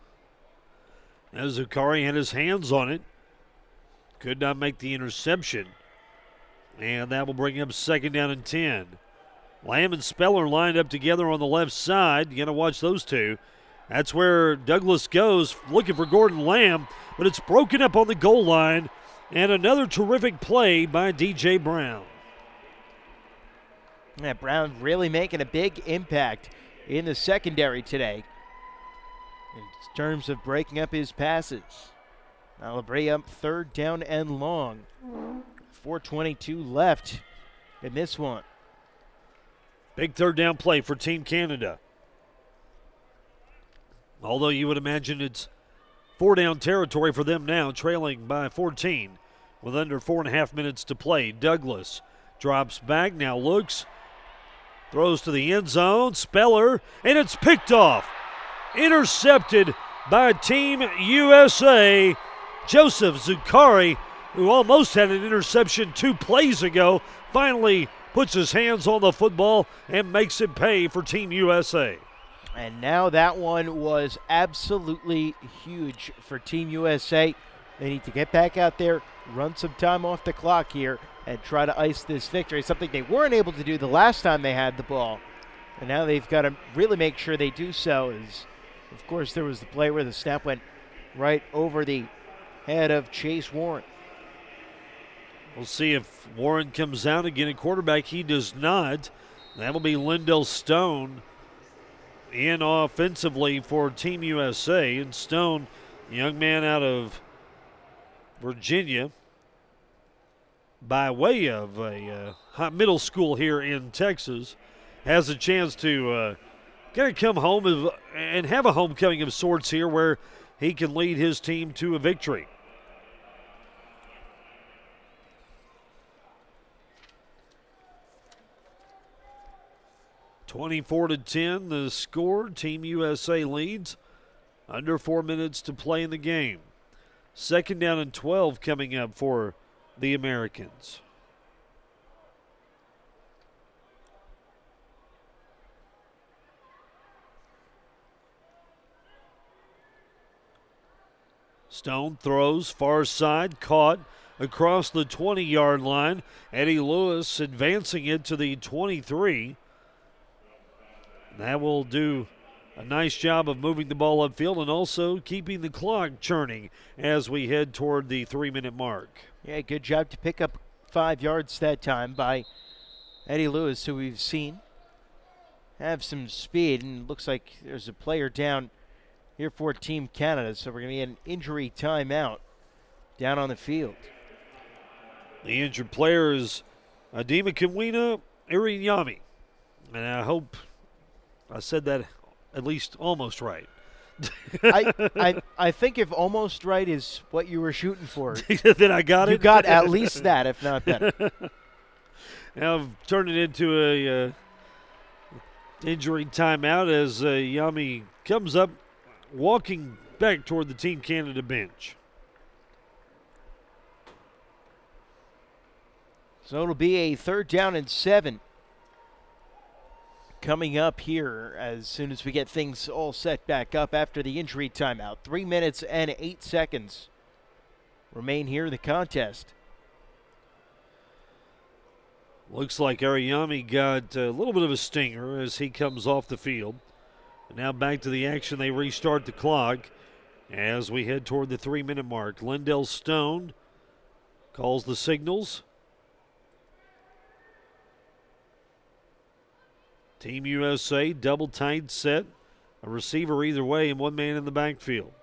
Now Zakari had his hands on it. Could not make the interception. And that will bring up second down and 10. Lamb and Speller lined up together on the left side. You got to watch those two. That's where Douglas goes, looking for Gordon Lamb, but it's broken up on the goal line. And another terrific play by D.J. Brown. Yeah, Brown really making a big impact in the secondary today in terms of breaking up his passes. Now LeBray up third down and long. 4:22 left in this one. Big third down play for Team Canada. Although you would imagine it's 4-down territory for them now, trailing by 14 with under 4.5 minutes to play. Douglas drops back, now looks, throws to the end zone, Speller, and it's picked off. Intercepted by Team USA. Joseph Zuccari, who almost had an interception 2 plays ago, finally puts his hands on the football and makes it pay for Team USA. And now that one was absolutely huge for Team USA. They need to get back out there, run some time off the clock here, and try to ice this victory, something they weren't able to do the last time they had the ball. And now they've got to really make sure they do so. As, of course, there was the play where the snap went right over the head of Chase Warren. We'll see if Warren comes out again at quarterback. He does not. That'll be Lindell Stone in offensively for Team USA. And Stone, a young man out of Virginia, by way of a middle school here in Texas, has a chance to kind of come home and have a homecoming of sorts here where he can lead his team to a victory. (24-10) the score. Team USA leads. Under 4 minutes to play in the game. 2nd down and 12 coming up for the Americans. Stone throws far side, caught across the 20-yard line. Eddie Lewis advancing it to the 23. That will do a nice job of moving the ball upfield and also keeping the clock churning as we head toward the 3-minute mark. Yeah, good job to pick up 5 yards that time by Eddie Lewis, who we've seen have some speed, and looks like there's a player down here for Team Canada, so we're going to get an injury timeout down on the field. The injured player is Adema Kimwina Irinyami, and I hope I said that at least almost right. I think if almost right is what you were shooting for, then I got it. You got at least that, if not better. Now I've turned it into a injury timeout as Yami comes up, walking back toward the Team Canada bench. So it'll be a 3rd down and 7. Coming up here as soon as we get things all set back up after the injury timeout. 3 minutes and 8 seconds remain here in the contest. Looks like Ariyami got a little bit of a stinger as he comes off the field. And now back to the action. They restart the clock as we head toward the 3-minute mark. Lindell Stone calls the signals. Team USA, double tight set. A receiver either way and one man in the backfield.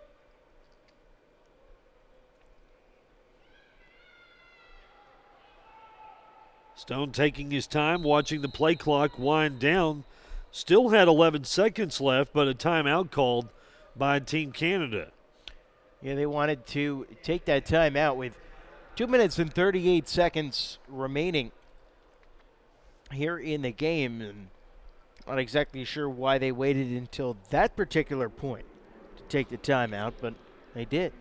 Stone taking his time, watching the play clock wind down. Still had 11 seconds left, but a timeout called by Team Canada. Yeah, they wanted to take that timeout with 2 minutes and 38 seconds remaining here in the game. And not exactly sure why they waited until that particular point to take the timeout, but they did.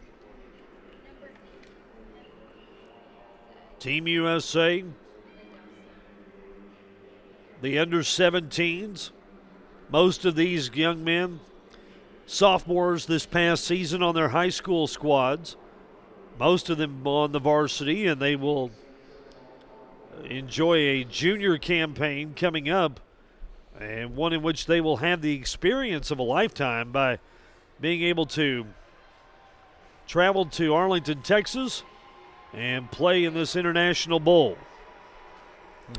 Team USA, the under-17s, most of these young men, sophomores this past season on their high school squads, most of them on the varsity, and they will enjoy a junior campaign coming up, and one in which they will have the experience of a lifetime by being able to travel to Arlington, Texas, and play in this International Bowl.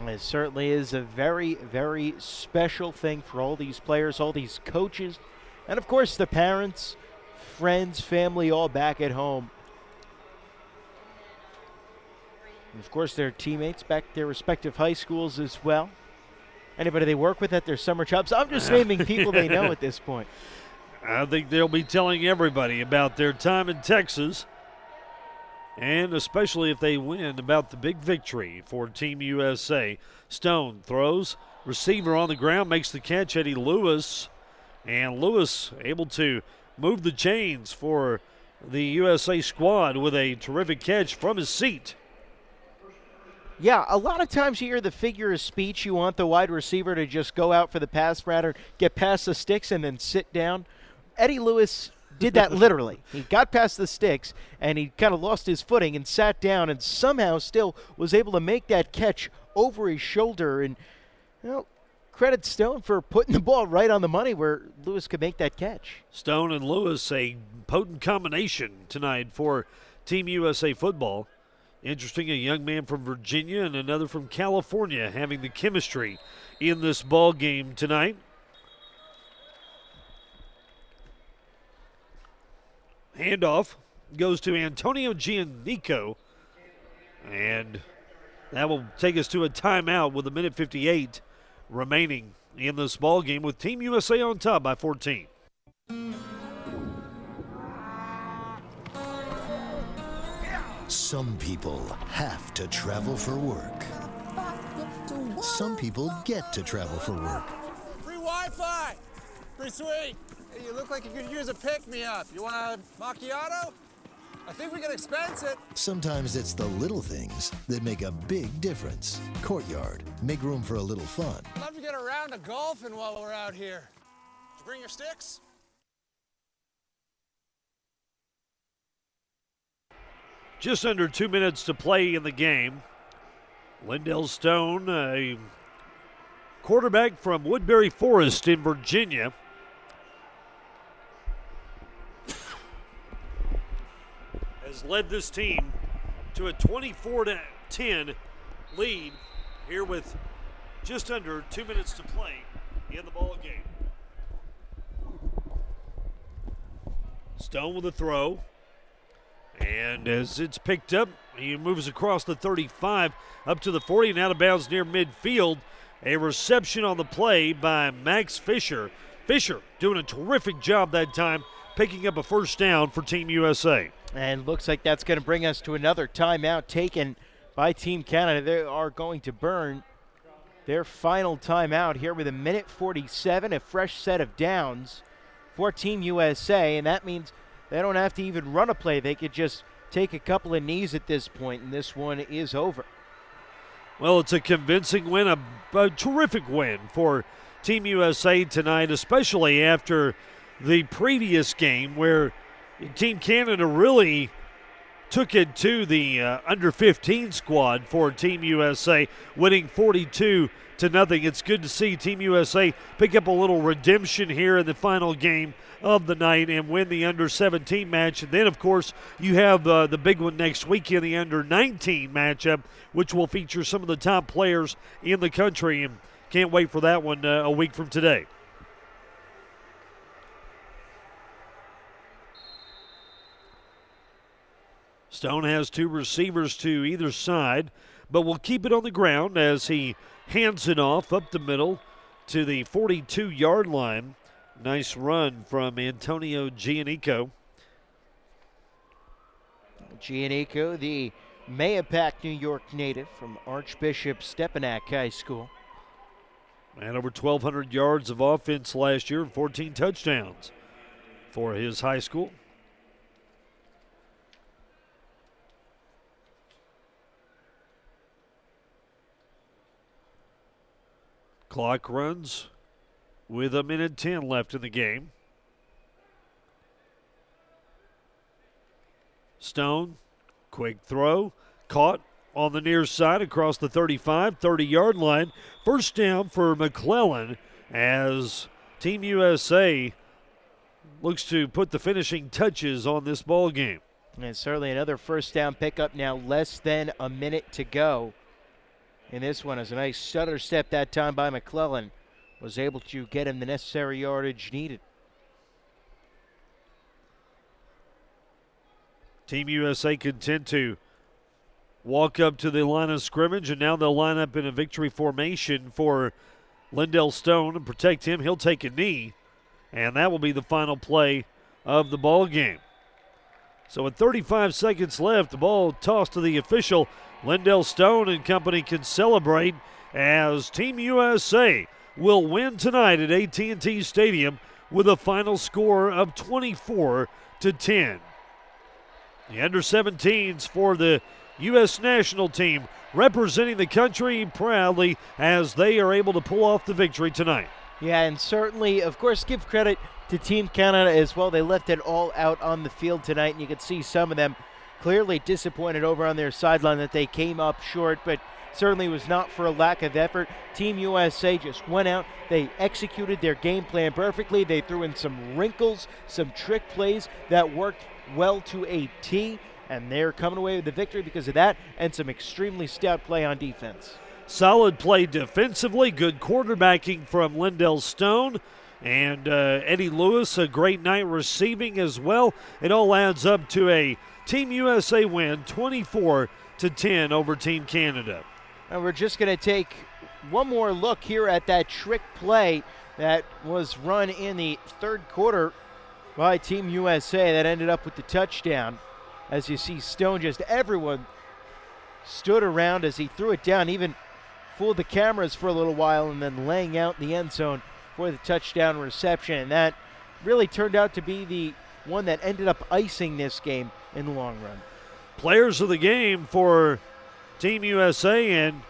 It certainly is a very, very special thing for all these players, all these coaches, and of course the parents, friends, family, all back at home. And of course, their teammates back at their respective high schools as well. Anybody they work with at their summer jobs. I'm just naming people they know at this point. I think they'll be telling everybody about their time in Texas, and especially if they win, about the big victory for Team USA. Stone throws, receiver on the ground, makes the catch, Eddie Lewis, and Lewis able to move the chains for the USA squad with a terrific catch from his seat. Yeah, a lot of times you hear the figure of speech. You want the wide receiver to just go out for the pass route, get past the sticks, and then sit down. Eddie Lewis did that literally. He got past the sticks, and he kind of lost his footing and sat down, and somehow still was able to make that catch over his shoulder. And, you know, credit Stone for putting the ball right on the money where Lewis could make that catch. Stone and Lewis, a potent combination tonight for Team USA football. Interesting, a young man from Virginia and another from California having the chemistry in this ball game tonight. Handoff goes to Antonio Giannico, and that will take us to a timeout with 1:58 remaining in this ball game, with Team USA on top by 14. Some people have to travel for work. Some people get to travel for work. Free Wi-Fi! Pretty sweet. Hey, you look like you could use a pick-me-up. You want a macchiato? I think we can expense it. Sometimes it's the little things that make a big difference. Courtyard, make room for a little fun. I'd love to get a round of golfing while we're out here. Did you bring your sticks? Just under 2 minutes to play in the game. Lindell Stone, a quarterback from Woodbury Forest in Virginia, has led this team to a 24-10 lead here with just under 2 minutes to play in the ball game. Stone with a throw. And as it's picked up, he moves across the 35 up to the 40 and out of bounds near midfield. A reception on the play by Max Fisher. Fisher doing a terrific job that time, picking up a first down for Team USA. And looks like that's going to bring us to another timeout taken by Team Canada. They are going to burn their final timeout here with 1:47, a fresh set of downs for Team USA, and that means they don't have to even run a play. They could just take a couple of knees at this point, and this one is over. Well, it's a convincing win, a terrific win for Team USA tonight, especially after the previous game where Team Canada really took it to the under-15 squad for Team USA, winning 42-0. It's good to see Team USA pick up a little redemption here in the final game of the night and win the under-17 match. And then, of course, you have the big one next week in the under-19 matchup, which will feature some of the top players in the country. And can't wait for that one a week from today. Stone has two receivers to either side, but will keep it on the ground as he hands it off up the middle to the 42-yard line. Nice run from Antonio Giannico. Giannico, the Mahopac, New York native from Archbishop Stepinac High School. And over 1,200 yards of offense last year and 14 touchdowns for his high school. Clock runs with 1:10 left in the game. Stone, quick throw, caught on the near side across the 35, 30-yard line. First down for McClellan as Team USA looks to put the finishing touches on this ball game. And certainly another first down pickup now, less than a minute to go. And this one is a nice stutter step that time by McClellan. Was able to get him the necessary yardage needed. Team USA content to walk up to the line of scrimmage, and now they'll line up in a victory formation for Lindell Stone and protect him. He'll take a knee, and that will be the final play of the ball game. So with 35 seconds left, the ball tossed to the official. Lindell Stone and company can celebrate as Team USA will win tonight at AT&T Stadium with a final score of 24-10. The under-17s for the U.S. national team representing the country proudly as they are able to pull off the victory tonight. Yeah, and certainly, of course, give credit to Team Canada as well. They left it all out on the field tonight, and you could see some of them clearly disappointed over on their sideline that they came up short, but certainly was not for a lack of effort. Team USA just went out. They executed their game plan perfectly. They threw in some wrinkles, some trick plays that worked well to a T, and they're coming away with the victory because of that and some extremely stout play on defense. Solid play defensively, good quarterbacking from Lindell Stone, and Eddie Lewis, a great night receiving as well. It all adds up to a Team USA win, 24-10 over Team Canada. And we're just going to take one more look here at that trick play that was run in the third quarter by Team USA that ended up with the touchdown. As you see Stone, just everyone stood around as he threw it down, even fooled the cameras for a little while, and then laying out in the end zone for the touchdown reception. And that really turned out to be the one that ended up icing this game in the long run. Players of the game for Team USA and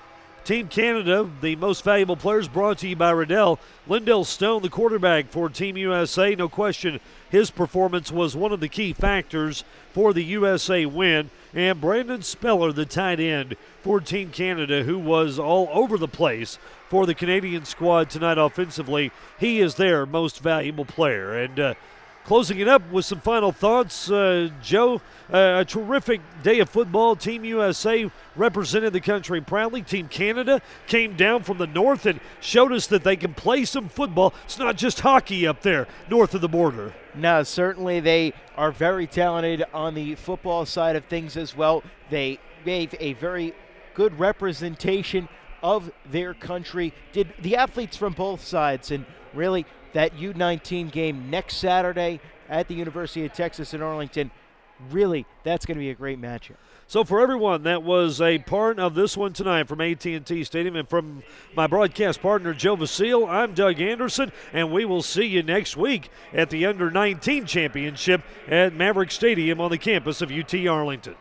Team Canada, the most valuable players brought to you by Riddell. Lindell Stone, the quarterback for Team USA. No question his performance was one of the key factors for the USA win. And Brandon Speller, the tight end for Team Canada, who was all over the place for the Canadian squad tonight offensively. He is their most valuable player. And closing it up with some final thoughts, Joe, a terrific day of football. Team USA represented the country proudly. Team Canada came down from the north and showed us that they can play some football. It's not just hockey up there north of the border. No, certainly they are very talented on the football side of things as well. They gave a very good representation of their country, did the athletes from both sides, and really that U19 game next Saturday at the University of Texas in Arlington, really, that's going to be a great matchup. So for everyone that was a part of this one tonight from AT&T Stadium and from my broadcast partner Joe Vasile, I'm Doug Anderson, and we will see you next week at the Under-19 Championship at Maverick Stadium on the campus of UT Arlington.